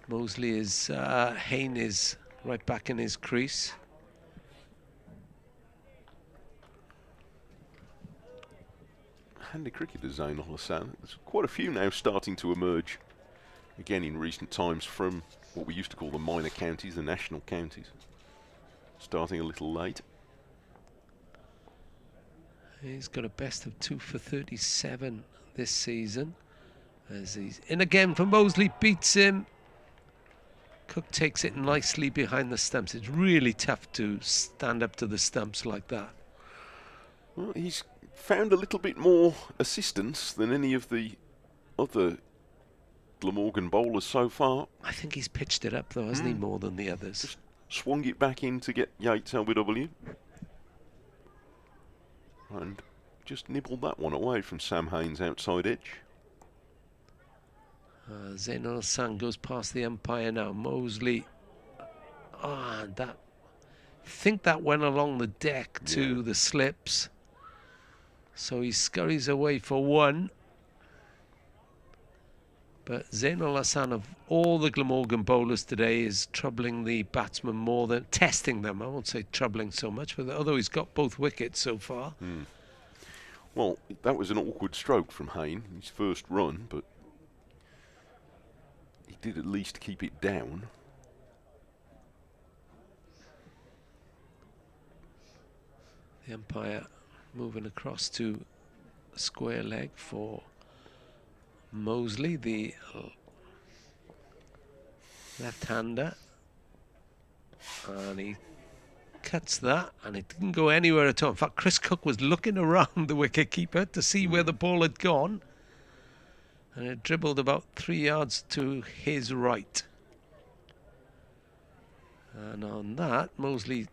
Mosley is, Hain is right back in his crease. Handy cricketer Zainul Hassan. There's quite a few now starting to emerge again in recent times from what we used to call the minor counties, the national counties. Starting a little late. He's got a best of 2 for 37 this season. As he's in again for Mosley, beats him. Cook takes it nicely behind the stumps. It's really tough to stand up to the stumps like that. Well, he's found a little bit more assistance than any of the other Glamorgan bowlers so far. I think he's pitched it up though, hasn't he, more than the others? Just swung it back in to get Yates LBW. And just nibbled that one away from Sam Hain's outside edge. Zainul Hassan goes past the umpire now. Mosley, and that, I think that went along the deck to the slips. So he scurries away for 1. But Zainul Hassan, of all the Glamorgan bowlers today, is troubling the batsmen more than testing them. I won't say troubling so much, but although he's got both wickets so far. Well, that was an awkward stroke from Hain, his first run, but he did at least keep it down. The umpire moving across to square leg for Mosley, the left-hander, and he cuts that, and it didn't go anywhere at all. In fact, Chris Cook was looking around the wicket-keeper to see where the ball had gone, and it dribbled about 3 yards to his right. And on that, Mosley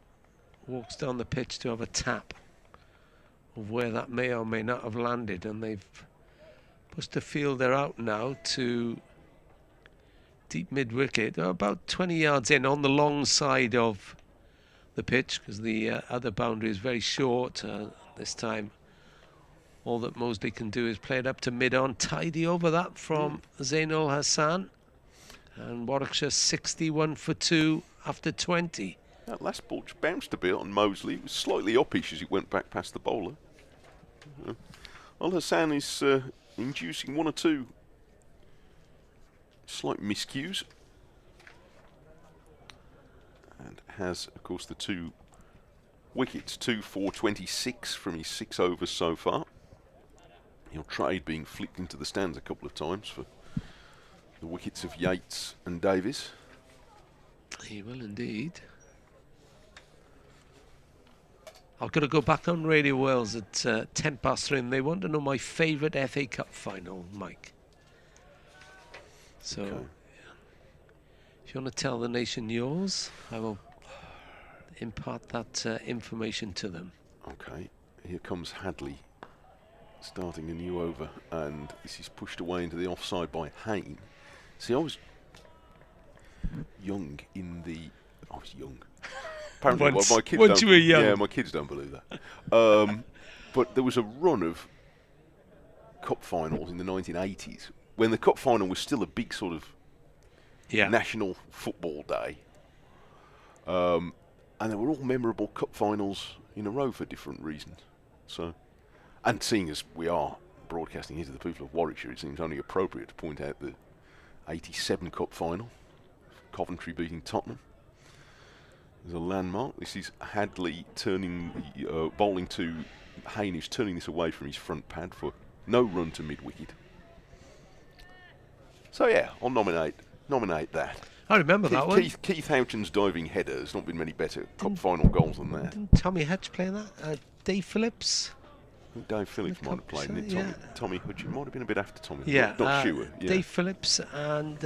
walks down the pitch to have a tap of where that may or may not have landed, and they've pushed the fielder out now to deep mid-wicket. They're about 20 yards in on the long side of the pitch, because the other boundary is very short. This time all that Mosley can do is play it up to mid-on. Tidy over that from Zainul Hassan. And Warwickshire 61 for 2 after 20. That last ball just bounced a bit on Mosley. It was slightly uppish as it went back past the bowler. Al Hassan is inducing one or two slight miscues. And has, of course, the 2 wickets, 2 for 26 from his 6 overs so far. He'll trade being flicked into the stands a couple of times for the wickets of Yates and Davies. He will indeed. I've got to go back on Radio Wales at 10 past 3, and they want to know my favourite FA Cup final, Mike. So, Okay. if you want to tell the nation yours, I will impart that information to them. Okay, here comes Hadley starting a new over, and this is pushed away into the offside by Hayne. See, I was young in the... I was young. Apparently, my kids once don't, you were young. Yeah, my kids don't believe that. But there was a run of cup finals in the 1980s when the cup final was still a big sort of national football day. And they were all memorable cup finals in a row for different reasons. So, and seeing as we are broadcasting here to the people of Warwickshire, it seems only appropriate to point out the 87 cup final, Coventry beating Tottenham. There's a landmark. This is Hadley turning, bowling to Hayne, who's turning this away from his front pad for no run to mid-wicket. So yeah, I'll nominate that. I remember that one. Keith Houchen's diving header has not been many better cup final goals than that. Didn't Tommy Hutch play that? Dave Phillips? I think Dave Phillips might have played in it. Yeah. Tommy Hutchin might have been a bit after Tommy. Yeah, not sure. Yeah. Dave Phillips, and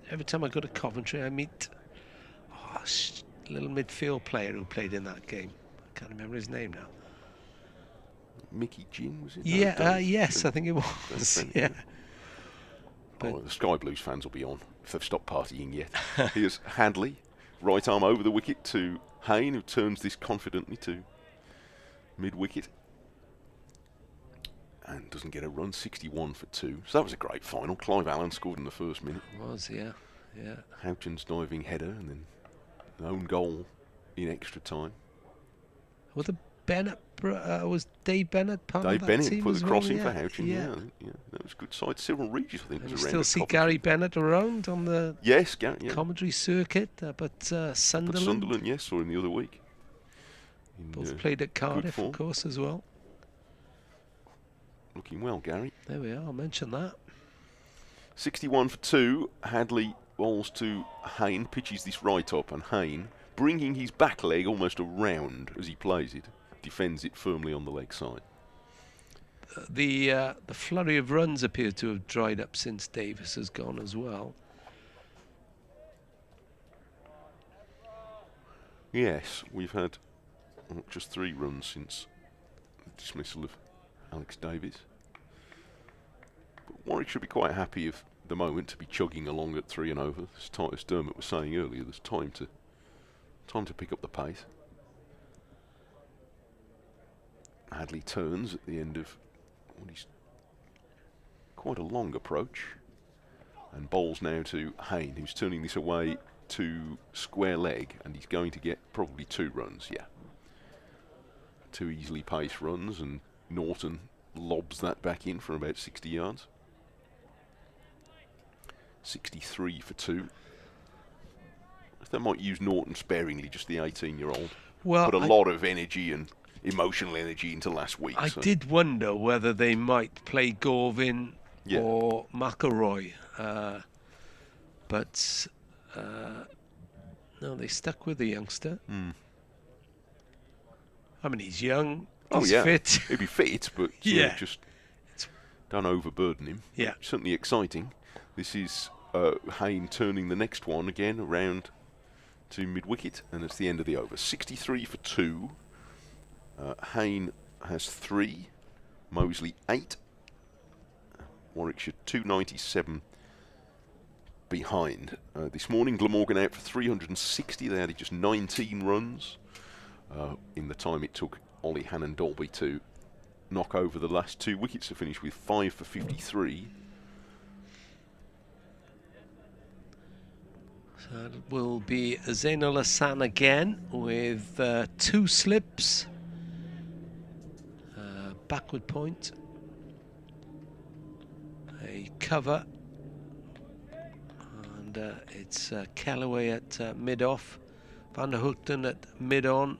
every time I go to Coventry, I meet a little midfield player who played in that game. I can't remember his name now. Mickey Ginn, was it? Yeah, yes, I think it was. Yeah. Oh, the Sky Blues fans will be on if they've stopped partying yet. Here's Hadley, right arm over the wicket to Hayne, who turns this confidently to mid-wicket. And doesn't get a run, 61 for 2. So that was a great final. Clive Allen scored in the first minute. It was, yeah. Houchen's diving header and then an own goal in extra time. Was Dave Bennett part Dave of that Bennett team put as the well? crossing for Houchen, yeah. That was a good side. Cyril Regis, I think, And was you around. still see Gary Bennett around on the commentary circuit, but Sunderland. But Sunderland, yes, saw him the other week. Both played at Cardiff, of course, as well. Looking well, Gary. There we are, I'll mention that. 61 for 2. Hadley bowls to Hayne, pitches this right up, and Hayne, bringing his back leg almost around as he plays it, defends it firmly on the leg side. The flurry of runs appear to have dried up since Davis has gone as well. Yes, we've had just 3 runs since the dismissal of Alex Davies. But Warwick should be quite happy at the moment to be chugging along at 3 and over. As Dermot was saying earlier, there's time to pick up the pace. Hadley turns at the end of what is quite a long approach and bowls now to Hayne, who's turning this away to square leg, and he's going to get probably 2 runs, 2 easily paced runs, and Norton lobs that back in from about 60 yards. 63 for 2. They might use Norton sparingly, just the 18-year-old. Well, put a lot of energy and emotional energy into last week. I did wonder whether they might play Gorvin or McElroy, but no, they stuck with the youngster. I mean, he's young, he's fit. He'd be fit, but just don't overburden him. Yeah. Certainly exciting. This is Hayne turning the next one again around to mid-wicket, and it's the end of the over. 63 for 2. Hayne has 3. Mosley 8. Warwickshire 297 behind. This morning, Glamorgan out for 360. They added just 19 runs in the time it took Ollie Hannon-Dolby to knock over the last 2 wickets to finish with 5 for 53. So it will be Zainul Hassan again with 2 slips, backward point, a cover, and it's Callaway at mid-off, Van der Hoogten at mid-on.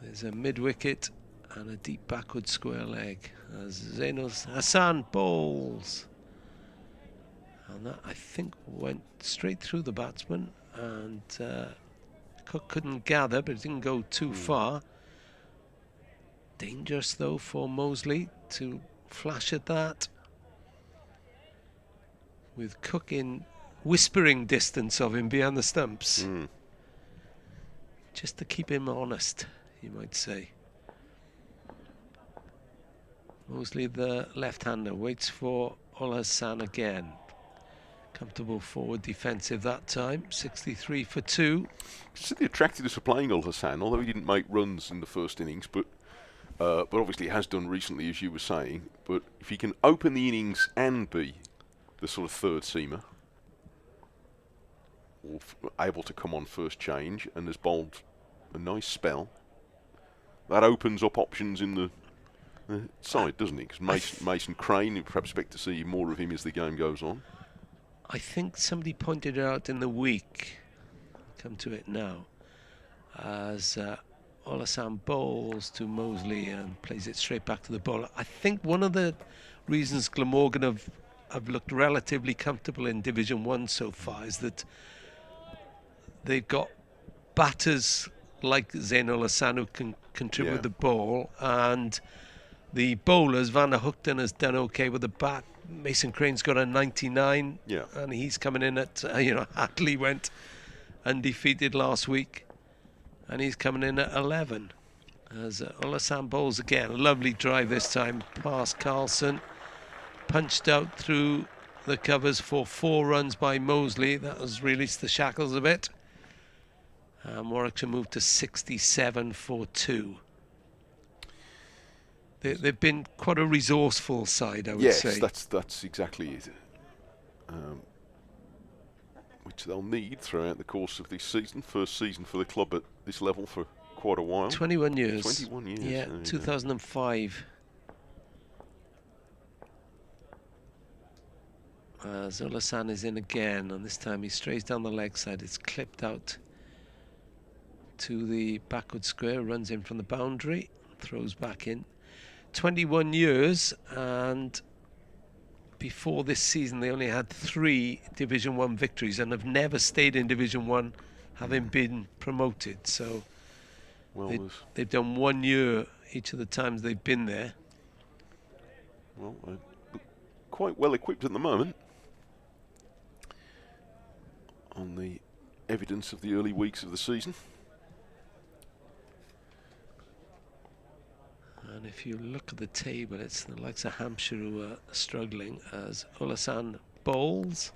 There's a mid-wicket and a deep backward square leg as Zainul Hassan bowls. And that, I think, went straight through the batsman, and Cook couldn't gather, but it didn't go too far. Dangerous, though, for Mosley to flash at that, with Cook in whispering distance of him behind the stumps. Just to keep him honest, you might say. Mosley, the left-hander, waits for Ul Hassan again. Comfortable forward defensive that time, 63 for 2. So the attractiveness of playing Ul Hassan, although he didn't make runs in the first innings, but obviously has done recently, as you were saying. But if he can open the innings and be the sort of third seamer, or able to come on first change, and has bowled a nice spell, that opens up options in the side, doesn't it? Because Mason Crane, you perhaps expect to see more of him as the game goes on. I think somebody pointed it out in the week, come to it now, as Ul Hassan bowls to Mosley and plays it straight back to the bowler. I think one of the reasons Glamorgan have looked relatively comfortable in Division 1 so far is that they've got batters like Zainul Hassan who can contribute the ball, and the bowlers, Van der Hoogten has done okay with the bat. Mason Crane's got a 99, and he's coming in at, Hatley went undefeated last week, and he's coming in at 11. As Ul Hassan bowls again, a lovely drive this time past Carlson, punched out through the covers for 4 runs by Mosley. That has released the shackles a bit. Warwickshire moved to 67 for 2. They've been quite a resourceful side, I would say. Yes, that's exactly it. Which they'll need throughout the course of this season. First season for the club at this level for quite a while. 21 years. 21 years. Yeah, 2005. Ul Hassan is in again, and this time he strays down the leg side. It's clipped out to the backward square, runs in from the boundary, throws back in. 21 years, and before this season they only had 3 Division 1 victories and have never stayed in Division 1, having been promoted. So they've done 1 year each of the times they've been there. Well, quite well equipped at the moment on the evidence of the early weeks of the season. And if you look at the table, it's the likes of Hampshire who are struggling, as Ul Hassan bowls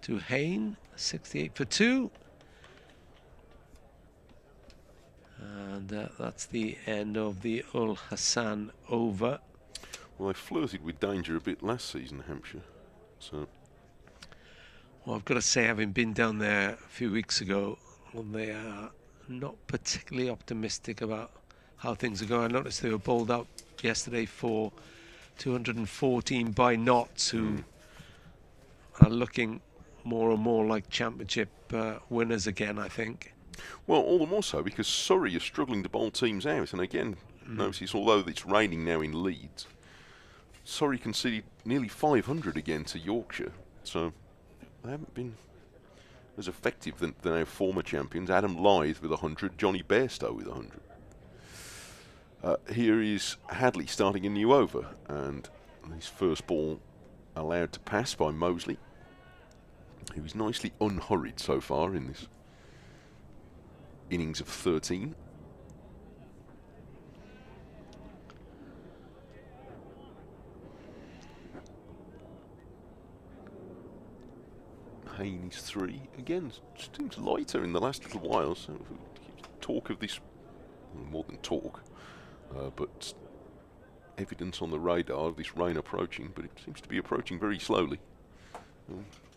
to Hayne, 68 for 2. And that's the end of the Ul Hassan over. Well, they flirted with danger a bit last season, Hampshire. So, well, I've got to say, having been down there a few weeks ago, they are not particularly optimistic about how things are going. I noticed they were bowled out yesterday for 214 by Notts, who are looking more and more like championship winners again, I think. Well, all the more so because Surrey are struggling to bowl teams out. And again, notice, although it's raining now in Leeds, Surrey conceded nearly 500 again to Yorkshire. So they haven't been as effective than our former champions. Adam Lyth with 100, Johnny Bairstow with 100. Here is Hadley starting a new over, and his first ball allowed to pass by Mosley, who is nicely unhurried so far in this innings of 13. Hayne is 3. Again, seems lighter in the last little while, so talk of this, more than talk, but evidence on the radar of this rain approaching, but it seems to be approaching very slowly.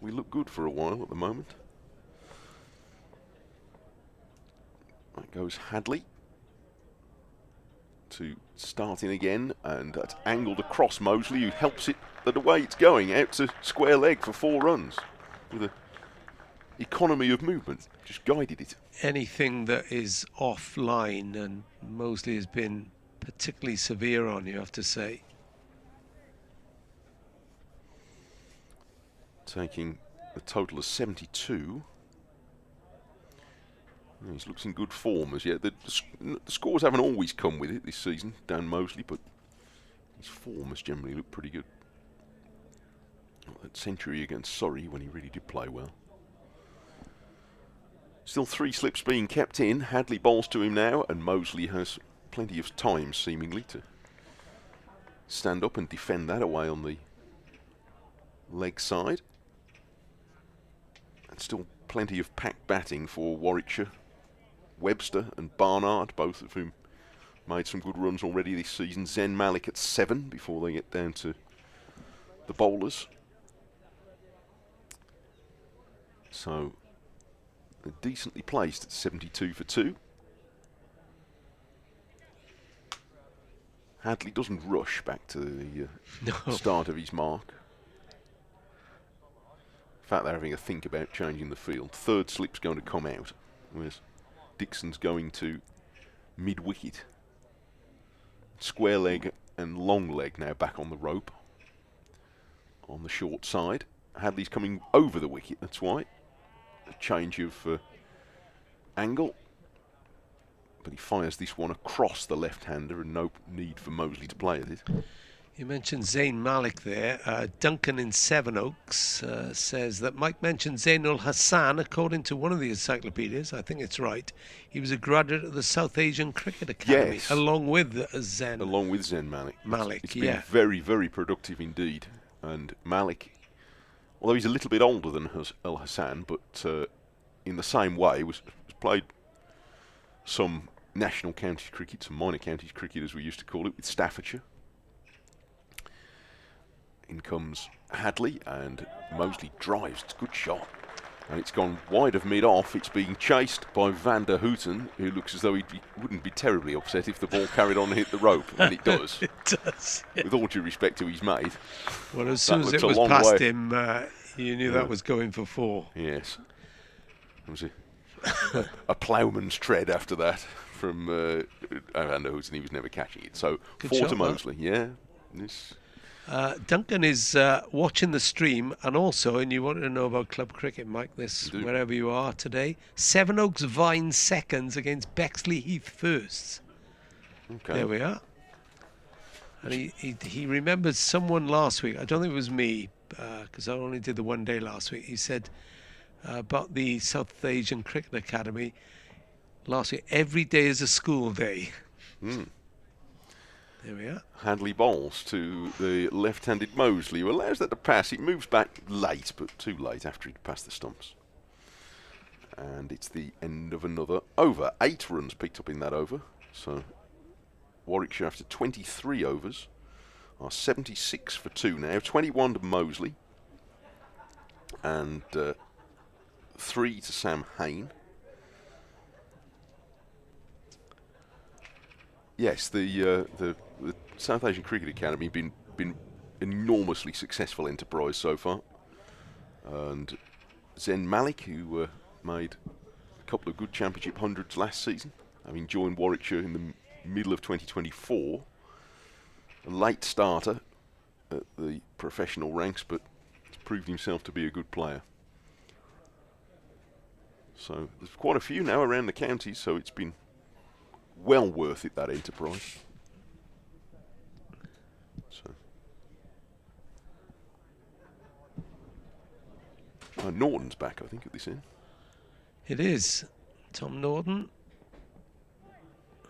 We look good for a while at the moment. That goes Hadley to starting again, and that's angled across Mosley, who helps it the way it's going out to square leg for 4 runs with a economy of movement, just guided it. Anything that is offline, and Mosley has been particularly severe on, you have to say. Taking a total of 72. He looks in good form as yet. The scores haven't always come with it this season, Dan Mosley, but his form has generally looked pretty good. That century against Surrey when he really did play well. Still 3 slips being kept in. Hadley bowls to him now, and Mosley has plenty of time, seemingly, to stand up and defend that away on the leg side. And still plenty of packed batting for Warwickshire. Webster and Barnard, both of whom made some good runs already this season. Zen Malik at 7 before they get down to the bowlers. So they're decently placed at 72 for 2. Hadley doesn't rush back to the start of his mark. In fact, they're having a think about changing the field. 3rd slip's going to come out, whereas Dixon's going to mid-wicket. Square leg and long leg now back on the rope. On the short side. Hadley's coming over the wicket, that's why. A change of angle. But he fires this one across the left-hander, and no need for Mosley to play at it. You mentioned Zain Malik there. Duncan in Sevenoaks says that Mike mentioned Zainul Hassan. According to one of the encyclopedias, I think it's right, he was a graduate of the South Asian Cricket Academy, yes, along with Zain. Along with Zain Malik. It's been very, very productive indeed. And Malik, although he's a little bit older than Al Hassan, but in the same way, was played some national counties cricket, some minor counties cricket as we used to call it, with Staffordshire. In comes Hadley, and Mosley drives. It's a good shot. And it's gone wide of mid-off. It's being chased by Van der Houten, who looks as though he wouldn't be terribly upset if the ball carried on and hit the rope. And it does. It does. Yeah. With all due respect to his mate. Well, as soon as it was past him, you knew that was going for 4. Yes. It was a ploughman's tread after that from Van der Houten. He was never catching it. So good 4 shot, to Mosley. Yeah. Duncan is watching the stream, and also, and you wanted to know about club cricket, Mike, wherever you are today, Sevenoaks Vine seconds against Bexley Heath firsts. Okay. There we are. And he remembers someone last week, I don't think it was me, because I only did the one day last week. He said about the South Asian Cricket Academy last week, every day is a school day. There we are. Hadley bowls to the left-handed Mosley, who allows that to pass. It moves back late, but too late after he'd passed the stumps. And it's the end of another over. 8 runs picked up in that over. So Warwickshire, after 23 overs, are 76 for 2 now. 21 to Mosley. And 3 to Sam Hain. Yes, the South Asian Cricket Academy been an enormously successful enterprise so far. And Zen Malik, who made a couple of good championship hundreds last season, having joined Warwickshire in the middle of 2024. A late starter at the professional ranks, but has proved himself to be a good player. So there's quite a few now around the counties, so it's been well worth it, that enterprise. So Norton's back, I think, at this end. It is Tom Norton,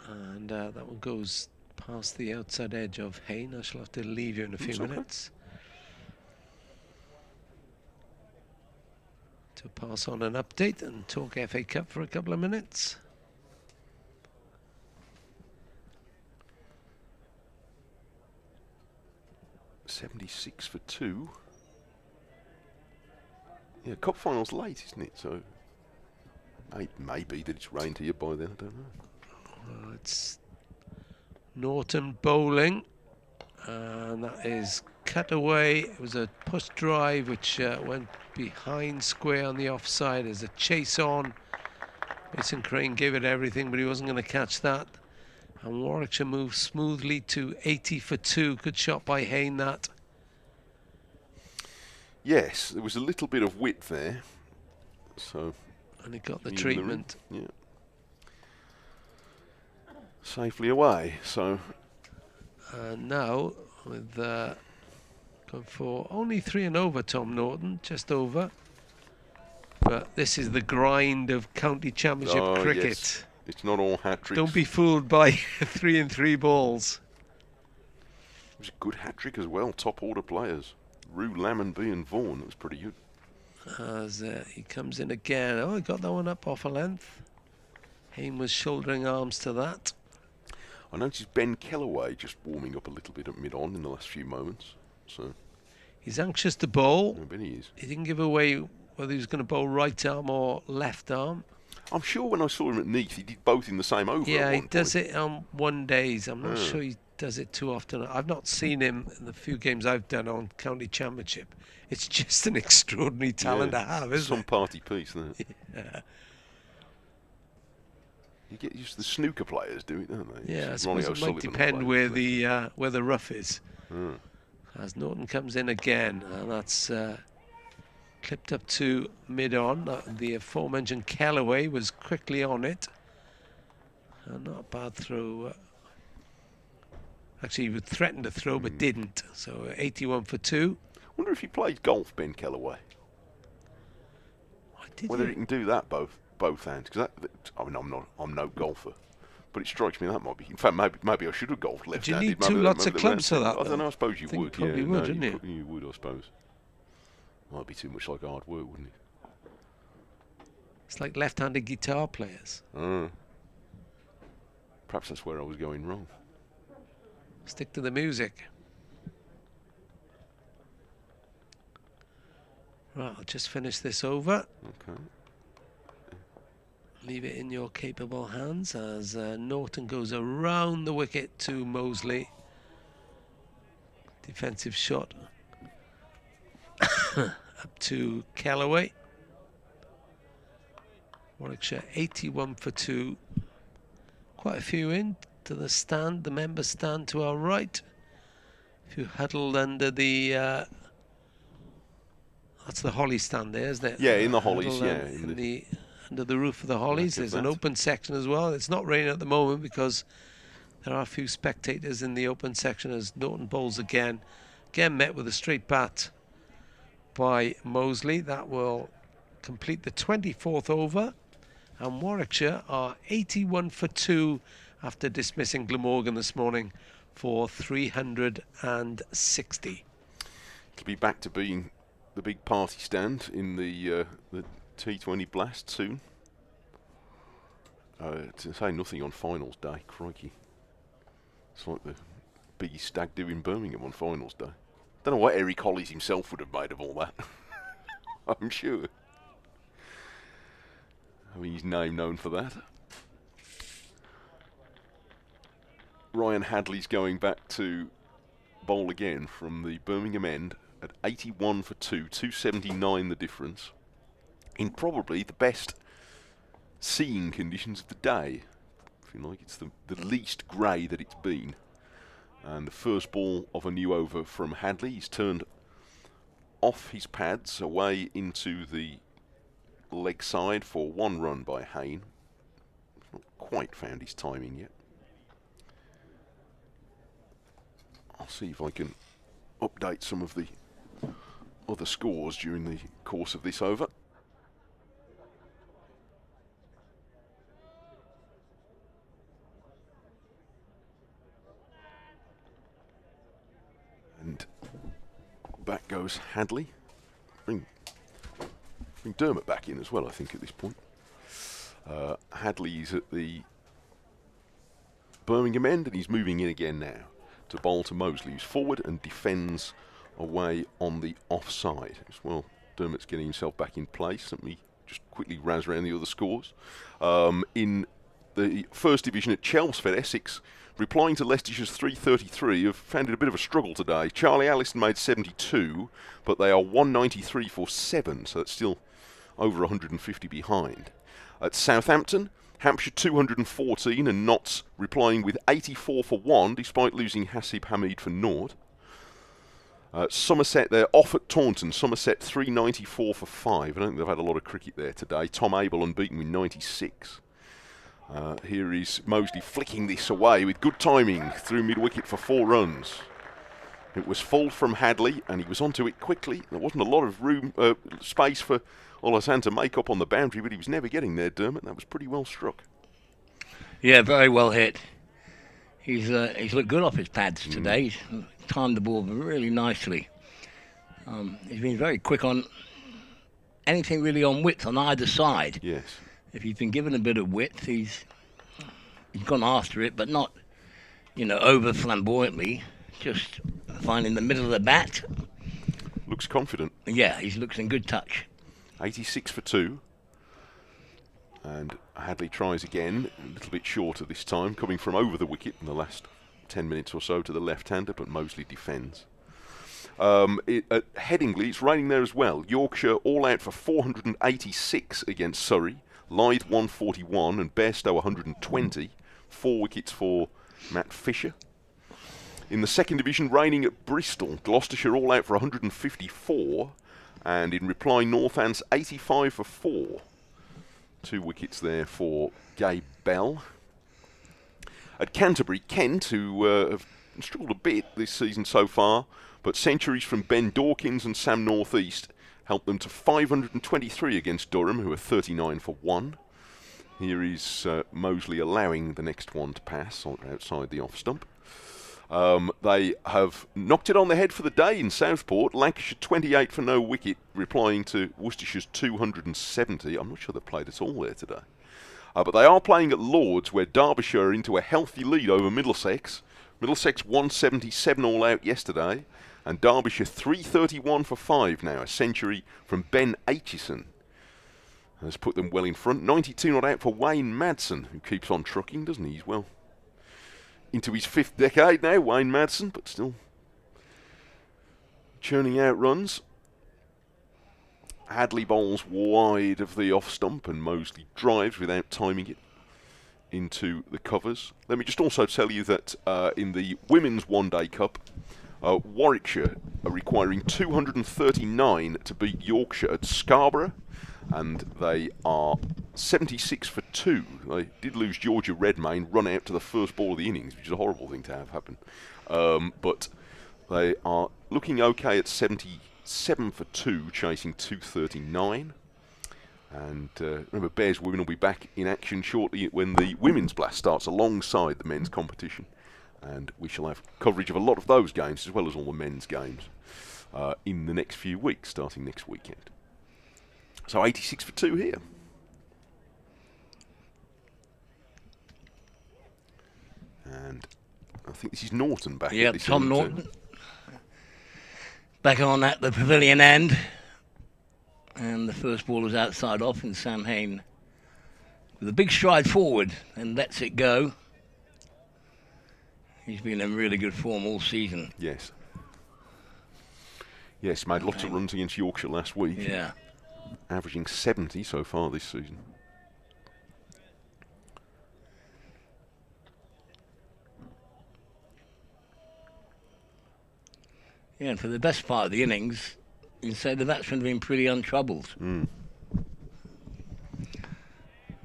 and that one goes past the outside edge of Hain. I shall have to leave you in a few minutes to pass on an update and talk FA Cup for a couple of minutes. .76 for 2. Yeah, cup final's late, isn't it? So it may be that it's rained here by then. I don't know. It's Norton bowling, and that is cut away. It was a push drive which went behind square on the offside as a chase on. Mason Crane gave it everything, but he wasn't going to catch that. And Warwickshire moved smoothly to 80 for 2. Good shot by Hayne, that. Yes, there was a little bit of width there. So. And he got the treatment. Yeah. Safely away. So. Now with going for only 3 and over, Tom Norton, just over. But this is the grind of county championship cricket. Yes. It's not all hat-tricks. Don't be fooled by 3 and 3 balls. It was a good hat-trick as well. Top order players. Rue, Lammonby and Vaughan. That was pretty good. As he comes in again. Oh, he got that one up off a length. Hayne was shouldering arms to that. I noticed Ben Kellaway just warming up a little bit at mid-on in the last few moments. So he's anxious to bowl. I bet he is. He didn't give away whether he was going to bowl right arm or left arm. I'm sure when I saw him at Neath, he did both in the same over. Yeah, at he one does point. it on one days. I'm not sure he does it too often. I've not seen him in the few games I've done on county championship. It's just an extraordinary talent to have, isn't Some party piece, isn't it? Yeah. You get used to the snooker players do it, don't they? Yeah, I Ronnie suppose it might O'Sullivan depend played where the rough is. Mm. As Norton comes in again, and that's clipped up to mid-on. The aforementioned Kellaway was quickly on it. Not a bad throw. Actually, he would threaten to throw, but didn't. So 81 for 2. Wonder if he played golf, Ben Kellaway. Whether he can do that both hands, because I mean, I'm no golfer, but it strikes me that might be. In fact, maybe I should have golfed left-handed. Do you need lots of clubs for that? I don't know. I suppose you would. Probably would, wouldn't you? You would, I suppose. Might be too much like hard work, wouldn't it? It's like left-handed guitar players. Perhaps that's where I was going wrong. Stick to the music. Right, I'll just finish this over. Okay. Leave it in your capable hands as Norton goes around the wicket to Mosley. Defensive shot up to Kellaway. Warwickshire 81 for 2. Quite a few in to the stand, the members stand to our right. A few huddled under the that's the holly stand there, isn't it? Yeah, in the hollies, yeah. Under the roof of the hollies. There's an open section as well. It's not raining at the moment because there are a few spectators in the open section as Norton bowls again. Again met with a straight bat by Mosley. That will complete the 24th over. And Warwickshire are 81 for 2 after dismissing Glamorgan this morning for 360. It'll be back to being the big party stand in the T20 Blast soon. To say nothing on finals day, crikey. It's like the biggest stag do in Birmingham on finals day. Don't know what Eric Hollies himself would have made of all that. I'm sure. Having his name known for that. Ryan Hadley's going back to bowl again from the Birmingham end at 81 for 2, 279 the difference, in probably the best seeing conditions of the day. I feel like it's the least grey that it's been. And the first ball of a new over from Hadley. He's turned off his pads away into the leg side for 1 run by Hayne. He's not quite found his timing yet. I'll see if I can update some of the other scores during the course of this over. And back goes Hadley. Bring Dermot back in as well, I think, at this point. Hadley's at the Birmingham end, and he's moving in again now to bowl to Mosley, who's forward and defends away on the offside. Well, Dermot's getting himself back in place. Let me just quickly razz around the other scores. In the first division at Chelmsford, Essex, replying to Leicestershire's 333, have found it a bit of a struggle today. Charlie Allison made 72, but they are 193 for 7, so that's still over 150 behind. At Southampton, Hampshire 214 and Notts replying with 84 for 1, despite losing Hasib Hamid for naught. Somerset, they're off at Taunton. Somerset 394 for 5. I don't think they've had a lot of cricket there today. Tom Abel unbeaten with 96. Here is Mosley flicking this away with good timing through mid-wicket for 4 runs. It was full from Hadley and he was onto it quickly. There wasn't a lot of space for Olasan to make up on the boundary, but he was never getting there, Dermot. That was pretty well struck. Yeah, very well hit. He's looked good off his pads today. He's timed the ball really nicely. He's been very quick on anything really on width on either side. Yes. If he's been given a bit of width, he's gone after it, but not, over flamboyantly. Just finding the middle of the bat. Looks confident. Yeah, he looks in good touch. 86 for 2. And Hadley tries again, a little bit shorter this time, coming from over the wicket in the last 10 minutes or so to the left-hander, but Mosley defends. At Headingley, it's raining there as well. Yorkshire all out for 486 against Surrey. Lythe 141 and Bairstow 120. 4 wickets for Matt Fisher. In the second division, raining at Bristol. Gloucestershire all out for 154. And in reply, Northants 85 for 4. 2 wickets there for Gabe Bell. At Canterbury, Kent, who have struggled a bit this season so far, but centuries from Ben Dawkins and Sam North East helped them to 523 against Durham, who are 39 for 1. Here is Mosley allowing the next one to pass outside the off stump. They have knocked it on the head for the day in Southport. Lancashire 28 for no wicket, replying to Worcestershire's 270. I'm not sure they played at all there today. But they are playing at Lords, where Derbyshire are into a healthy lead over Middlesex. Middlesex 177 all out yesterday, and Derbyshire 331 for 5 now. A century from Ben Aitchison has put them well in front. 92 not out for Wayne Madsen, who keeps on trucking, doesn't he? He's well into his 5th decade now, Wayne Madsen, but still churning out runs. Hadley bowls wide of the off stump and Mosley drives without timing it into the covers. Let me just also tell you that in the Women's One Day Cup, Warwickshire are requiring 239 to beat Yorkshire at Scarborough, and they are 76 for 2. They did lose Georgia Redmayne, run out to the first ball of the innings, which is a horrible thing to have happen. But they are looking okay at 77 for 2, chasing 239. And remember, Bears Women will be back in action shortly when the Women's Blast starts alongside the men's competition. And we shall have coverage of a lot of those games, as well as all the men's games, in the next few weeks, starting next weekend. So 86 for 2 here. And I think this is Norton back. Yeah, at this Tom end Norton. Back on at the pavilion end. And the first ball is outside off, and Sam Hain with a big stride forward and lets it go. He's been in really good form all season. Yes. Yes, made lots of runs against Yorkshire last week. Yeah. Averaging 70 so far this season. Yeah, and for the best part of the innings, you'd say the batsmen have been pretty untroubled.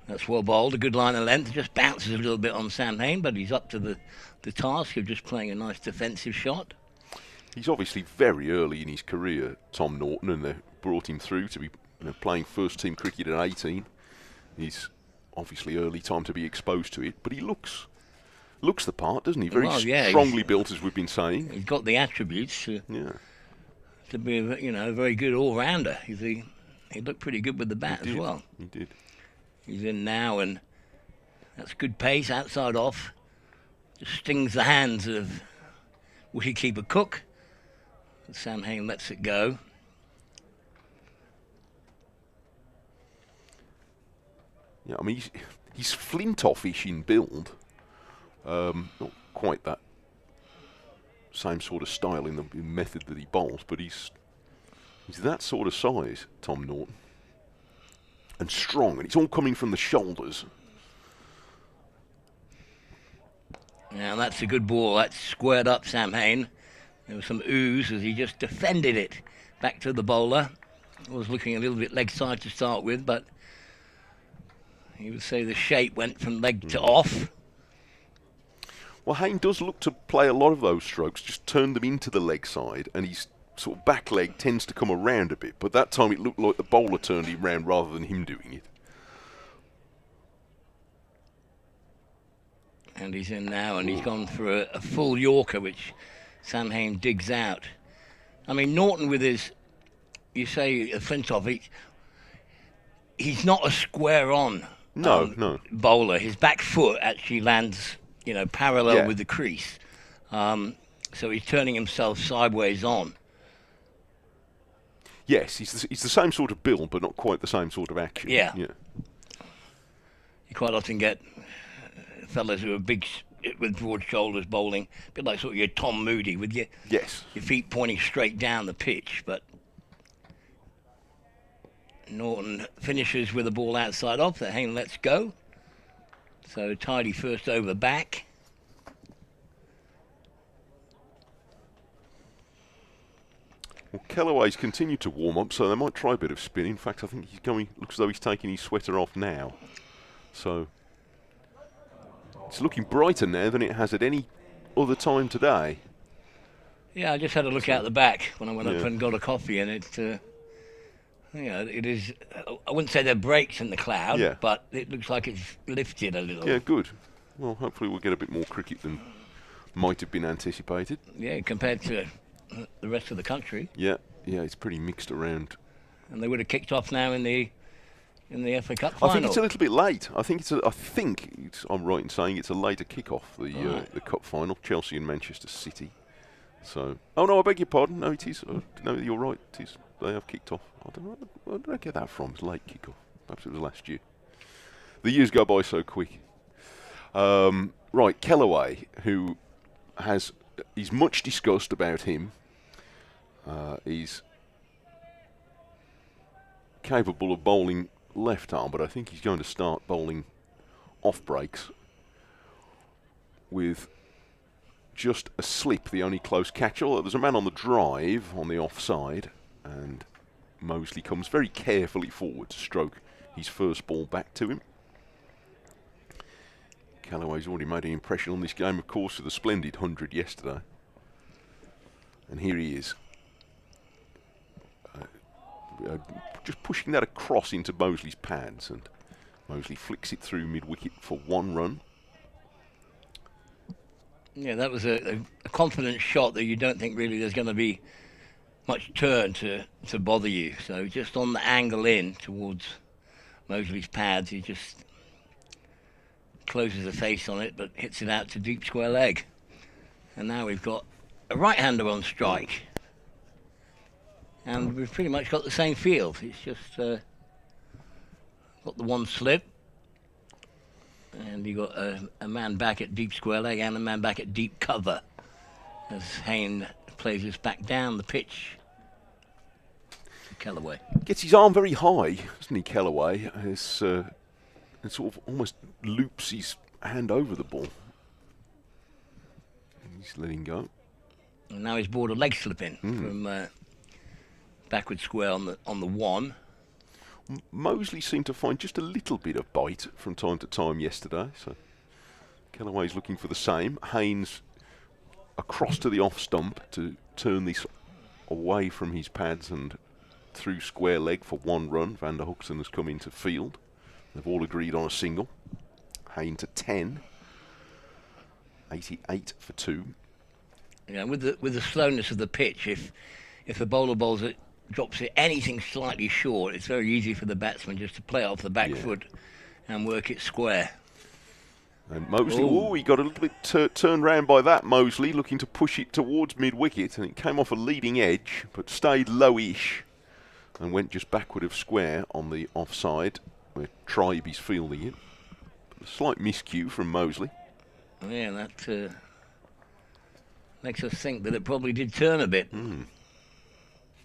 That's well bowled, a good line of length. Just bounces a little bit on Sam Hain, but he's up to the task of just playing a nice defensive shot. He's obviously very early in his career, Tom Norton, and they brought him through to be playing first-team cricket at 18. He's obviously early time to be exposed to it, but he looks the part, doesn't he? Very strongly built, as we've been saying. He's got the attributes to be a very good all-rounder. He looked pretty good with the bat as well. He did. He's in now, and that's good pace, outside off. Just stings the hands of wicketkeeper Cook. Sam Hain lets it go. Yeah, I mean, he's Flintoff-ish in build. Not quite that same sort of style in the method that he bowls, but he's that sort of size, Tom Norton. And strong, and it's all coming from the shoulders. Now that's a good ball. That's squared up Sam Hain. There was some ooze as he just defended it back to the bowler. Was looking a little bit leg side to start with, but he would say the shape went from leg to off. Well, Hain does look to play a lot of those strokes, just turn them into the leg side, and his sort of back leg tends to come around a bit. But that time it looked like the bowler turned him round rather than him doing it. And he's in now, and he's gone for a full Yorker, which Sam Hain digs out. I mean, Norton with his, you say, Flintoff, he's not a square-on bowler. His back foot actually lands, parallel with the crease. So he's turning himself sideways on. Yes, he's the same sort of build, but not quite the same sort of action. Yeah. You quite often get fellas who are big with broad shoulders bowling, a bit like sort of your Tom Moody with your feet pointing straight down the pitch. But Norton finishes with a ball outside off that Hain lets go. So tidy first over back. Well, Kellaway's continued to warm up, so they might try a bit of spin. In fact, I think looks as though he's taking his sweater off now. So it's looking brighter now than it has at any other time today. Yeah, I just had a look out the back when I went up and got a coffee, and it is. I wouldn't say there are breaks in the cloud, but it looks like it's lifted a little. Yeah, good. Well, hopefully we'll get a bit more cricket than might have been anticipated. Yeah, compared to the rest of the country. Yeah, it's pretty mixed around. And they would have kicked off now in the FA Cup final. I think it's a little bit late. I think I'm right in saying it's a later kick-off, the cup final, Chelsea and Manchester City. So, oh no, I beg your pardon. No, it is. No, you're right. It is. They have kicked off. I don't know. Where did I get that from? It's late kick-off. Perhaps it was last year. The years go by so quick. Right, Kellaway, who he's much discussed about him. He's capable of bowling left arm, but I think he's going to start bowling off breaks with just a slip, the only close catch. Although there's a man on the drive on the offside, and Mosley comes very carefully forward to stroke his first ball back to him. Kellaway's already made an impression on this game, of course, with a splendid 100 yesterday. And here he is. Just pushing that across into Mosley's pads, and Mosley flicks it through mid-wicket for 1 run. Yeah, that was a confident shot that you don't think really there's going to be much turn to bother you. So just on the angle in towards Mosley's pads, he just closes the face on it, but hits it out to deep square leg. And now we've got a right-hander on strike. And we've pretty much got the same field. It's just got the one slip. And you got a man back at deep square leg and a man back at deep cover as Hain plays us back down the pitch. Kellaway gets his arm very high, doesn't he, Kellaway? And sort of almost loops his hand over the ball. And he's letting go. And now he's brought a leg slip in from backward square on the 1. Mosley seemed to find just a little bit of bite from time to time yesterday, so Kellaway's looking for the same. Hain's across to the off stump to turn this away from his pads and through square leg for 1 run. Van der Hoogsten has come into field. They've all agreed on a single. Hain to 10. 88 for 2. Yeah, with the slowness of the pitch, if the bowler bowls it, drops it anything slightly short, it's very easy for the batsman just to play off the back foot and work it square. And Mosley, he got a little bit turned round by that. Mosley looking to push it towards mid-wicket, and it came off a leading edge, but stayed lowish and went just backward of square on the offside. where Tribe is fielding it. A slight miscue from Mosley. Yeah, that makes us think that it probably did turn a bit.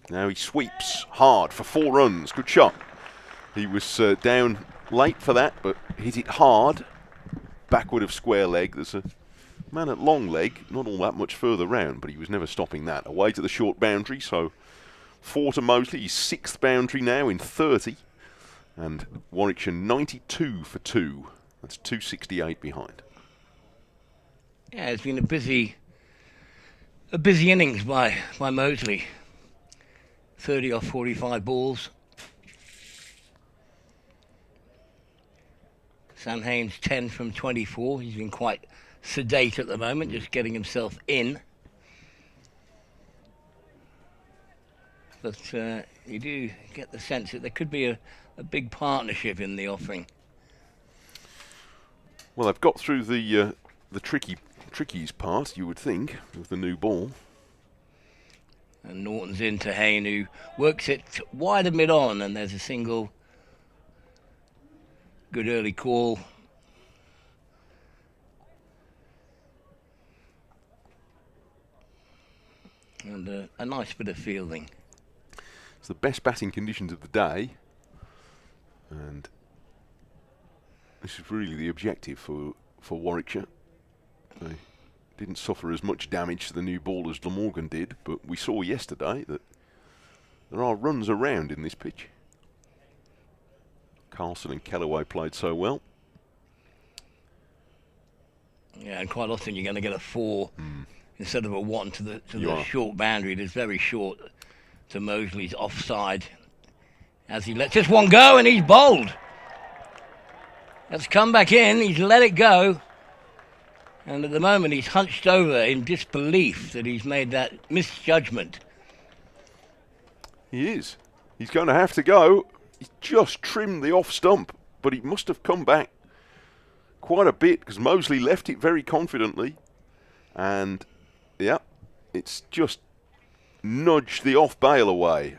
Now he sweeps hard for 4 runs. Good shot. He was down late for that, but hit it hard. Backward of square leg. There's a man at long leg, not all that much further round, but he was never stopping that. Away to the short boundary, so 4 to Mosley. His 6th boundary now in 30. And Warwickshire 92 for 2. That's 268 behind. Yeah, it's been a busy innings by Mosley. 30 off 45 balls. Sam Haynes 10 from 24. He's been quite sedate at the moment, just getting himself in. But you do get the sense that there could be a big partnership in the offing. Well, they've got through the trickiest part, you would think, with the new ball. And Norton's into Hayne, who works it wider mid-on, and there's a single. Good early call. And a nice bit of fielding. It's the best batting conditions of the day. And this is really the objective for Warwickshire. They didn't suffer as much damage to the new ball as Glamorgan did, but we saw yesterday that there are runs around in this pitch. Carlson and Kellaway played so well. Yeah, and quite often you're going to get a 4 instead of a 1 to the short boundary. It is very short to Mosley's offside. As he lets this one go, and he's bowled. That's come back in, he's let it go. And at the moment he's hunched over in disbelief that he's made that misjudgment. He is. He's going to have to go. He's just trimmed the off stump, but he must have come back quite a bit because Mosley left it very confidently. And, yeah, it's just nudged the off bail away.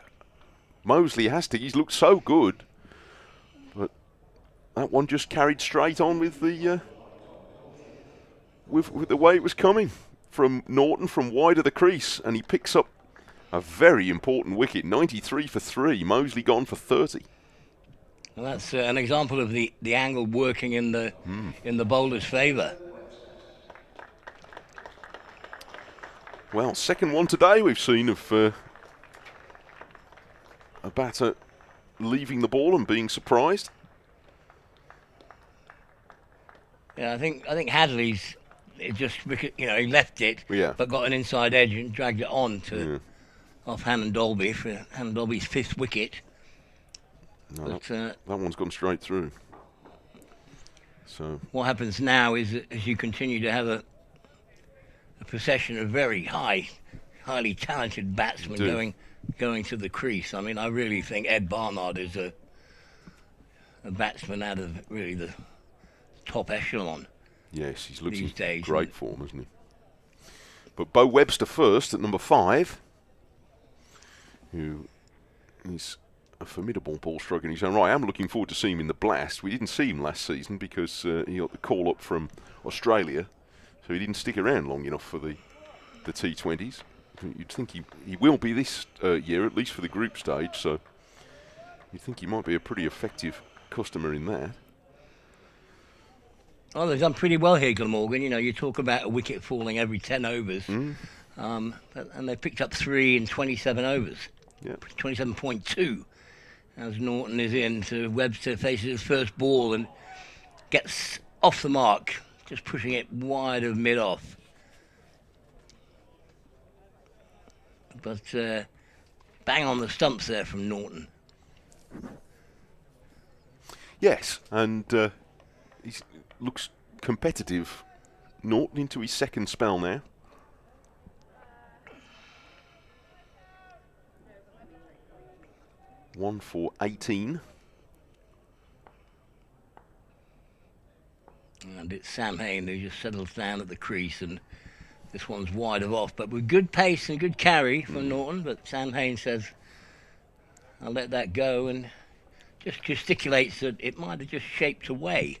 Mosley has to. He's looked so good. But that one just carried straight on with the with the way it was coming from Norton from wide of the crease, and he picks up a very important wicket. 93 for 3. Mosley gone for 30. Well, that's an example of the angle working in the bowler's favour. Well, second one today we've seen of a batter leaving the ball and being surprised. Yeah, I think Hadley's he left it, but got an inside edge and dragged it on to off Hammond Dolby for Hammond Dolby's 5th wicket. No, but, that one's gone straight through. So what happens now is that as you continue to have a procession of very highly talented batsmen going to the crease. I mean, I really think Ed Barnard is a batsman out of really the top echelon. Yes, he's looking these days. Great form, isn't he? But Bo Webster first at number 5, who is a formidable ball striker in his own right. I'm looking forward to seeing him in the Blast. We didn't see him last season because he got the call up from Australia, so he didn't stick around long enough for the T20s. You'd think he will be this year, at least for the group stage, so you'd think he might be a pretty effective customer in that. Oh, they've done pretty well here, Glamorgan. You know, you talk about a wicket falling every 10 overs, and they picked up 3 in 27 overs. Yep. 27.2. As Norton is in to Webster, faces his first ball and gets off the mark, just pushing it wide of mid-off. But bang on the stumps there from Norton. Yes, and he looks competitive. Norton into his second spell now. One for 18. And it's Sam Hayne who just settles down at the crease, and this one's wide of off, but with good pace and good carry from Norton. But Sam Hayne says, I'll let that go and just gesticulates that it might have just shaped away.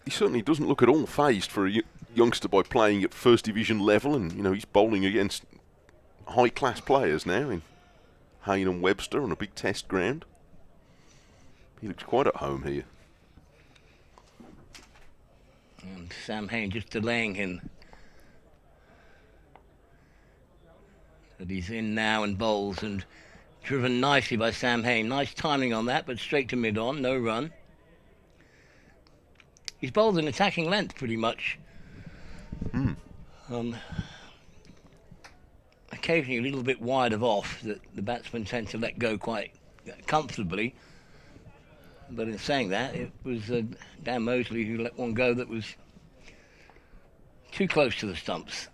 He certainly doesn't look at all phased for a youngster by playing at first division level, and he's bowling against high-class players now in Hayne and Webster on a big test ground. He looks quite at home here. And Sam Hayne just delaying him. But he's in now and bowls, and driven nicely by Sam Hayne. Nice timing on that, but straight to mid-on, no run. He's bowled an attacking length pretty much. Occasionally a little bit wide of off that the batsmen tend to let go quite comfortably. But in saying that, it was Dan Mosley who let one go that was too close to the stumps.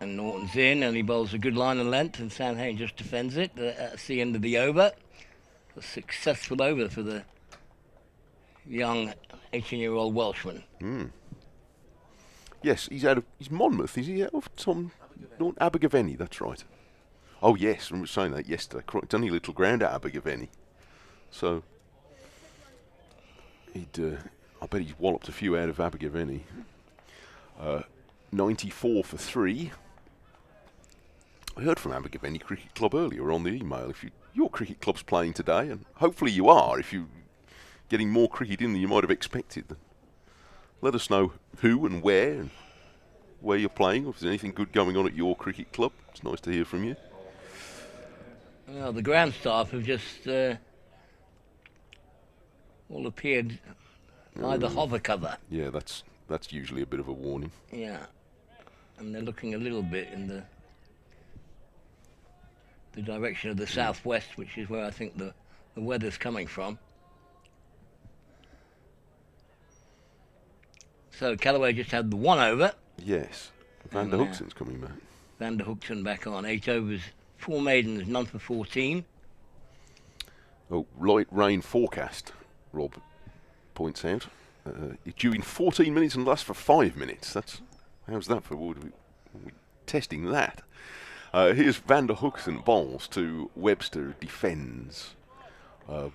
And Norton's in, and he bowls a good line and length, and Sam Hayne just defends it. That's the end of the over. A successful over for the young 18-year-old Welshman. Yes, he's Monmouth. Is he out of Abergavenny? That's right. Oh yes, I remember saying that yesterday. It's only a little ground at Abergavenny. So I bet he's walloped a few out of Abergavenny. 94 for 3. I heard from Abergavenny Cricket Club earlier on the email. If your cricket club's playing today, and hopefully you are, if you're getting more cricket in than you might have expected, then let us know who and where you're playing, or if there's anything good going on at your cricket club. It's nice to hear from you. Well, the ground staff have just all appeared by the hover cover. Yeah, that's usually a bit of a warning. Yeah, and they're looking a little bit in the direction of the southwest, which is where I think the weather's coming from. So Callaway just had the 1 over. Yes, Van der Hoogten's coming back. Van der Hoogten back on 8 overs, 4 maidens, none for 14. Oh, light rain forecast, Rob points out. It's due in 14 minutes and lasts for 5 minutes. How's that for? We're testing that. Here's Van der Hoogten bowls to Webster, defends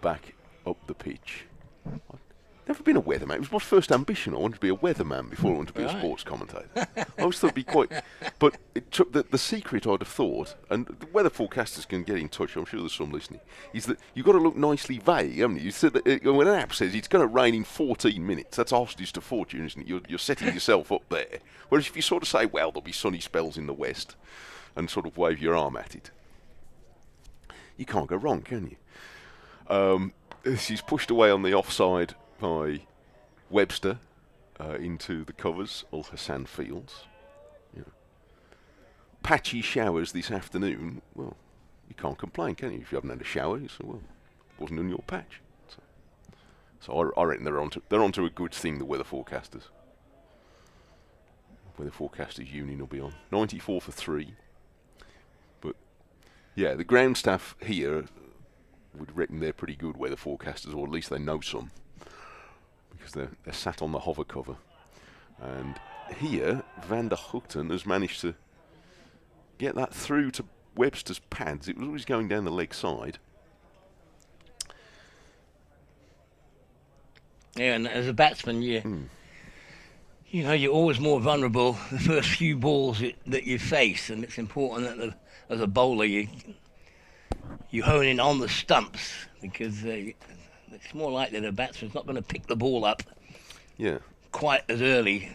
back up the pitch. I've never been a weatherman. It was my first ambition. I wanted to be a weatherman before I wanted to be a sports commentator. I always thought it'd be quite... But it took the secret, I'd have thought, and the weather forecasters can get in touch, I'm sure there's some listening, is that you've got to look nicely vague, haven't you? You said that when an app says it's going to rain in 14 minutes, that's hostage to fortune, isn't it? You're setting yourself up there. Whereas if you sort of say, well, there'll be sunny spells in the west, and sort of wave your arm at it, you can't go wrong, can you? She's pushed away on the offside by Webster into the covers, Ul Hassan Fields. Patchy showers this afternoon. Well, you can't complain, can you? If you haven't had a shower, you say, well, it wasn't on your patch. So I reckon they're onto a good thing, the weather forecasters. Weather forecasters union will be on. 94 for 3. But yeah, the ground staff here would reckon they're pretty good weather forecasters, or at least they know some, because they're sat on the hover cover. And here, Van der Hoogten has managed to get that through to Webster's pads. It was always going down the leg side. Yeah, and as a batsman, you're always more vulnerable the first few balls that you face, and it's important that as a bowler you hone in on the stumps, because it's more likely that a batsman's not going to pick the ball up quite as early,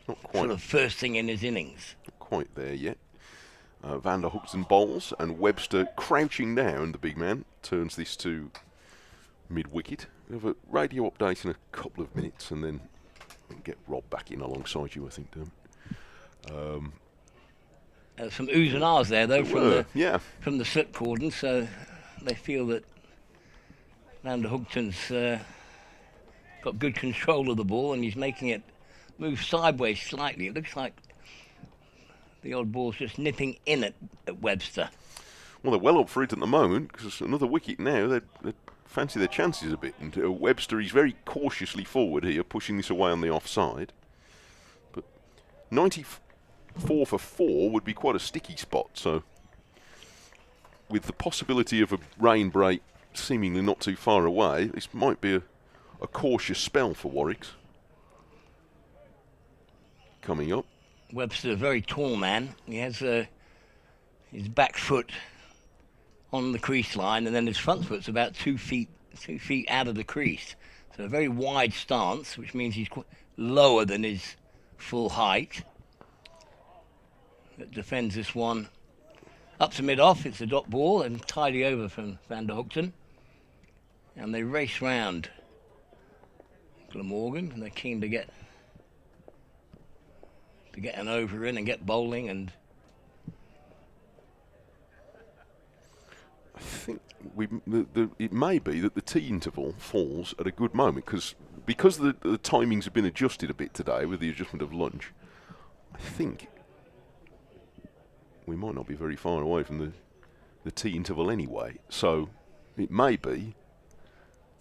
not quite. Sort of first thing in his innings. Not quite there yet. Van der Hoogten bowls, and Webster, crouching down, the big man, turns this to mid-wicket. We have a radio update in a couple of minutes, and then we'll get Rob back in alongside you, I think, Dermot. Some oohs and ahs there, though, from the slip cordon, so they feel that Van der Hoogten's got good control of the ball, and he's making it move sideways slightly. It looks like the odd ball's just nipping in at Webster. Well, they're well up for it at the moment, because another wicket now, they fancy their chances a bit. And Webster, he's very cautiously forward here, pushing this away on the offside. But 94 for 4 would be quite a sticky spot, so with the possibility of a rain break seemingly not too far away, this might be a cautious spell for Warwick's. Coming up. Webster's a very tall man. He has his back foot on the crease line, and then his front foot's about 2 feet out of the crease. So a very wide stance, which means he's lower than his full height. That defends this one. Up to mid-off, it's a dot ball and tidy over from Van der Hoogten. And they race round Glamorgan, and they're keen to get an over in and get bowling. And I think it may be that the tea interval falls at a good moment because the timings have been adjusted a bit today with the adjustment of lunch. I think we might not be very far away from the tea interval anyway. So it may be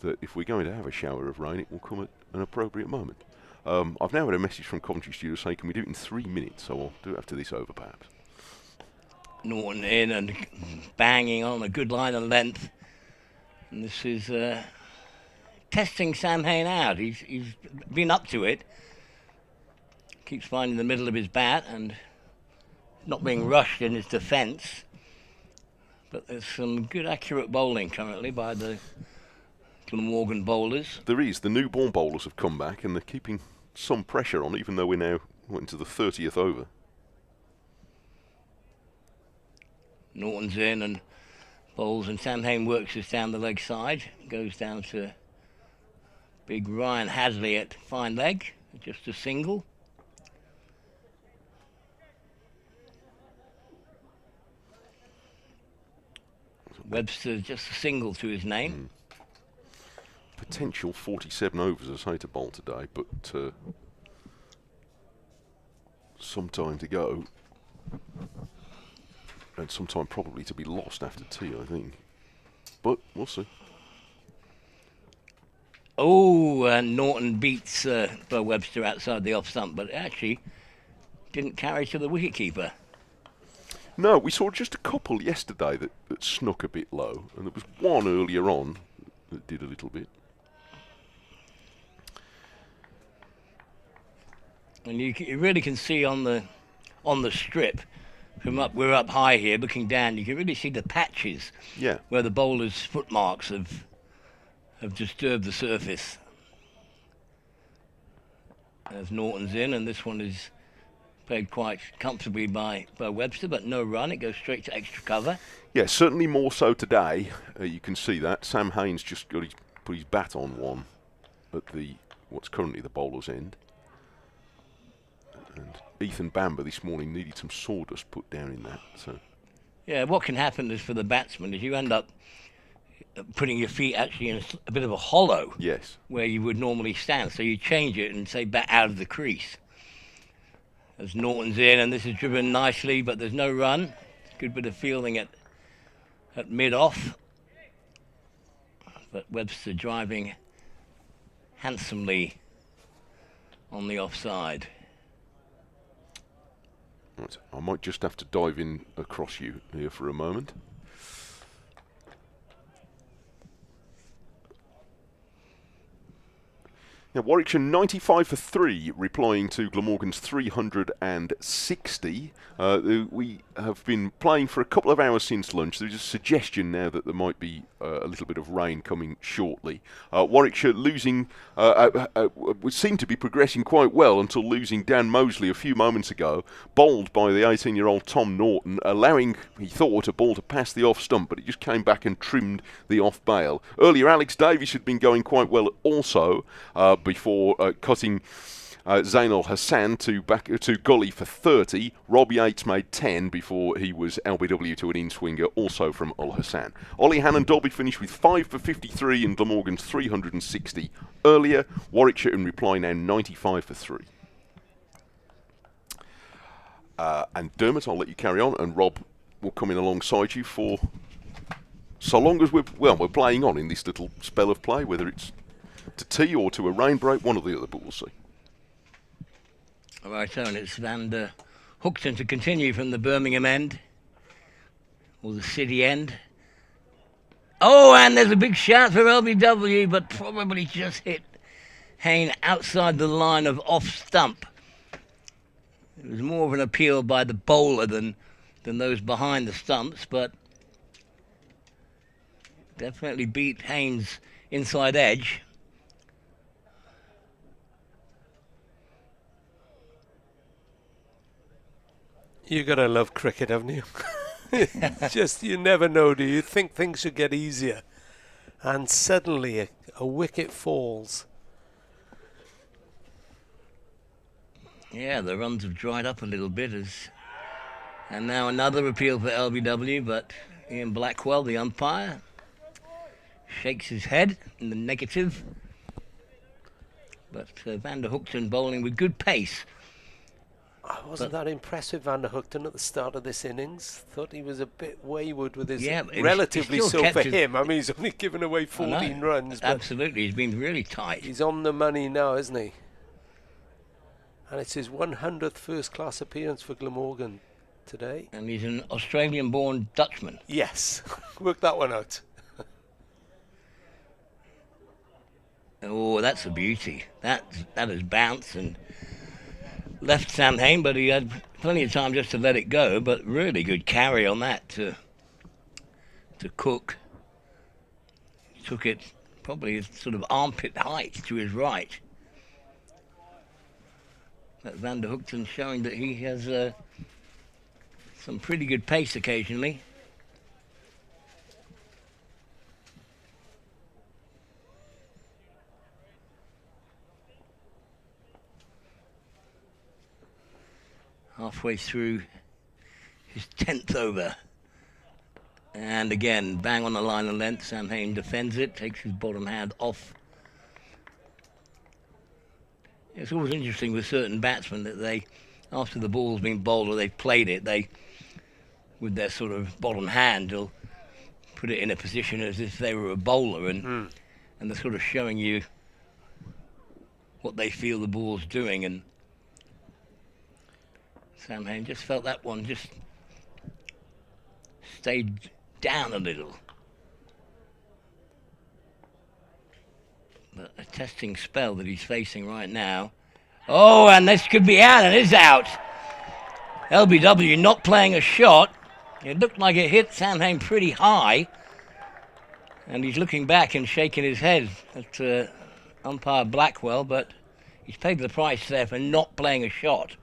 that if we're going to have a shower of rain, it will come at an appropriate moment. I've now had a message from Coventry Studio saying, can we do it in 3 minutes? So I'll do it after this over, perhaps. Norton in and banging on a good line of length. And this is testing Sam Hain out. He's been up to it. Keeps finding the middle of his bat and not being rushed in his defence. But there's some good accurate bowling currently by the Glamorgan bowlers. There is. The new ball bowlers have come back and they're keeping some pressure on, even though we're now into the 30th over. Norton's in and bowls, and Sam Hain works this down the leg side. Goes down to big Ryan Hadley at fine leg, just a single. Webster just a single to his name. Potential 47 overs, I say, to bowl today, but some time to go. And some time probably to be lost after tea, I think. But we'll see. Oh, and Norton beats Bo Webster outside the off stump, but actually didn't carry to the wicketkeeper. No, we saw just a couple yesterday that snuck a bit low, and there was one earlier on that did a little bit. And you really can see on the strip, we're up high here, looking down. You can really see the patches, where the bowlers' footmarks have disturbed the surface. As Norton's in, and this one is played quite comfortably by Webster, but no run. It goes straight to extra cover. Yeah, certainly more so today. You can see that Sam Hain's just put his bat on one at what's currently the bowler's end. And Ethan Bamber this morning needed some sawdust put down in that. So, yeah, what can happen is for the batsman is you end up putting your feet actually in a bit of a hollow. Yes. Where you would normally stand. So you change it and say bat out of the crease. As Norton's in, and this is driven nicely, but there's no run. Good bit of fielding at mid-off. But Webster driving handsomely on the offside. Right, I might just have to dive in across you here for a moment. Now, Warwickshire 95 for 3, replying to Glamorgan's 360. We have been playing for a couple of hours since lunch. There's a suggestion now that there might be a little bit of rain coming shortly. Warwickshire losing, seemed to be progressing quite well until losing Dan Mosley a few moments ago, bowled by the 18-year-old Tom Norton, allowing, he thought, a ball to pass the off stump, but it just came back and trimmed the off bail. Earlier, Alex Davies had been going quite well also, before cutting Zainul Hassan to gully for 30. Rob Yates made 10 before he was LBW to an in-swinger, also from Ul Hassan. Ollie Hannon Dolby finished with 5 for 53 in Glamorgan's 360 earlier. Warwickshire in reply now 95 for 3. And Dermot, I'll let you carry on, and Rob will come in alongside you for so long as we're playing on in this little spell of play, whether it's to tea or to a rain break, one or the other, but we'll see. All right, so and it's Van der Hoogten to continue from the Birmingham end. or the city end. Oh, and there's a big shout for LBW, but probably just hit Hayne outside the line of off stump. It was more of an appeal by the bowler than those behind the stumps, but definitely beat Hayne's inside edge. You gotta love cricket, haven't you? Just, you never know, do you? Think things should get easier, and suddenly a wicket falls. Yeah, the runs have dried up a little bit, and now another appeal for LBW, but Ian Blackwell, the umpire, shakes his head in the negative. But Van der Hoogten bowling with good pace. I wasn't that impressed with Van der Hoogten at the start of this innings. Thought he was a bit wayward with his, relatively so for him. I mean, he's only given away 14 runs. But absolutely, he's been really tight. He's on the money now, isn't he? And it's his 100th first-class appearance for Glamorgan today. And he's an Australian-born Dutchman. Yes, worked that one out. Oh, that's a beauty. That has bounced and left Sam Hayne, but he had plenty of time just to let it go. But really good carry on that to Cook. Took it probably sort of armpit height to his right. That Van der Hoogten showing that he has some pretty good pace occasionally. Halfway through his 10th over. And again, bang on the line of length. Sam Hayne defends it, takes his bottom hand off. It's always interesting with certain batsmen that they, after the ball's been bowled or they've played it, they, with their sort of bottom hand, will put it in a position as if they were a bowler, and they're sort of showing you what they feel the ball's doing. And Sam Hayne just felt that one just stayed down a little. But a testing spell that he's facing right now. Oh, and this could be out, and it is out. LBW not playing a shot. It looked like it hit Sam Hayne pretty high. And he's looking back and shaking his head at umpire Blackwell, but he's paid the price there for not playing a shot.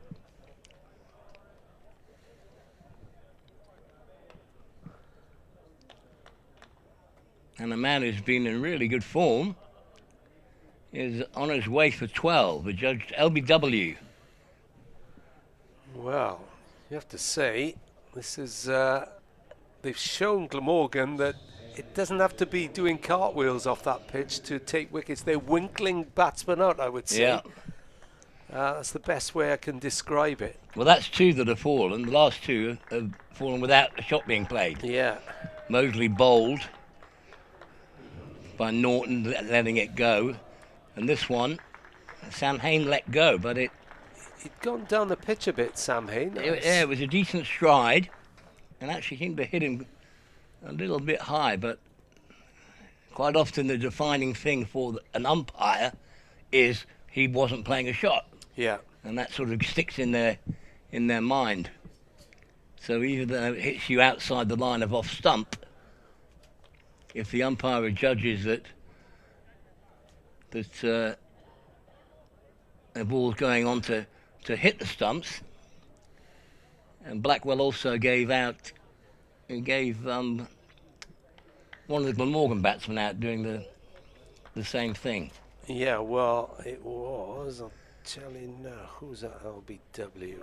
And a man who's been in really good form is on his way for 12, adjudged LBW. Well, you have to say, this is, they've shown Glamorgan that it doesn't have to be doing cartwheels off that pitch to take wickets. They're winkling batsmen out, I would say. Yeah. That's the best way I can describe it. Well, that's two that have fallen. The last two have fallen without a shot being played. Yeah. Mosley bowled by Norton letting it go. And this one, Sam Hayne let go, but he'd gone down the pitch a bit, Sam Hayne. It was a decent stride, and actually seemed to hit him a little bit high, but quite often the defining thing for an umpire is he wasn't playing a shot. Yeah. And that sort of sticks in their mind. So even though it hits you outside the line of off stump, if the umpire judges that a ball's going on to hit the stumps, and Blackwell also gave one of the Glamorgan batsmen out doing the same thing. Yeah, well, it was, I'll tell you now, who's at LBW?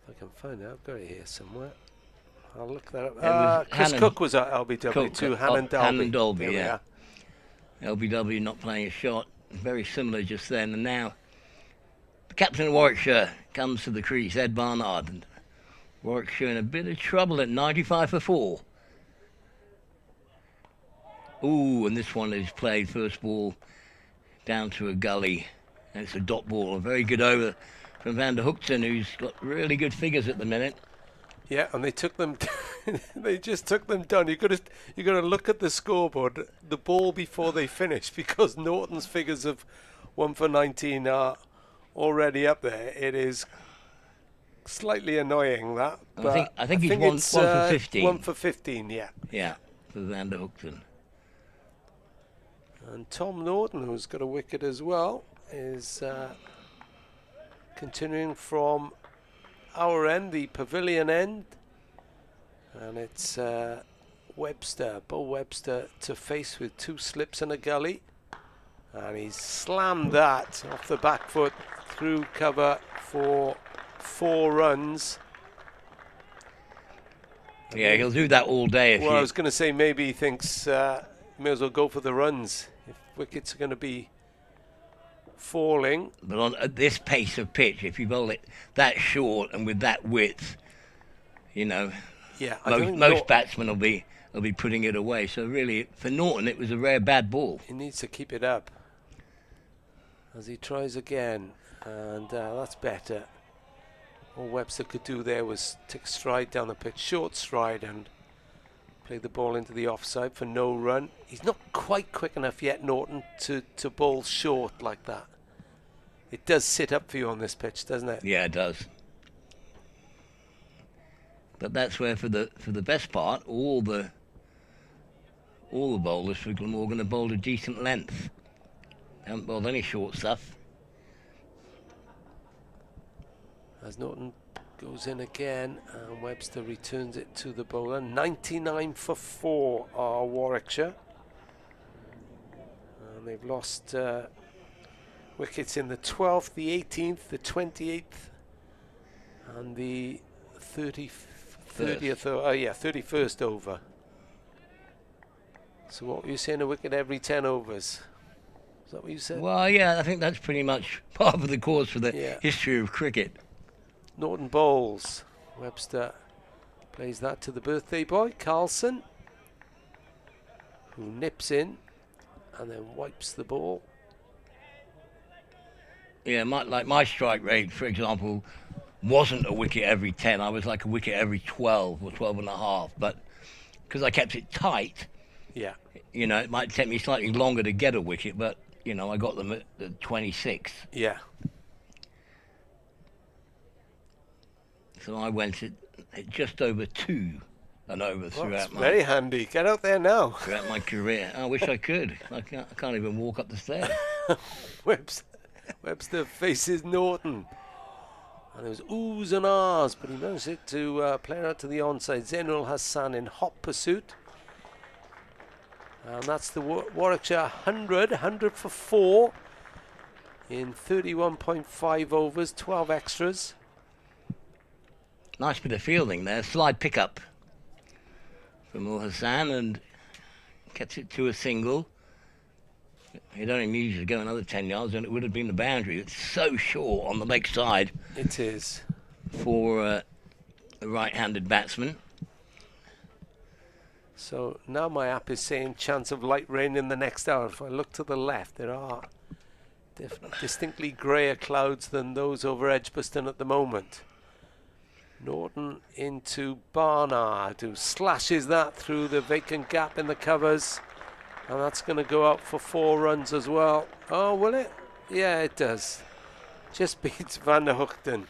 If I can find it, I've got it here somewhere. I'll look that up. Chris Cook was at LBW too, Hannon Dalby, yeah. LBW not playing a shot, very similar just then. And now the captain of Warwickshire comes to the crease, Ed Barnard. And Warwickshire in a bit of trouble at 95 for 4. Ooh, and this one is played first ball down to a gully. And it's a dot ball, a very good over from Van der Hoogten, who's got really good figures at the minute. Yeah, and they took them. They just took them down. You got to look at the scoreboard, the ball before they finish, because Norton's figures of 1 for 19 are already up there. It is slightly annoying that. But I think he's one for 15. 1 for 15, yeah. Yeah, for Van der Hoogten. And Tom Norton, who's got a wicket as well, is continuing from our end, the pavilion end. And it's Webster, Bo Webster, to face with 2 slips and a gully. And he's slammed that off the back foot through cover for 4 runs. Yeah, he'll do that all day. Well, I was going to say maybe he thinks may as well go for the runs if wickets are going to be falling. But at this pace of pitch, if you bowl it that short and with that width, you know, yeah, most batsmen will be putting it away. So really, for Norton, it was a rare bad ball. He needs to keep it up as he tries again, and that's better. All Webster could do there was take stride down the pitch, short stride, and play the ball into the offside for no run. He's not quite quick enough yet, Norton, to bowl short like that. It does sit up for you on this pitch, doesn't it? Yeah, it does. But that's where, for the best part, all the bowlers for Glamorgan have bowled a decent length. They haven't bowled any short stuff. As Norton goes in again, and Webster returns it to the bowler. 99 for 4 are Warwickshire. And they've lost wickets in the 12th, the 18th, the 28th, and the 31st over. So what were you saying, a wicket every 10 overs? Is that what you said? Well, yeah, I think that's pretty much part of the course for the history of cricket. Norton bowls. Webster plays that to the birthday boy, Carlson, who nips in and then wipes the ball. Yeah, my strike rate, for example, wasn't a wicket every 10. I was like a wicket every 12 or 12 and a half. But because I kept it tight, yeah, you know, it might take me slightly longer to get a wicket, but, you know, I got them at 26. Yeah. So I went at just over 2 and over throughout my... very handy. Get out there now. Throughout my career. I wish I could. I can't even walk up the stairs. Webster faces Norton. And there was oohs and ahs, but he managed it to play it out to the onside. Zainul Hassan in hot pursuit. And that's the Warwickshire 100 for 4 in 31.5 overs, 12 extras. Nice bit of fielding there. Slide pickup from Ul Hassan and gets it to a single. It only needs to go another 10 yards and it would have been the boundary. It's so short on the leg side. It is. For a right-handed batsman. So now my app is saying chance of light rain in the next hour. If I look to the left, there are distinctly greyer clouds than those over Edgbaston at the moment. Norton into Barnard, who slashes that through the vacant gap in the covers. And that's going to go out for 4 runs as well. Oh, will it? Yeah, it does. Just beats Van der Hoogten.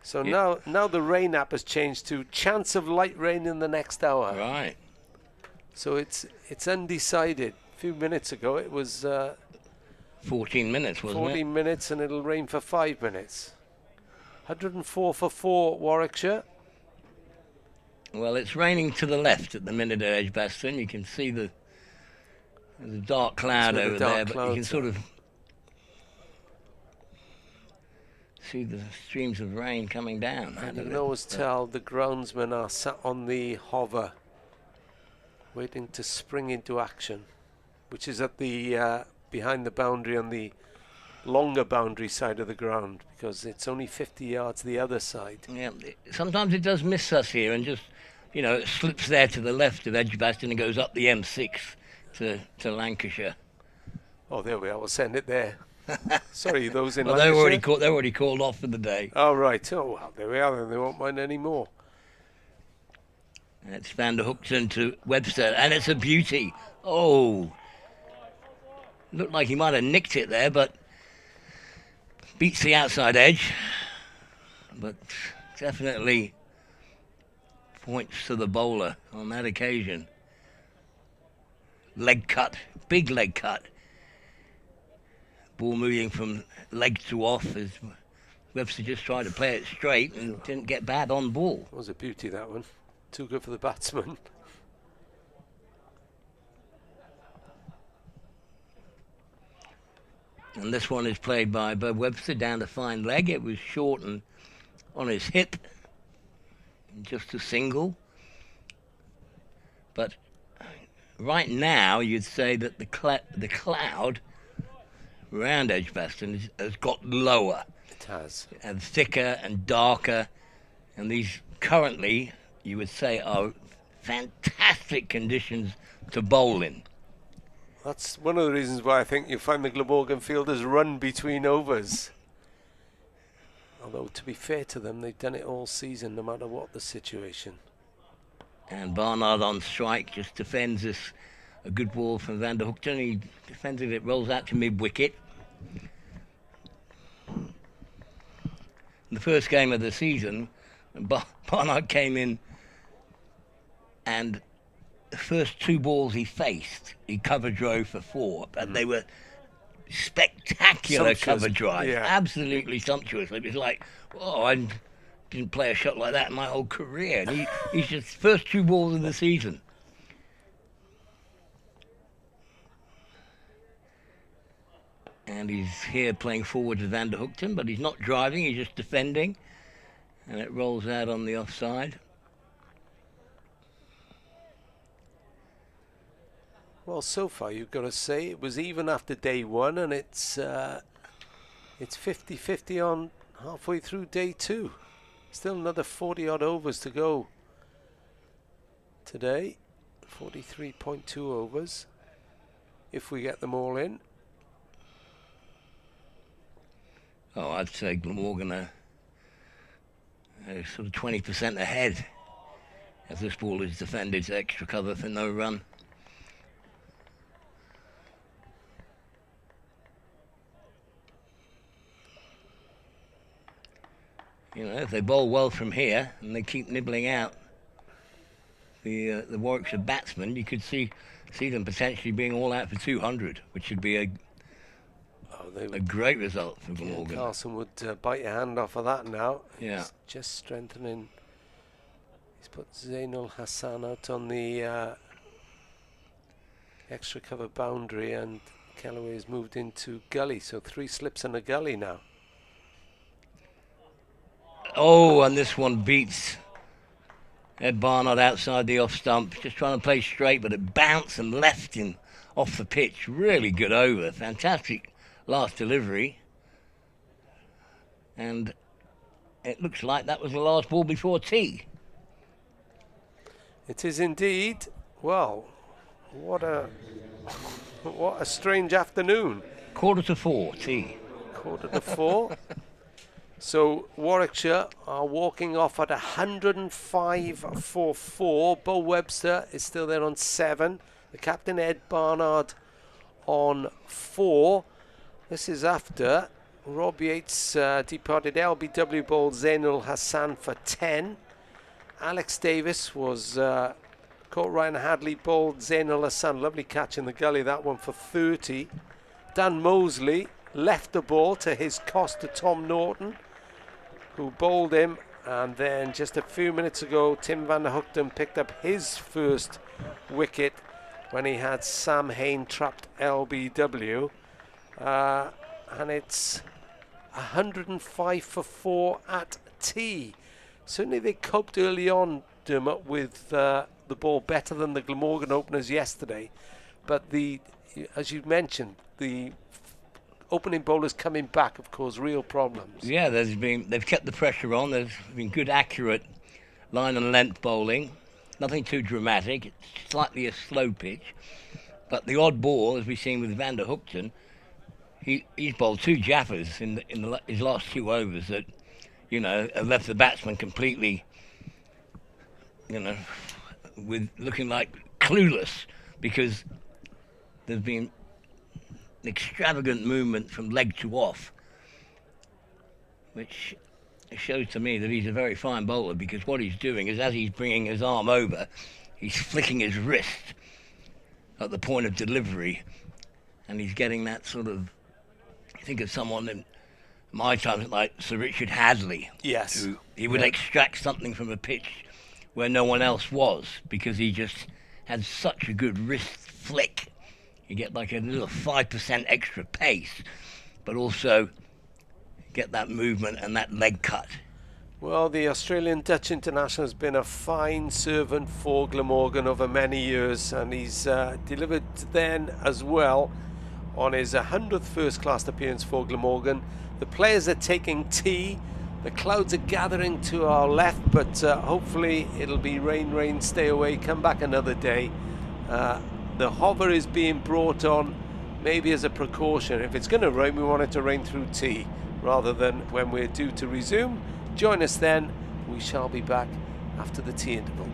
So now the rain app has changed to chance of light rain in the next hour. Right. So it's undecided. A few minutes ago it was 14 minutes, wasn't it? 14 minutes, and it'll rain for 5 minutes. 104 for 4 Warwickshire. Well, it's raining to the left at the minute at Edgbaston. You can see the dark cloud over there, but you can sort of see the streams of rain coming down. And you can always tell the groundsmen are sat on the hover, waiting to spring into action, which is at the behind the boundary on the longer boundary side of the ground, because it's only 50 yards the other side. Yeah, sometimes it does miss us here and just, you know, it slips there to the left of Edgbaston and goes up the M6 to Lancashire. Oh, there we are. We'll send it there. Sorry, those in Well, Lancashire? they're already called off for the day. Oh, right. Oh, well, there we are, then. They won't mind any more. And it's Van der Hookton to Webster, and it's a beauty. Oh, looked like he might have nicked it there, but beats the outside edge. But definitely points to the bowler on that occasion. Leg cut, big leg cut. Ball moving from leg to off as Webster just tried to play it straight and didn't get bad on ball. It was a beauty, that one. Too good for the batsman. And this one is played by Webster down the fine leg. It was short and on his hip. Just a single. But right now, you'd say that the cloud around Edgbaston has got lower. It has. And thicker and darker. And these currently, you would say, are fantastic conditions to bowl in. That's one of the reasons why I think you find the Glamorgan fielders run between overs. Although, to be fair to them, they've done it all season, no matter what the situation. And Barnard on strike just defends this. A good ball from Van der Hookton. He defends it, it rolls out to mid-wicket. The first game of the season, Barnard came in and the first 2 balls he faced, he cover drove for 4, but they were spectacular cover drives, absolutely sumptuous. It was like, oh, I didn't play a shot like that in my whole career. And he's just first 2 balls of the season. And he's here playing forward to Van der Hookton, but he's not driving, he's just defending. And it rolls out on the offside. Well, so far you've got to say it was even after day 1, and it's 50-50 on halfway through day 2. Still another 40-odd overs to go today. 43.2 overs, if we get them all in. Oh, I'd say Glamorgan are sort of 20% ahead as this ball is defended to extra cover for no run. You know, if they bowl well from here and they keep nibbling out the Warwickshire batsmen, you could see them potentially being all out for 200, which would be a great result for Glamorgan. Carlson would bite your hand off of that now. Yeah. He's just strengthening. He's put Zainul Hassan out on the extra cover boundary, and Kellaway's moved into gully, so 3 slips and a gully now. Oh, and this one beats Ed Barnard outside the off stump, just trying to play straight, but it bounced and left him off the pitch. Really good over, fantastic last delivery. And it looks like that was the last ball before tea. It is indeed. Well, what a strange afternoon. 3:45 tea. 3:45. So Warwickshire are walking off at 105 for 4. Bo Webster is still there on 7. The captain Ed Barnard on 4. This is after Rob Yates departed. LBW bowled Zainul Hassan for 10. Alex Davis was caught. Ryan Hadley bowled Zainul Hassan. Lovely catch in the gully, that one, for 30. Dan Mosley left the ball to his cost to Tom Norton, who bowled him, and then just a few minutes ago Tim van der Hookton picked up his first wicket when he had Sam Hain trapped LBW, and it's 105 for 4 at tea. Certainly they coped early on, Dermot, with the ball better than the Glamorgan openers yesterday, but as you mentioned, the opening bowlers coming back have caused real problems. Yeah, they've kept the pressure on. There's been good, accurate line and length bowling. Nothing too dramatic. It's slightly a slow pitch. But the odd ball, as we've seen with Van der Hookton, he's bowled 2 jaffers in his last 2 overs that, have left the batsman completely, with looking like clueless, because there's been an extravagant movement from leg to off, which shows to me that he's a very fine bowler, because what he's doing is, as he's bringing his arm over, he's flicking his wrist at the point of delivery, and he's getting that sort of, I think of someone in my time like Sir Richard Hadley. Yes. Who he would extract something from a pitch where no one else was, because he just had such a good wrist flick. You get like a little 5% extra pace, but also get that movement and that leg cut. Well, the Australian Dutch international has been a fine servant for Glamorgan over many years, and he's delivered then as well on his 100th first-class appearance for Glamorgan. The players are taking tea. The clouds are gathering to our left, but hopefully it'll be rain, stay away, come back another day. The hover is being brought on maybe as a precaution. If it's going to rain, we want it to rain through tea rather than when we're due to resume. Join us then. We shall be back after the tea interval.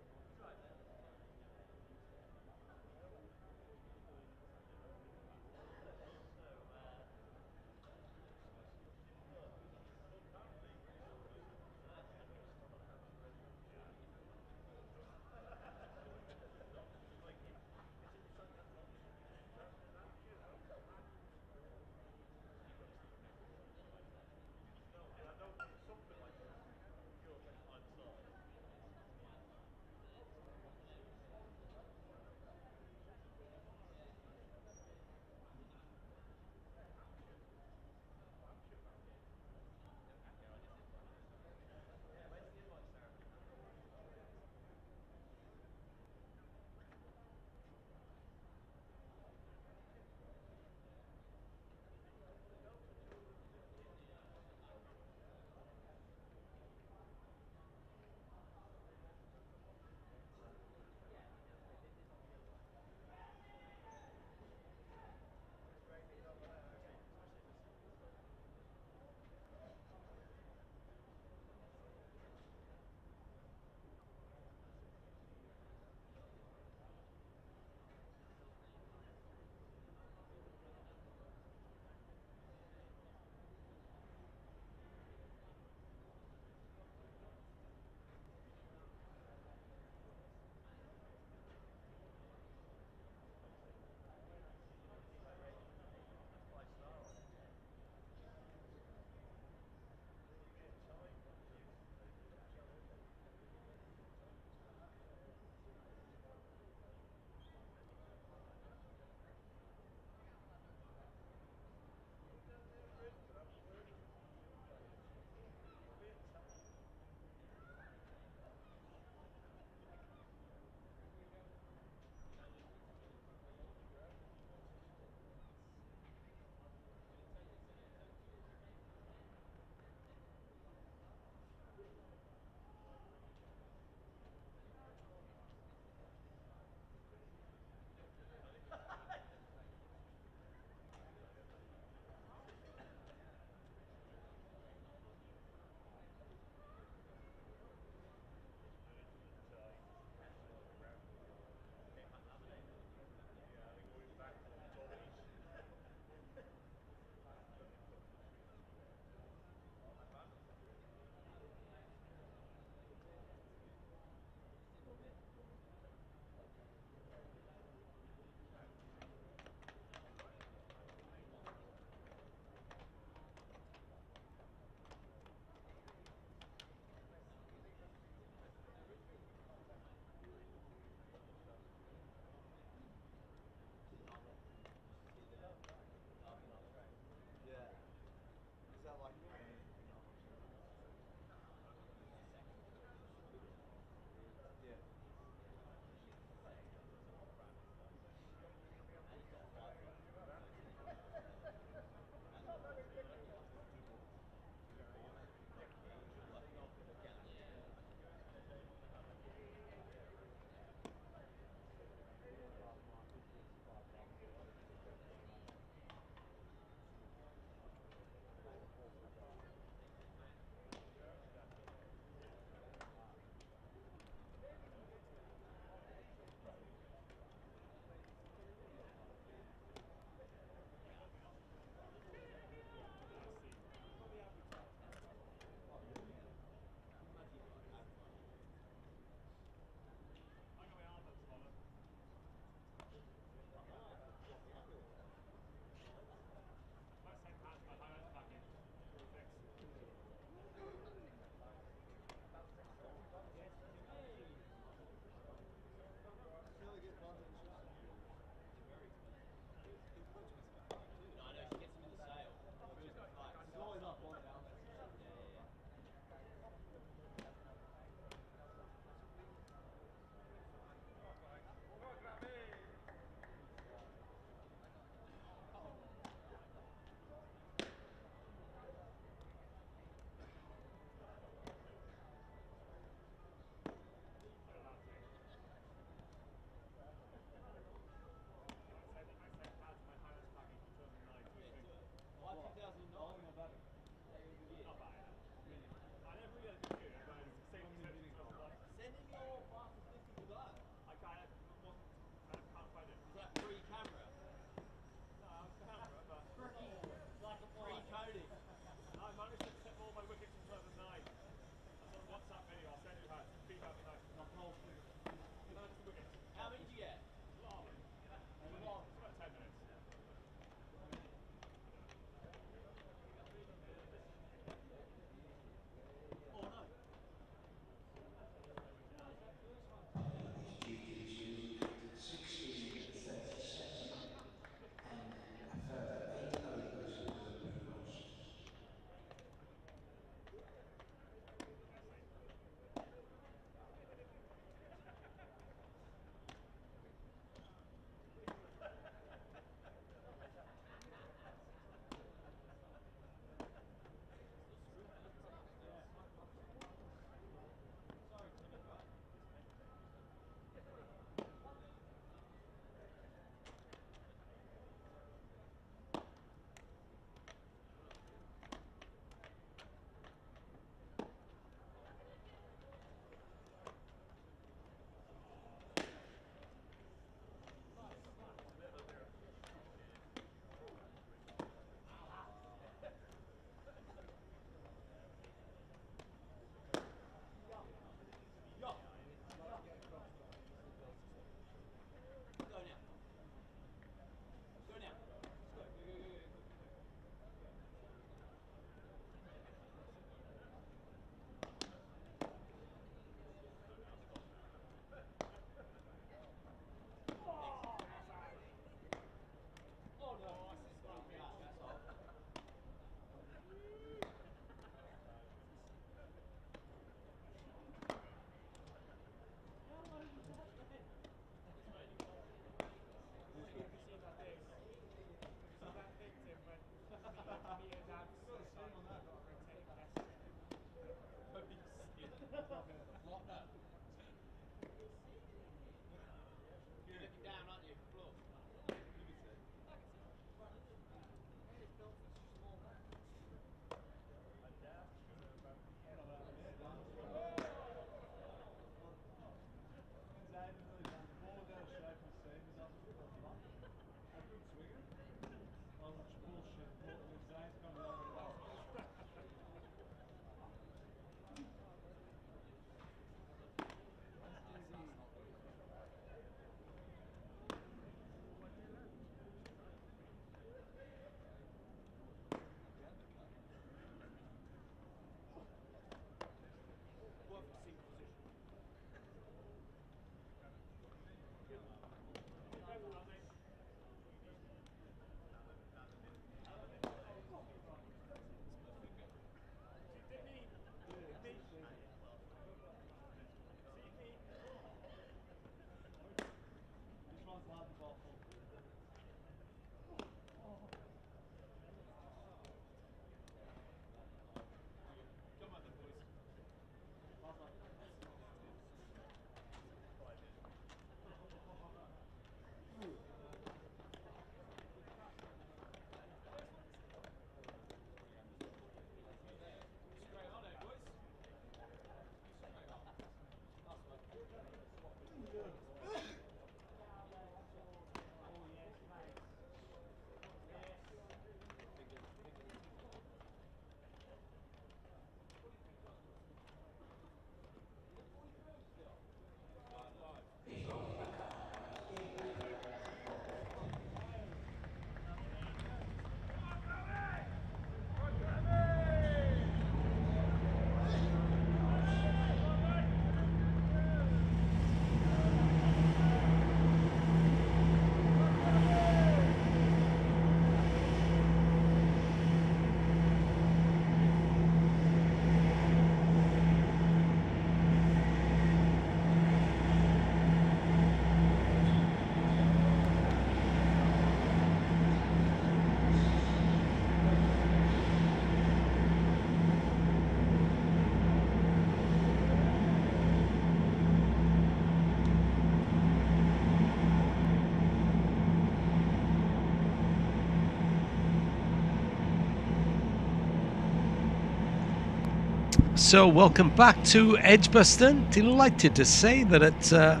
So welcome back to Edgbaston. Delighted to say that at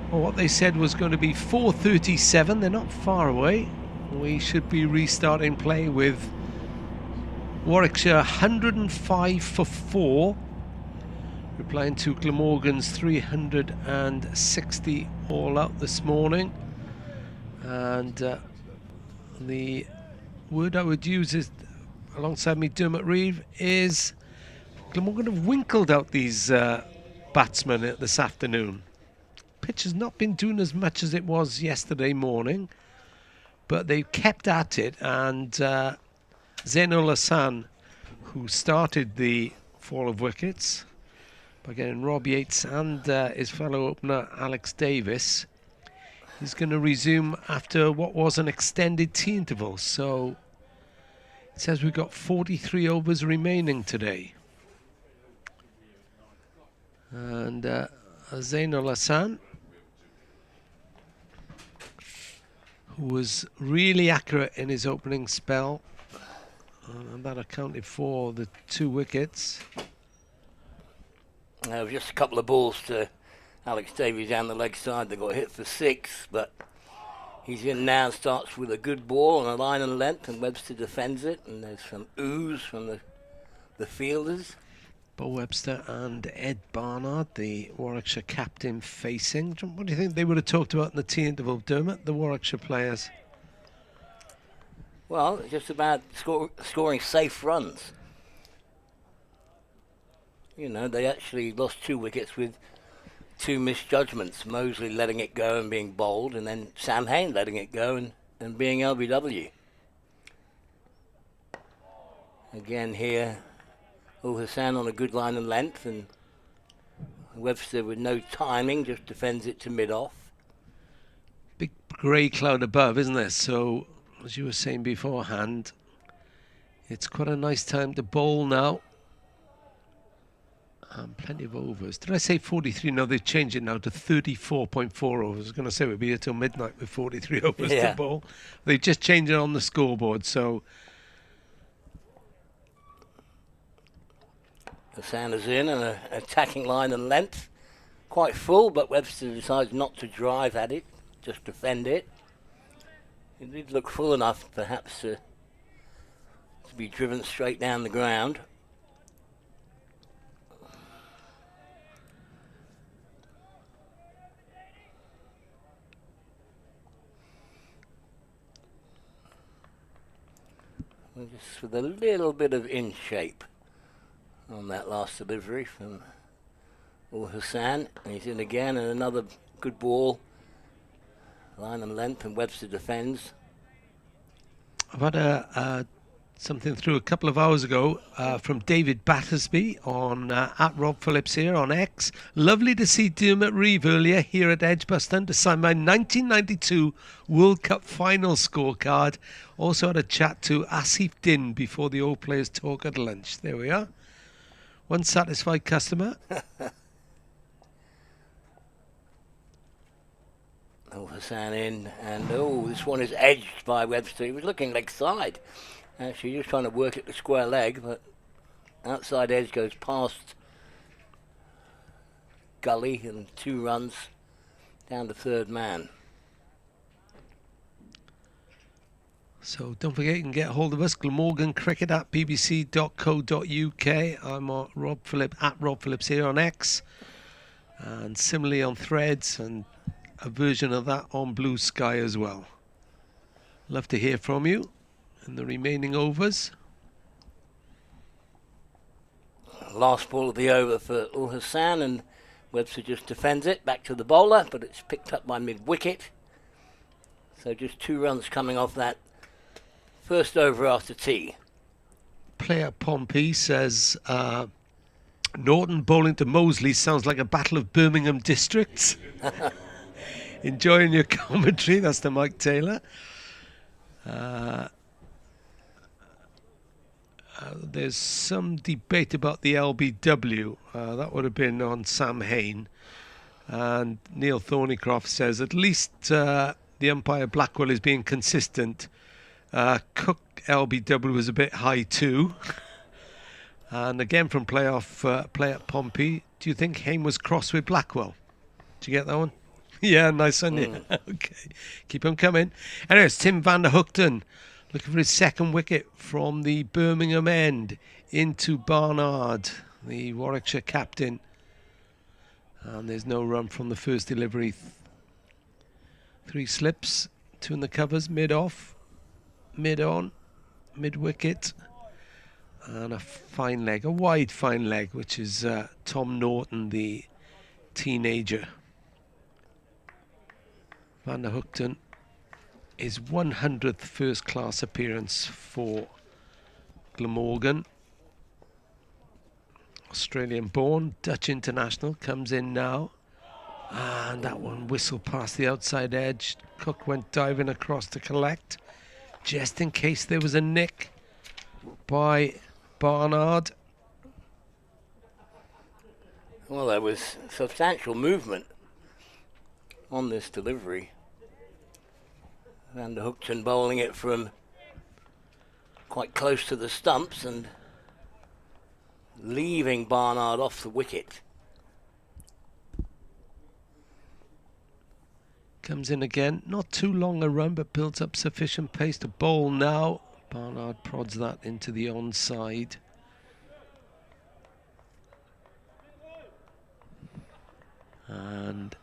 what they said was going to be 4:37. They're not far away. We should be restarting play with Warwickshire 105 for 4, replying to Glamorgan's 360 all out this morning. And the word I would use is, alongside me, Dermot Reeve, is Glamorgan have winkled out these batsmen this afternoon. Pitch has not been doing as much as it was yesterday morning, but they've kept at it, and Zainul Hassan, who started the fall of wickets by getting Rob Yates and his fellow opener Alex Davis, is going to resume after what was an extended tea interval. So it says we've got 43 overs remaining today. And Zainul Hassan, who was really accurate in his opening spell, and that accounted for the 2 wickets. Just a couple of balls to Alex Davies down the leg side. They got hit for 6, but he's in now, starts with a good ball on a line and length, and Webster defends it, and there's some ooze from the fielders. Bo Webster and Ed Barnard, the Warwickshire captain, facing. What do you think they would have talked about in the tea interval, Dermot, the Warwickshire players? Well, just about scoring safe runs. You know, they actually lost 2 wickets with 2 misjudgments. Mosley letting it go and being bowled, and then Sam Hain letting it go and being LBW. Again here, Hassan on a good line and length, and Webster with no timing just defends it to mid-off. Big grey cloud above, isn't there? So, as you were saying beforehand, it's quite a nice time to bowl now. And plenty of overs. Did I say 43? No, they've changed it now to 34.4 overs. I was going to say we'll be here till midnight with 43 overs to bowl. They've just changed it on the scoreboard, so... Hassan is in and an attacking line and length. Quite full, but Webster decides not to drive at it, just defend it. It did look full enough, perhaps, to be driven straight down the ground. Just with a little bit of in shape on that last delivery from Hassan, and he's in again, and another good ball, line and length, and Webster defends. I've had something through a couple of hours ago from David Battersby on at Rob Phillips here on X. Lovely to see Dermot Reeve earlier here at Edgbaston to sign my 1992 World Cup final scorecard. Also had a chat to Asif Din before the old players talk at lunch. There we are. One satisfied customer. Hassan in, and this one is edged by Webster. He was looking leg side. Actually, just trying to work at the square leg, but outside edge goes past gully, and 2 runs down to third man. So don't forget, you can get hold of us, Glamorgan Cricket at bbc.co.uk. I'm at Rob Phillips here on X, and similarly on Threads, and a version of that on Blue Sky as well. Love to hear from you in the remaining overs. Last ball of the over for Hassan, and Webster just defends it back to the bowler, but it's picked up by mid-wicket. So just 2 runs coming off that first over after tea. Player Pompey says Norton bowling to Mosley sounds like a battle of Birmingham districts. Enjoying your commentary. That's to Mike Taylor. There's some debate about the LBW. That would have been on Sam Hain. And Neil Thornycroft says at least the umpire Blackwell is being consistent. Cook LBW was a bit high too. And again from play at Pompey, do you think Hayne was cross with Blackwell? Did you get that one? Yeah, nice on you. Okay, keep them coming. Anyway, it's Tim van der Hoogten looking for his second wicket from the Birmingham end into Barnard, the Warwickshire captain. And there's no run from the first delivery. 3 slips, 2 in the covers, mid-off, mid-on, mid-wicket. And a fine leg, a wide fine leg, which is Tom Norton, the teenager. Van der Hoogten, his 100th first-class appearance for Glamorgan. Australian-born, Dutch international, comes in now. And that one whistled past the outside edge. Cook went diving across to collect, just in case there was a nick by Barnard. Well, there was substantial movement on this delivery. Van der Hoogten bowling it from quite close to the stumps and leaving Barnard off the wicket. Comes in again, not too long a run, but builds up sufficient pace to bowl now. Barnard prods that into the onside. And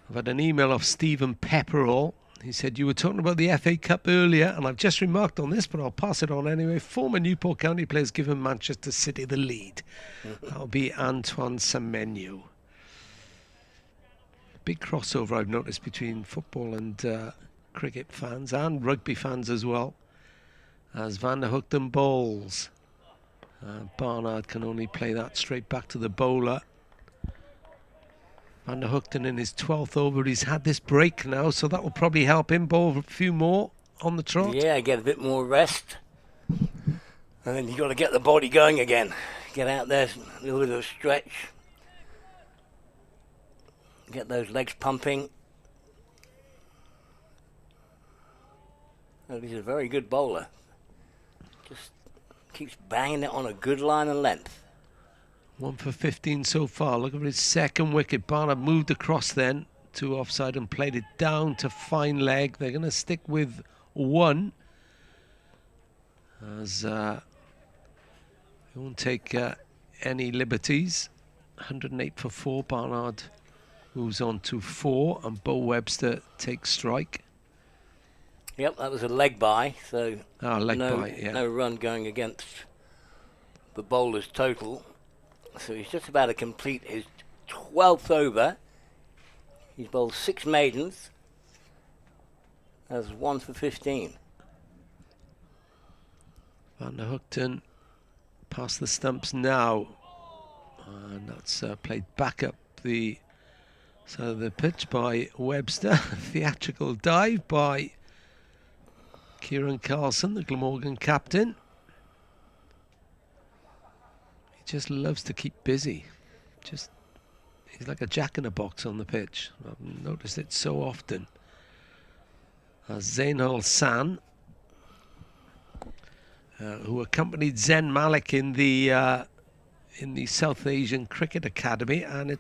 I've had an email off Stephen Pepperell. He said, you were talking about the FA Cup earlier, and I've just remarked on this, but I'll pass it on anyway. Former Newport County players given Manchester City the lead. That'll be Antoine Semenyo. Big crossover I've noticed between football and cricket fans and rugby fans as well, as Van der Hoogten bowls. Barnard can only play that straight back to the bowler. Van der Hoogten in his 12th over, he's had this break now, so that will probably help him bowl a few more on the trot. Yeah, get a bit more rest, and then you've got to get the body going again. Get out there, a little bit of a stretch, get those legs pumping. Oh, he's a very good bowler. Just keeps banging it on a good line of length. 1 for 15 so far. Look at his second wicket. Barnard moved across then to offside and played it down to fine leg. They're going to stick with 1. As they won't take any liberties. 108 for 4. Barnard moves on to 4, and Bo Webster takes strike. Yep, that was a leg by, so no run going against the bowler's total. So he's just about to complete his 12th over. He's bowled 6 maidens. That's 1 for 15. Van der Hoogten past the stumps now. And that's played back up the side of the pitch by Webster. Theatrical dive by Kieran Carlson, the Glamorgan captain. Just loves to keep busy. He's like a jack-in-a-box on the pitch. I've noticed it so often. Zainul San, who accompanied Zen Malik in the South Asian Cricket Academy, and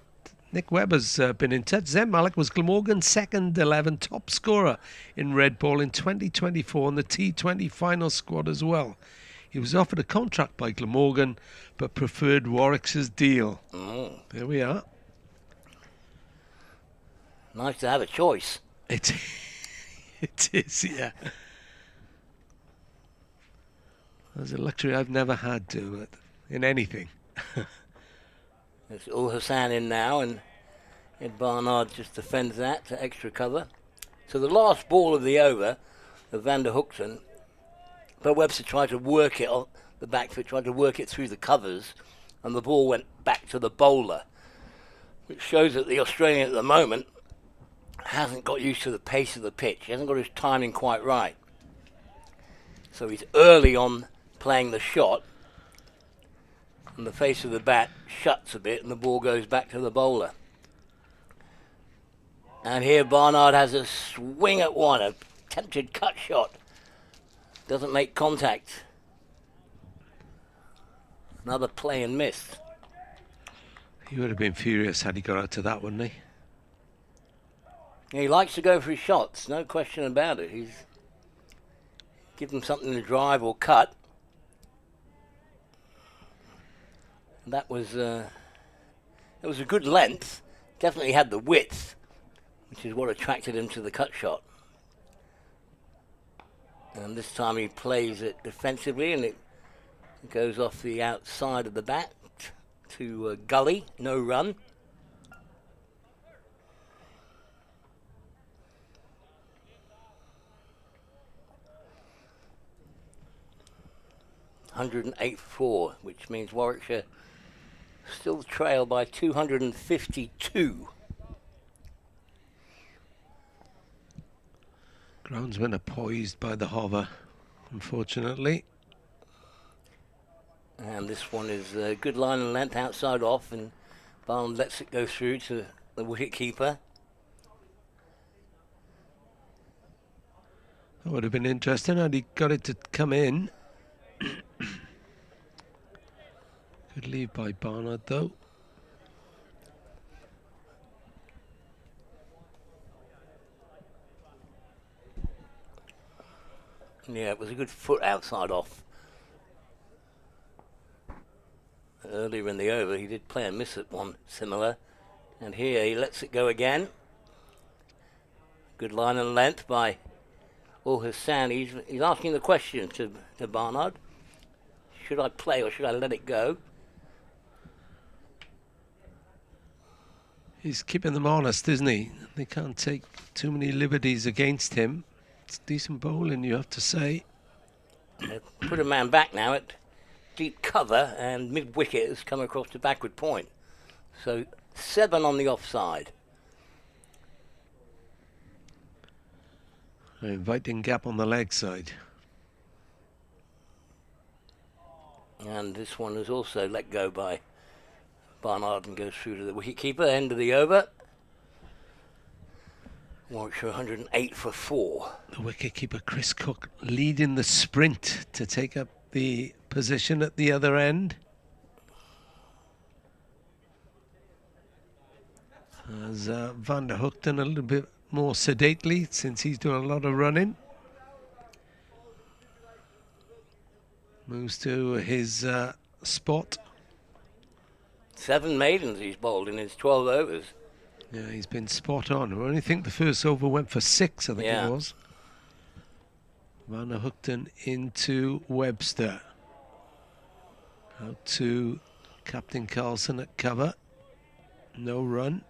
Nick Webber's been in touch. Zen Malik was Glamorgan's second 11 top scorer in red ball in 2024 and the T20 final squad as well. He was offered a contract by Glamorgan, but preferred Warwickshire's deal. There we are. Nice to have a choice. It is, yeah. That's a luxury I've never had to in anything. There's Ul Hassan in now, and Ed Barnard just defends that to extra cover. So the last ball of the over of Van der Hoogten, but Webster tried to work it on the back foot, tried to work it through the covers, and the ball went back to the bowler, which shows that the Australian at the moment hasn't got used to the pace of the pitch. He hasn't got his timing quite right. So he's early on playing the shot, and the face of the bat shuts a bit, and the ball goes back to the bowler. And here Barnard has a swing at one, a attempted cut shot. Doesn't make contact. Another play and miss. He would have been furious had he got out to that, wouldn't he? Yeah, he likes to go for his shots, no question about it. He's give him something to drive or cut. That was it was a good length. Definitely had the width, which is what attracted him to the cut shot. And this time he plays it defensively, and it goes off the outside of the bat to gully, no run. $108 which means Warwickshire still trail by 252. Groundsmen are poised by the hover, unfortunately. And this one is a good line and length outside off, and Barnard lets it go through to the wicket keeper. That would have been interesting had he got it to come in. Good lead by Barnard though. Yeah, it was a good foot outside off. Earlier in the over, he did play a miss at one similar. And here he lets it go again. Good line and length by Hassan. He's asking the question to Barnard. Should I play or should I let it go? He's keeping them honest, isn't he? They can't take too many liberties against him. It's decent bowling, you have to say. Put a man back now at deep cover, and mid-wicket has come across to backward point. So 7 on the offside. An inviting gap on the leg side. And this one is also let go by Barnard and goes through to the wicketkeeper. End of the over. Warwickshire 108 for 4. The wicketkeeper Chris Cook leading the sprint to take up the position at the other end. As Van der Hookton a little bit more sedately, since he's doing a lot of running. Moves to his spot. 7 maidens he's bowled in his 12 overs. Yeah, he's been spot on. I only think the first over went for 6, I think it was. Van der Hookton into Webster. Out to Captain Carlson at cover. No run.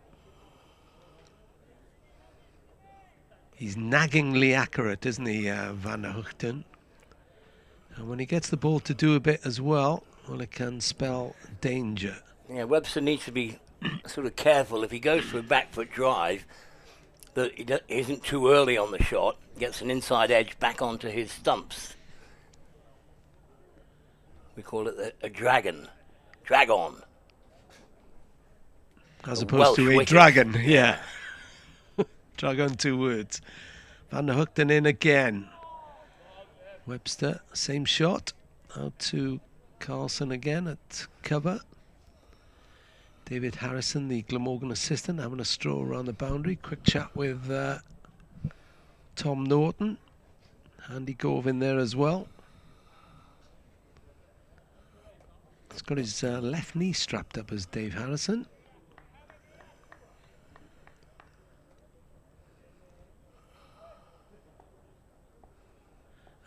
He's naggingly accurate, isn't he, Van der Hookton? And when he gets the ball to do a bit as well, it can spell danger. Yeah, Webster needs to be sort of careful if he goes for a back foot drive that he isn't too early on the shot, gets an inside edge back onto his stumps. We call it a dragon. Drag on. As opposed to a dragon, yeah. Drag on 2 words. Van der Hookton in again. Webster, same shot. Out to Carlson again at cover. David Harrison, the Glamorgan assistant, having a stroll around the boundary. Quick chat with Tom Norton. Andy Gove in there as well. He's got his left knee strapped up as Dave Harrison.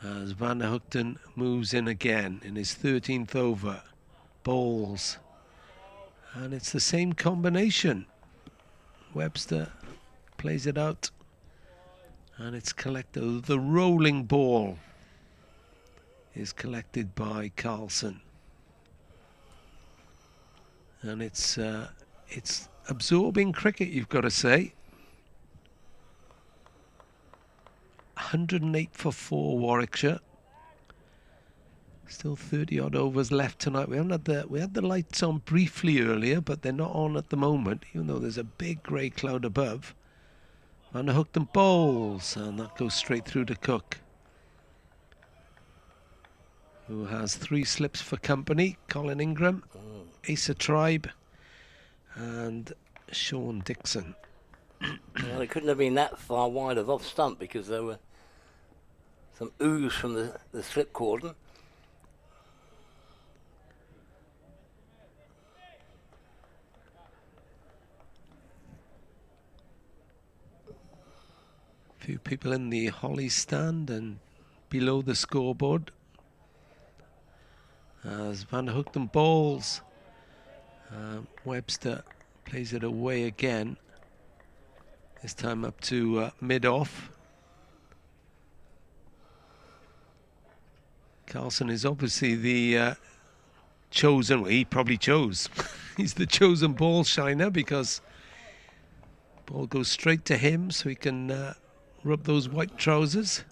As Van der Hookton moves in again in his 13th over. Bowls. And it's the same combination. Webster plays it out. And it's collected. The rolling ball is collected by Carlson. And it's absorbing cricket, you've got to say. 108 for 4 Warwickshire. Still 30 odd overs left tonight. We had the lights on briefly earlier, but they're not on at the moment, even though there's a big grey cloud above. Van der Hookton bowls, and that goes straight through to Cook. who has 3 slips for company. Colin Ingram, Asa Tribe, and Sean Dixon. Well, it couldn't have been that far wide of off stump because there were some ooze from the slip cordon. A few people in the Holly stand and below the scoreboard as Van der Hoogten bowls. Webster plays it away again, this time up to mid-off. Carlson is obviously the chosen, well, he probably chose. He's the chosen ball shiner because ball goes straight to him so he can rub those white trousers.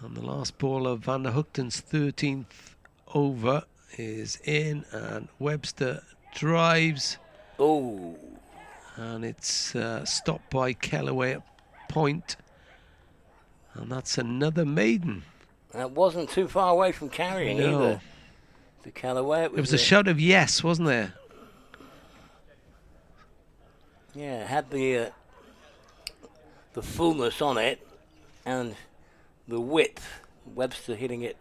And the last ball of Van der Hoogten's 13th over is in, and Webster drives. Oh. And it's stopped by Kellaway at point. And that's another maiden. That wasn't too far away from carrying either. To Kellaway. It was a shout of yes, wasn't there? Yeah, it had the fullness on it and the width. Webster hitting it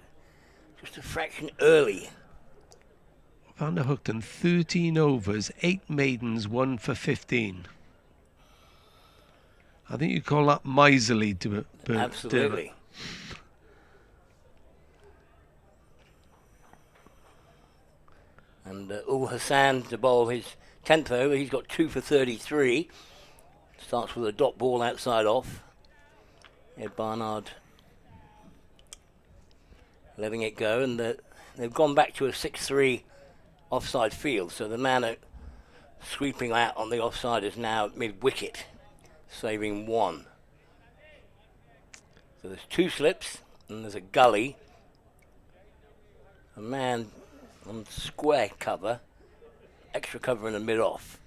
just a fraction early. Van der Hoogten, 13 overs, 8 maidens, 1 for 15. I think you call that miserly. Absolutely. And Ul Hassan to bowl his 10th over. He's got 2 for 33. Starts with a dot ball outside off. Ed Barnard letting it go, and they've gone back to a 6-3 offside field. So the man sweeping out on the offside is now mid-wicket, saving 1. So there's 2 slips, and there's a gully. A man on square cover, extra cover in the mid-off.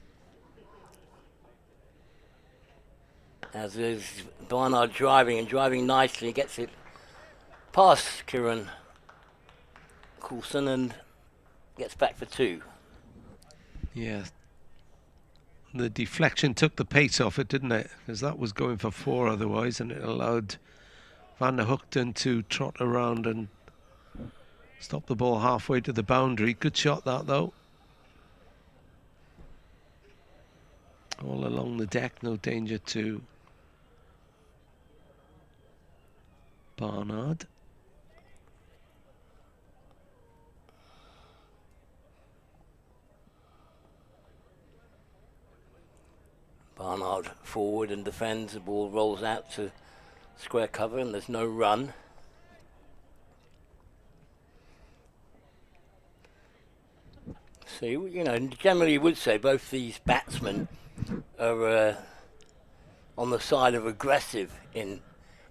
As is Barnard driving nicely, gets it past Kieran Coulson and gets back for 2. Yeah. The deflection took the pace off it, didn't it? Because that was going for 4 otherwise, and it allowed Van der Hoogten to trot around and stop the ball halfway to the boundary. Good shot that, though. All along the deck, no danger to Barnard. Barnard forward and defends. The ball rolls out to square cover and there's no run. So, you know, generally you would say both these batsmen are on the side of aggressive in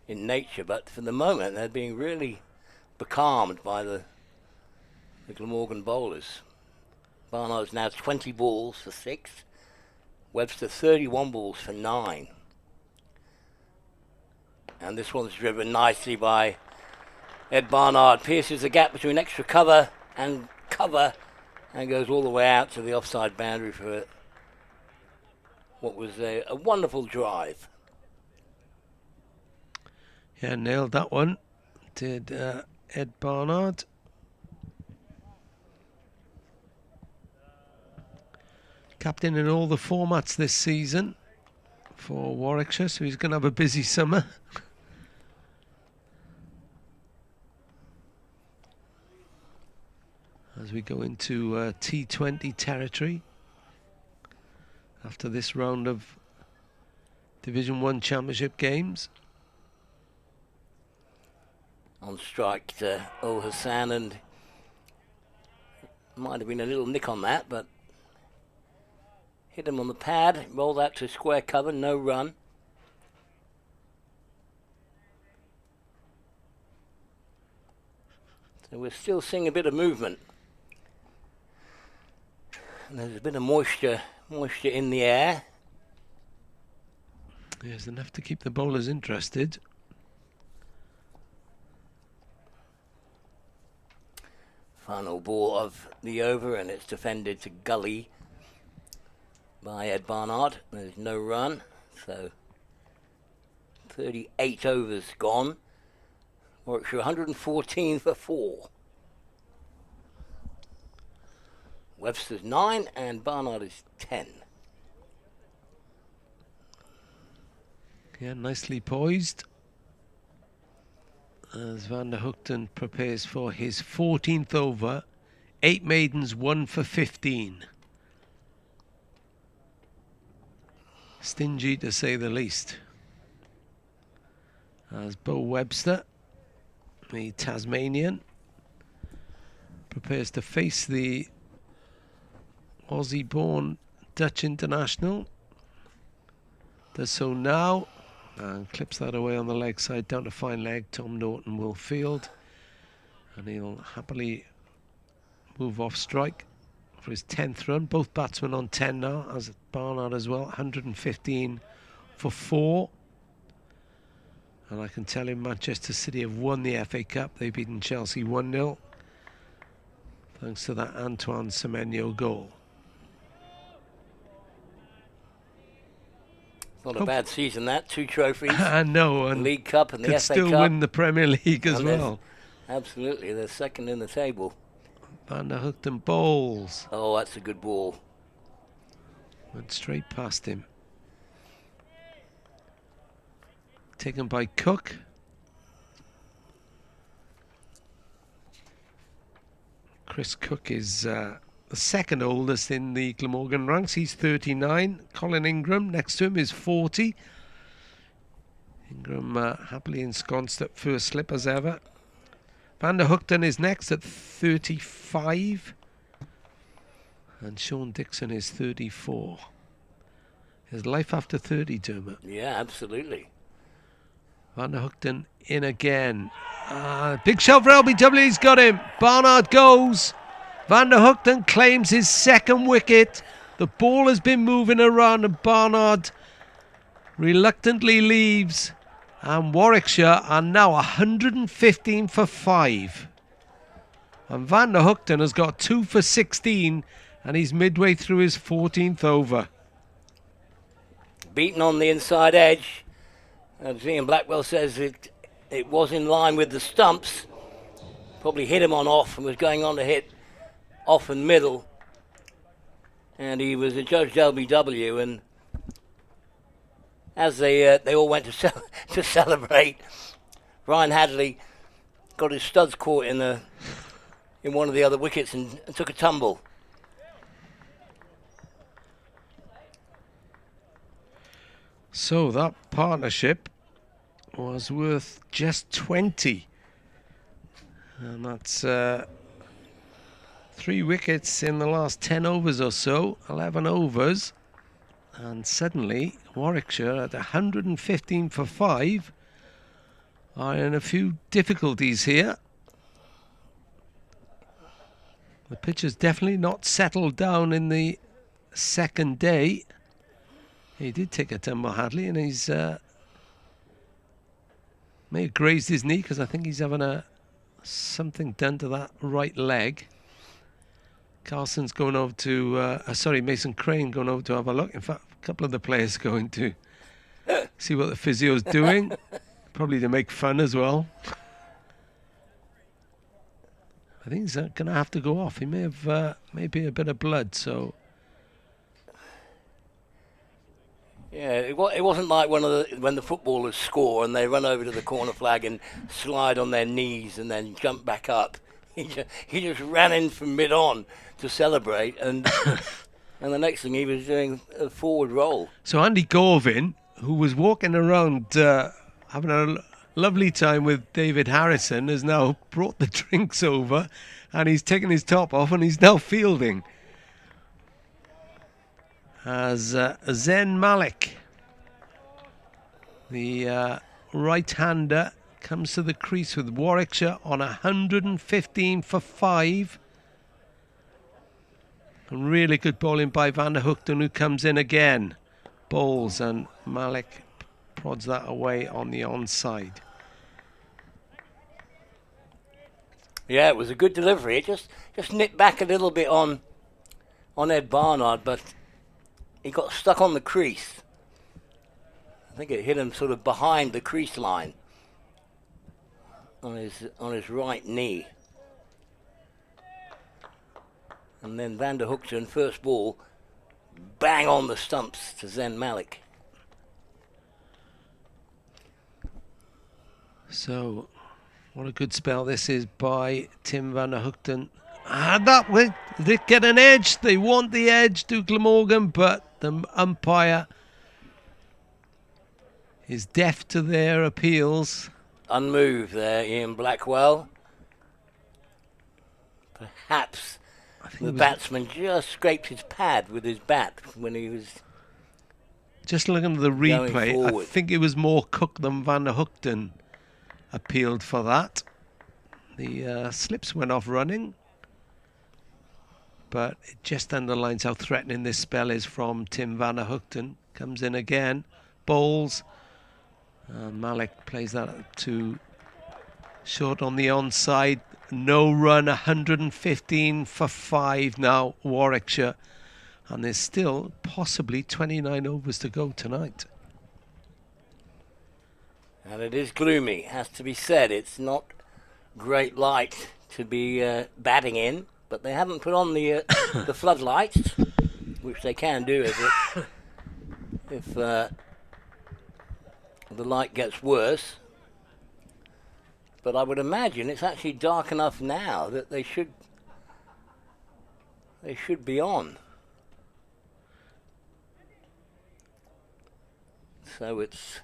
nature, but for the moment they're being really becalmed by the Glamorgan bowlers. Barnard's now 20 balls for 6. Webster 31 balls for 9. And this one's driven nicely by Ed Barnard. Pierces the gap between extra cover and goes all the way out to the offside boundary for what was a wonderful drive. Yeah, nailed that one. Did Ed Barnard. Captain in all the formats this season for Warwickshire, so he's going to have a busy summer. As we go into T20 territory after this round of Division 1 Championship games. On strike to Ul Hassan, and might have been a little nick on that, but hit him on the pad, rolled out to square cover, no run. So we're still seeing a bit of movement. And there's a bit of moisture in the air. There's enough to keep the bowlers interested. Final ball of the over, and it's defended to gully by Ed Barnard. There's no run, so 38 overs gone. Warwickshire 114 for 4. Webster's 9 and Barnard is 10. Yeah, nicely poised as Van der Hoogten prepares for his 14th over. 8 maidens, 1 for 15. Stingy to say the least. As Bo Webster, the Tasmanian, prepares to face the Aussie-born Dutch international. Does so now and clips that away on the leg side down to fine leg. Tom Norton will field, and he'll happily move off strike for his 10th run. Both batsmen on 10 now, as Barnard as well. 115 for 4. And I can tell you Manchester City have won the FA Cup. They've beaten Chelsea 1-0 thanks to that Antoine Semenyo goal. Not a bad season, that. 2 trophies. I know, and League Cup and the FA Cup. Could still win the Premier League as well. Absolutely, they're second in the table. Van der Hoogten bowls. Oh, that's a good ball. Went straight past him. Taken by Cook. Chris Cook is the second oldest in the Glamorgan ranks. He's 39. Colin Ingram next to him is 40. Ingram happily ensconced at first slip as ever. Van der Hoogten is next at 35. And Sean Dixon is 34. There's life after 30, Dermot. Yeah, absolutely. Van der Hoogten in again. Big shot for LBW, he's got him. Barnard goes. Van der Hoogten claims his second wicket. The ball has been moving around and Barnard reluctantly leaves. And Warwickshire are now 115 for 5. And Van der Hoogten has got 2 for 16 and he's midway through his 14th over. Beaten on the inside edge. As Ian Blackwell says, it was in line with the stumps. Probably hit him on off and was going on to hit off and middle. And he was adjudged LBW, and as they all went to celebrate, Ryan Hadley got his studs caught in one of the other wickets and took a tumble. So that partnership was worth just 20. And that's 3 wickets in the last 10 overs or so, 11 overs. And suddenly, Warwickshire at 115 for 5 are in a few difficulties here. The pitch has definitely not settled down in the second day. He did take a tumble, Hadley, and he's may have grazed his knee because I think he's having something done to that right leg. Carlson's going over to, Mason Crane going over to have a look. In fact, a couple of the players going to see what the physio's doing, probably to make fun as well. I think he's going to have to go off. He may have maybe a bit of blood, so. Yeah, it wasn't like when the footballers score and they run over to the corner flag and slide on their knees and then jump back up. He just ran in from mid-on to celebrate, and and the next thing he was doing a forward roll. So Andy Gorvin, who was walking around having a lovely time with David Harrison, has now brought the drinks over and he's taken his top off and he's now fielding. As Zen Malik, the right-hander, comes to the crease with Warwickshire on 115 for 5. And really good bowling by Van der Hoogten, who comes in again. Bowls, and Malik prods that away on the onside. Yeah, it was a good delivery. It just nipped back a little bit on Ed Barnard, but he got stuck on the crease. I think it hit him sort of behind the crease line on his right knee. And then Van der Hoogten, first ball, bang on the stumps to Zen Malik. So, what a good spell this is by Tim Van der Hoogten. And that way, they get an edge. They want the edge to Glamorgan, but the umpire is deaf to their appeals. Unmoved there, Ian Blackwell. Perhaps the batsman just scraped his pad with his bat when he was just looking at the replay. I think it was more Cook than Van der Hoogten appealed for that. The slips went off running, but it just underlines how threatening this spell is from Tim Van der Hoogten. Comes in again, bowls. Malik plays that to short on the onside. No run, 115 for 5 now, Warwickshire. And there's still possibly 29 overs to go tonight. And it is gloomy, has to be said. It's not great light to be batting in, but they haven't put on the the floodlights, which they can do if the light gets worse. But I would imagine it's actually dark enough now that they should be on. So it's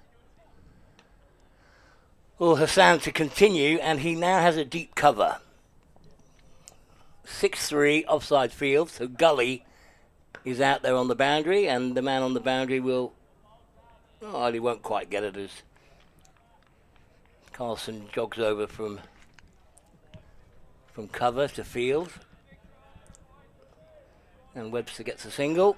Hassan to continue, and he now has a deep cover. 6-3 offside field, so Gully is out there on the boundary, and the man on the boundary will... Oh, he won't quite get it as Carlson jogs over from cover to field. And Webster gets a single.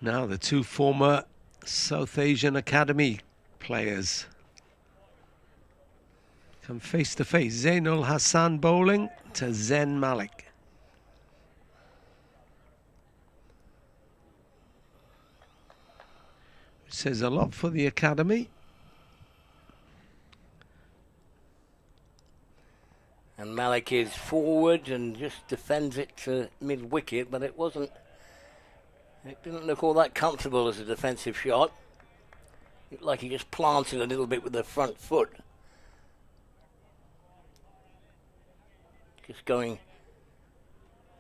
Now the two former South Asian Academy players come face to face. Zainul Hassan bowling to Zen Malik. Which says a lot for the Academy. And Malik is forward and just defends it to mid-wicket, but it didn't look all that comfortable as a defensive shot. It looked like he just planted a little bit with the front foot.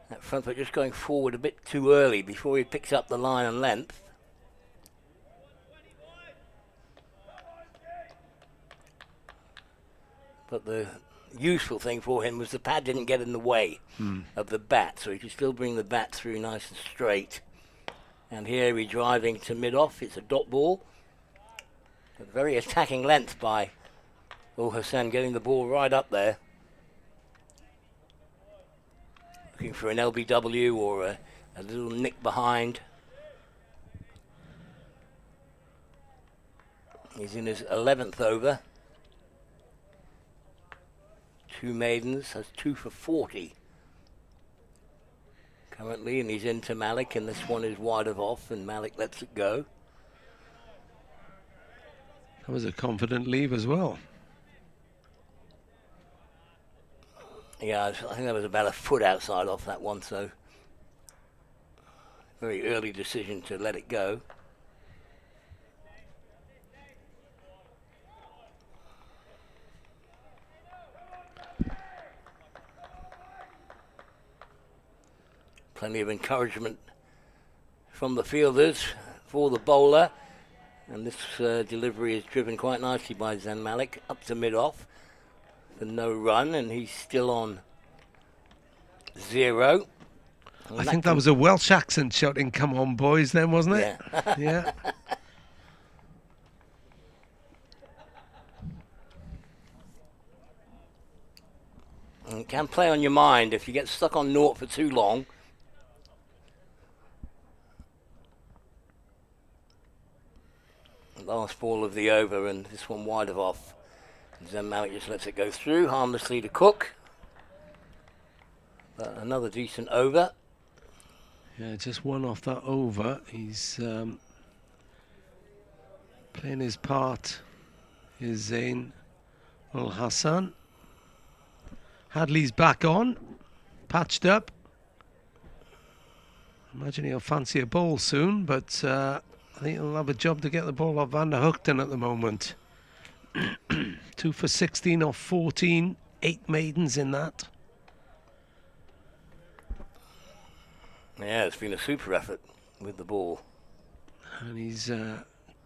That front foot just going forward a bit too early before he picks up the line and length. But the useful thing for him was the pad didn't get in the way of the bat, so he could still bring the bat through nice and straight. And here we're driving to mid-off. It's a dot ball. A very attacking length by Hassan, getting the ball right up there. Looking for an LBW or a little nick behind. He's in his 11th over. 2 maidens, has 2 for 40 currently, and he's into Malik, and this one is wide of off, and Malik lets it go. That was a confident leave as well. Yeah, I think that was about a foot outside off that one, so very early decision to let it go. Plenty of encouragement from the fielders for the bowler. And this delivery is driven quite nicely by Zen Malik up to mid-off for no run, and he's still on 0. I think that was a Welsh accent shouting, "Come on, boys," then, wasn't it? Yeah. Yeah. And it can play on your mind if you get stuck on naught for too long. last ball of the over, and this one wide of off. Zen Malik just lets it go through harmlessly to Cook. But another decent over. Yeah, just one off that over. He's playing his part. Is Zain Ul Hassan. Hadley's back on, patched up. Imagine he'll fancy a ball soon, but I think he'll have a job to get the ball off Van der Hoogten at the moment. 2 for 16 off 14, 8 maidens in that. Yeah, it's been a super effort with the ball. And he's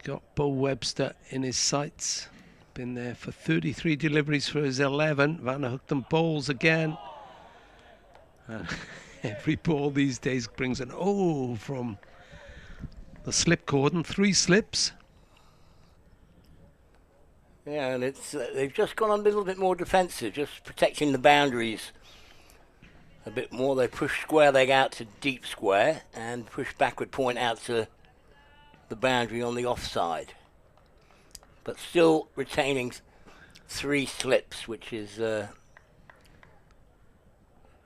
got Bo Webster in his sights. Been there for 33 deliveries for his 11. Van der Hoogten bowls again. Every ball these days brings an O from the slip cordon. 3 slips. Yeah, and it's they've just gone a little bit more defensive, just protecting the boundaries a bit more. They push square leg out to deep square and push backward point out to the boundary on the offside. But still retaining 3 slips, which is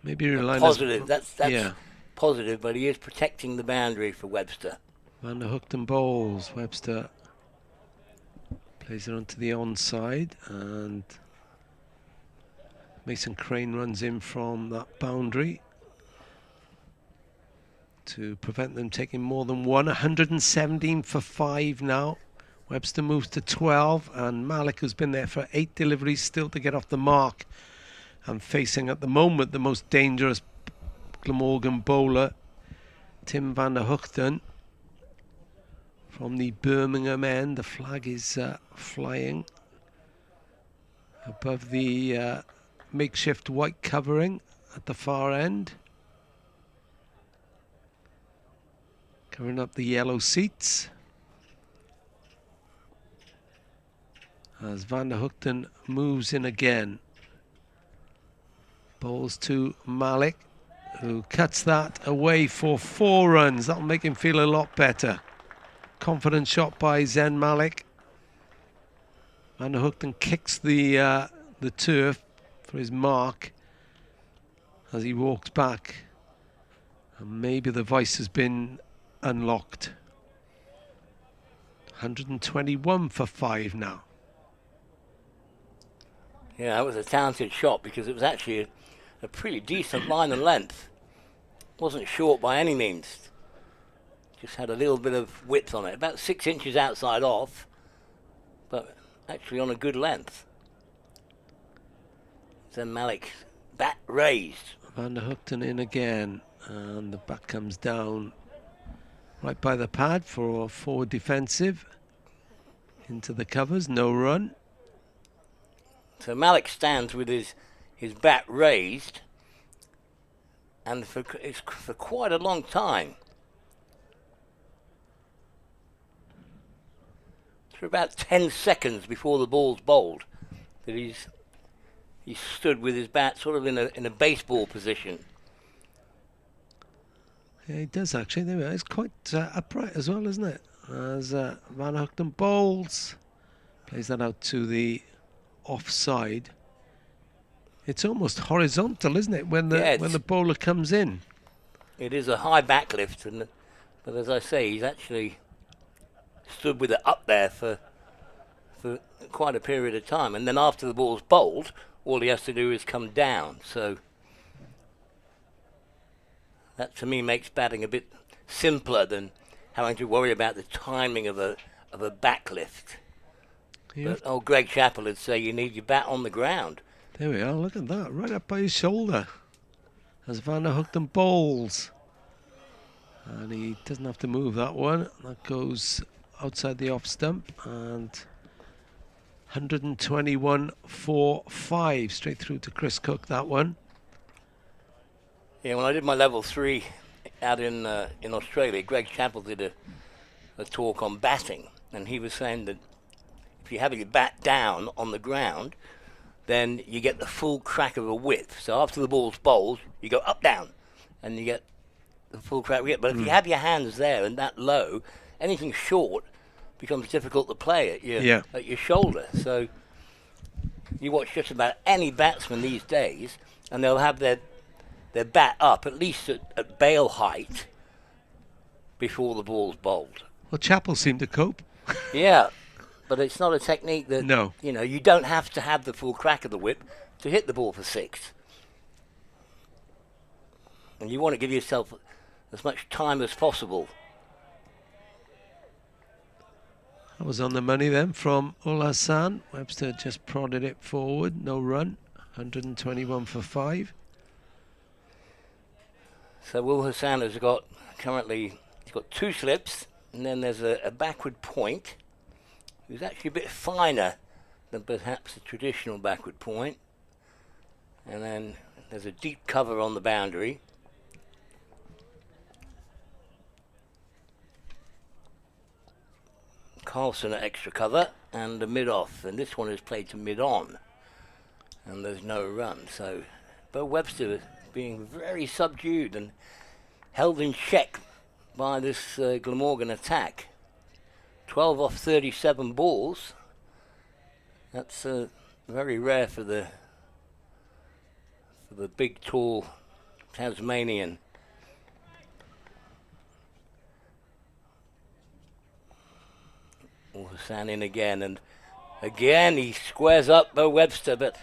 maybe positive. That's yeah. positive, but he is protecting the boundary for Webster. Van der Hoogten bowls. Webster plays it onto the onside, and Mason Crane runs in from that boundary to prevent them taking more than one. 117 for 5 now. Webster moves to 12, and Malik, who's been there for 8 deliveries, still to get off the mark, and facing at the moment the most dangerous Glamorgan bowler, Tim van der Hoogten, from the Birmingham end. The flag is flying above the makeshift white covering at the far end, covering up the yellow seats. As Van der Hoogten moves in again. Bowls to Malik, who cuts that away for 4 runs. That'll make him feel a lot better. Confident shot by Zen Malik. Van der Hoogten kicks the turf for his mark as he walks back. And maybe the vice has been unlocked. 121 for 5 now. Yeah, that was a talented shot because it was actually a pretty decent line of length. Wasn't short by any means. Just had a little bit of width on it. About 6 inches outside off, but actually on a good length. Then Malik, bat raised. Van der Hoogten in again, and the bat comes down right by the pad for forward defensive. Into the covers, no run. So Malik stands with his bat raised, and for quite a long time. For about 10 seconds before the ball's bowled, that he stood with his bat sort of in a baseball position. Yeah, he does actually. There we are. It's quite upright as well, isn't it? As Van der Hoogten bowls, plays that out to the offside. It's almost horizontal, isn't it, when the bowler comes in? It is a high backlift, but as I say, he's actually stood with it up there for quite a period of time, and then after the ball's bowled, all he has to do is come down. So that to me makes batting a bit simpler than having to worry about the timing of a backlift. But old Greg Chappell would say you need your bat on the ground. There we are, look at that, right up by his shoulder as Van der Hoogten bowls. And he doesn't have to move that one. That goes outside the off stump, and 121 for 5, straight through to Chris Cook, that one. Yeah, when I did my level 3 out in Australia, Greg Chappell did a talk on batting, and he was saying that if you have your bat down on the ground, then you get the full crack of a width. So after the ball's bowled, you go up, down, and you get the full crack width. But if you have your hands there and that low, anything short becomes difficult to play at your shoulder. So you watch just about any batsman these days, and they'll have their bat up at least at bail height before the ball's bowled. Well, Chappell seemed to cope. Yeah, but it's not a technique that, no. You don't have to have the full crack of the whip to hit the ball for 6. And you want to give yourself as much time as possible. That was on the money then from Ul Hassan. Webster just prodded it forward, no run, 121 for 5. So Ul Hassan has got he's got 2 slips, and then there's a backward point. It's actually a bit finer than perhaps a traditional backward point. And then there's a deep cover on the boundary. Carlson at extra cover and a mid-off, and this one is played to mid-on, and there's no run. So Bo Webster is being very subdued and held in check by this Glamorgan attack. 12 off 37 balls. That's very rare for the big, tall Tasmanian. Hassan in again, and again he squares up Bo Webster, but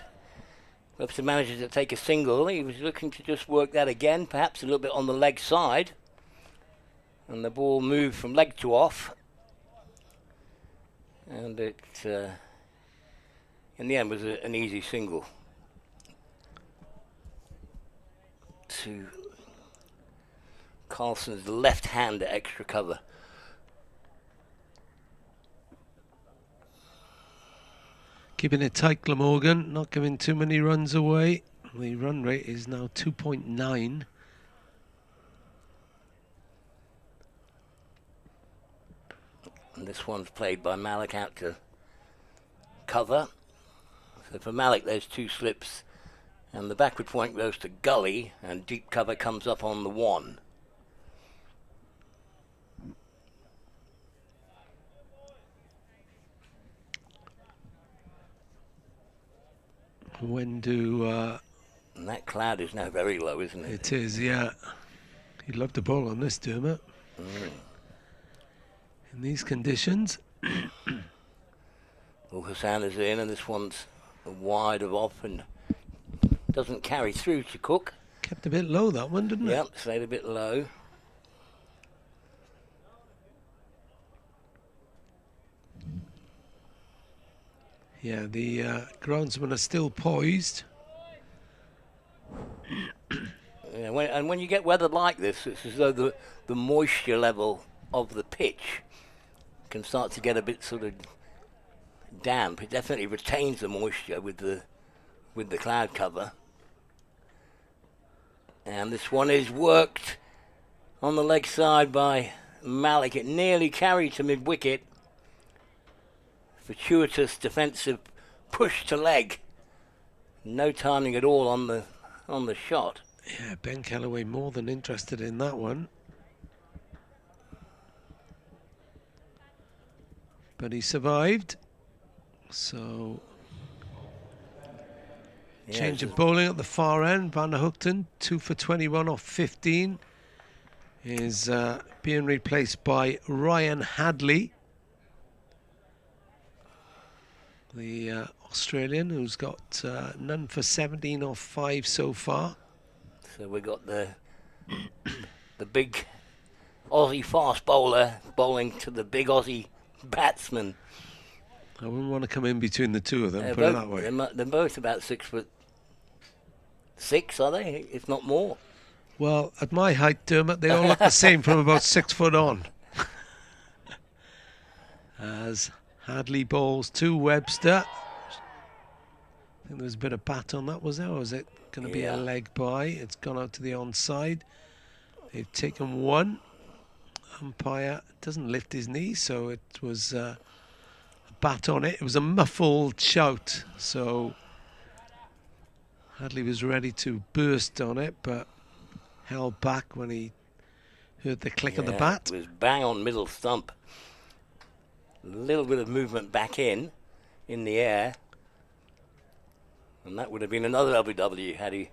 Webster manages to take a single. He was looking to just work that again, perhaps a little bit on the leg side, and the ball moved from leg to off, and it in the end was an easy single to Carlson's left hand at extra cover. Keeping it tight, Glamorgan, not giving too many runs away. The run rate is now 2.9. And this one's played by Malik out to cover. So for Malik, there's 2 slips, and the backward point goes to gully, and deep cover comes up on the 1. When do... and that cloud is now very low, isn't it? It is, yeah. You'd love the ball on this, Dermot. In these conditions. Well, Hassan is in, and this one's wide of off and doesn't carry through to Cook. Kept a bit low, that one, didn't it? Yep, stayed a bit low. Yeah, the groundsmen are still poised. Yeah, when you get weather like this, it's as though the moisture level of the pitch can start to get a bit sort of damp. It definitely retains the moisture with the cloud cover. And this one is worked on the leg side by Malik. It nearly carried to mid-wicket. Fortuitous defensive push to leg. No timing at all on the shot. Yeah, Ben Callaway more than interested in that one. But he survived. So change of bowling at the far end. Van der Hookton, 2 for 21 off 15, is being replaced by Ryan Hadley, the Australian, who's got none for 17 off 5 so far. So we got the big Aussie fast bowler bowling to the big Aussie batsman. I wouldn't want to come in between the two of them, put it that way. They're both about 6'6", are they? If not more. Well, at my height, Dermot, they all look the same from about 6 foot on. As Hadley bowls to Webster. I think there was a bit of bat on that, was there? Or was it going to be a leg by? It's gone out to the onside. They've taken one. Umpire doesn't lift his knee, so it was a bat on it. It was a muffled shout, so Hadley was ready to burst on it, but held back when he heard the click of the bat. It was bang on middle stump. A little bit of movement back in the air. And that would have been another LBW had he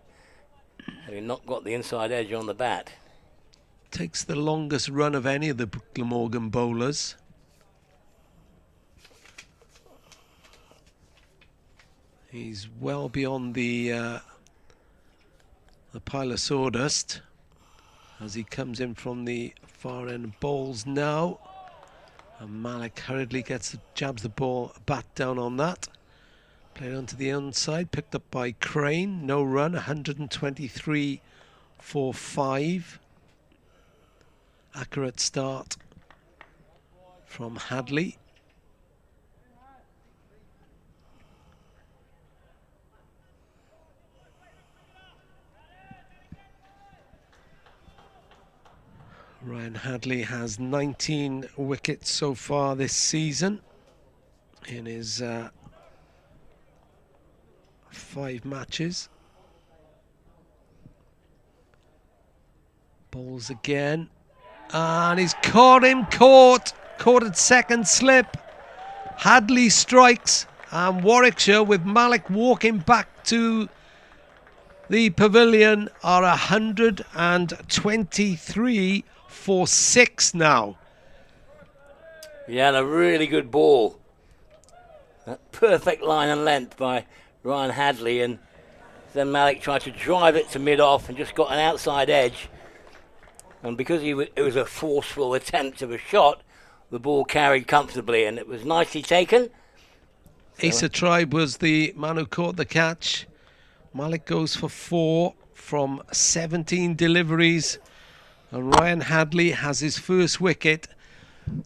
not got the inside edge on the bat. Takes the longest run of any of the Glamorgan bowlers. He's well beyond the pile of sawdust as he comes in from the far end bowls now. And Malik hurriedly jabs the bat down on that. Played onto the inside, picked up by Crane. No run, 123 for 5. Accurate start from Hadley. Ryan Hadley has 19 wickets so far this season in his 5 matches. Bowls again. And he's caught at second slip. Hadley strikes, and Warwickshire, with Malik walking back to the pavilion, are 123 for 6 now. Yeah, and a really good ball. That perfect line and length by Ryan Hadley, and then Malik tried to drive it to mid-off and just got an outside edge. And because it was a forceful attempt of a shot, the ball carried comfortably, and it was nicely taken. Asa Tribe was the man who caught the catch. Malik goes for 4 from 17 deliveries. And Ryan Hadley has his first wicket.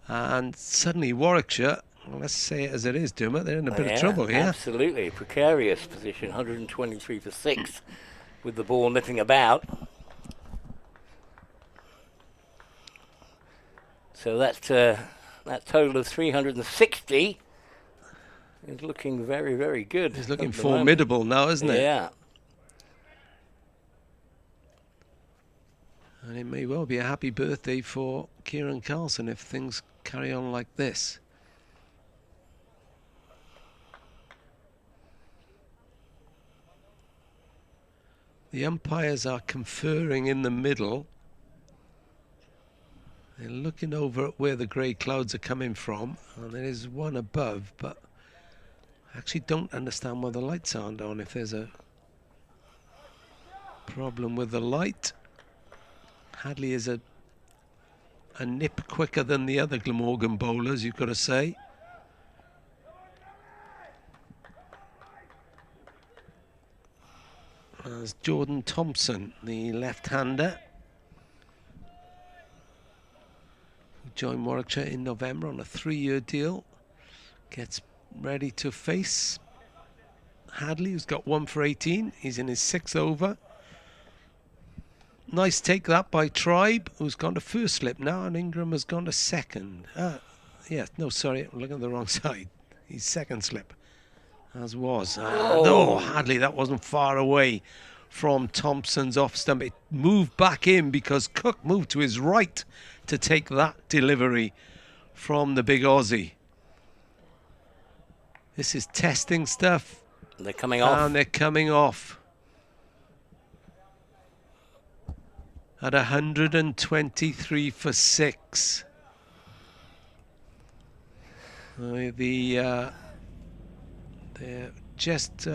And suddenly Warwickshire, well, let's say it as it is, Dermot, they're in a bit of trouble here. Absolutely. Precarious position, 123 for 6 with the ball nipping about. So that total of 360 is looking very, very good. He's looking formidable now, isn't it? Yeah. And it may well be a happy birthday for Kieran Carlson if things carry on like this. The umpires are conferring in the middle. They're looking over at where the grey clouds are coming from, and there is one above, but I actually don't understand why the lights aren't on, if there's a problem with the light. Hadley is a nip quicker than the other Glamorgan bowlers, you've got to say. There's Jordan Thompson, the left-hander, who joined Warwickshire in November on a 3-year deal. Gets ready to face Hadley, who's got 1 for 18. He's in his 6th over. Nice take that by Tribe, who's gone to first slip now, and Ingram has gone to second. Sorry, I'm looking at the wrong side. He's second slip, as was. No, Hadley, that wasn't far away from Thompson's off stump. It moved back in because Cook moved to his right to take that delivery from the big Aussie. This is testing stuff. They're coming off. And they're coming off. At 123 for 6. They're just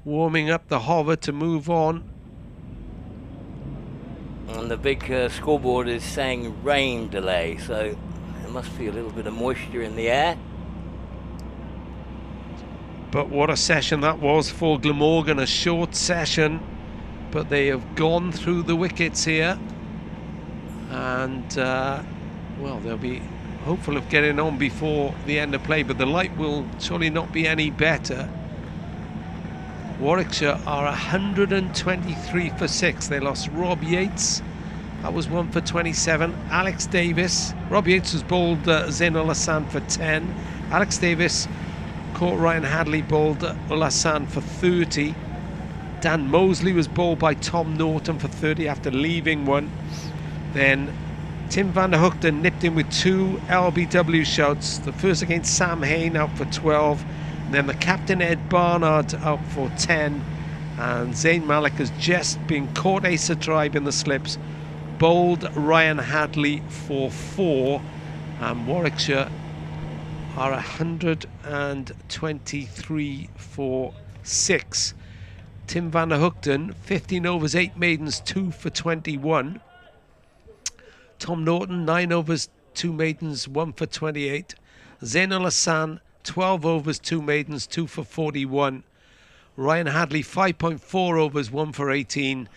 warming up the hover to move on. And the big scoreboard is saying rain delay, so there must be a little bit of moisture in the air. But what a session that was for Glamorgan, a short session. But they have gone through the wickets here, and they'll be hopeful of getting on before the end of play, but the light will surely not be any better. Warwickshire are 123 for 6. They lost Rob Yates, that was 1 for 27. Alex Davis, Rob Yates was bowled Zain ul Hassan for 10. Alex Davis caught Ryan Hadley, bowled ul Hassan for 30. Dan Mosley was bowled by Tom Norton for 30 after leaving one. Then Tim van der Hoogten nipped in with 2 LBW shots. The first against Sam Hain, out for 12. And then the captain Ed Barnard out for 10. And Zayn Malik has just been caught ace a tribe in the slips. Bowled Ryan Hadley for 4. And Warwickshire are 123 for 6. Tim van der Hoogten, 15 overs, 8 maidens, 2 for 21. Tom Norton, 9 overs, 2 maidens, 1 for 28. Zainul Hassan, 12 overs, 2 maidens, 2 for 41. Ryan Hadley, 5.4 overs, 1 for 18.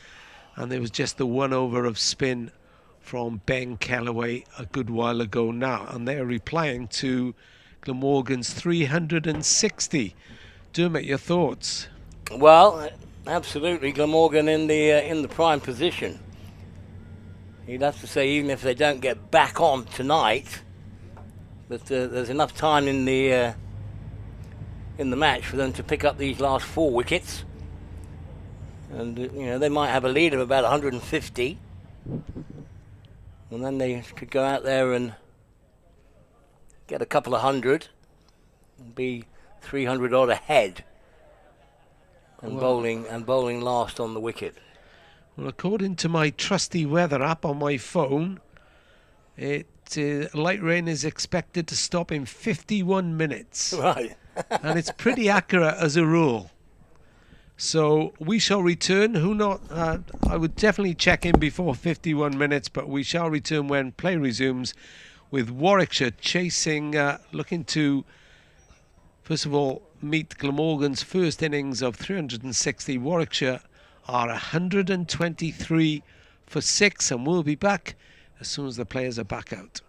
And there was just the 1 over of spin from Ben Kellaway a good while ago now. And they're replying to Glamorgan's 360. Dermot, your thoughts? Well, absolutely, Glamorgan in the prime position. You'd have to say, even if they don't get back on tonight, that there's enough time in the match for them to pick up these last 4 wickets, and they might have a lead of about 150, and then they could go out there and get a couple of hundred, and be 300 odd ahead, and bowling last on the wicket. Well, according to my trusty weather app on my phone, light rain is expected to stop in 51 minutes. Right. And it's pretty accurate as a rule. So we shall return. I would definitely check in before 51 minutes, but we shall return when play resumes, with Warwickshire chasing, looking to, first of all, meet Glamorgan's first innings of 360. Warwickshire are 123 for 6, and we'll be back as soon as the players are back out.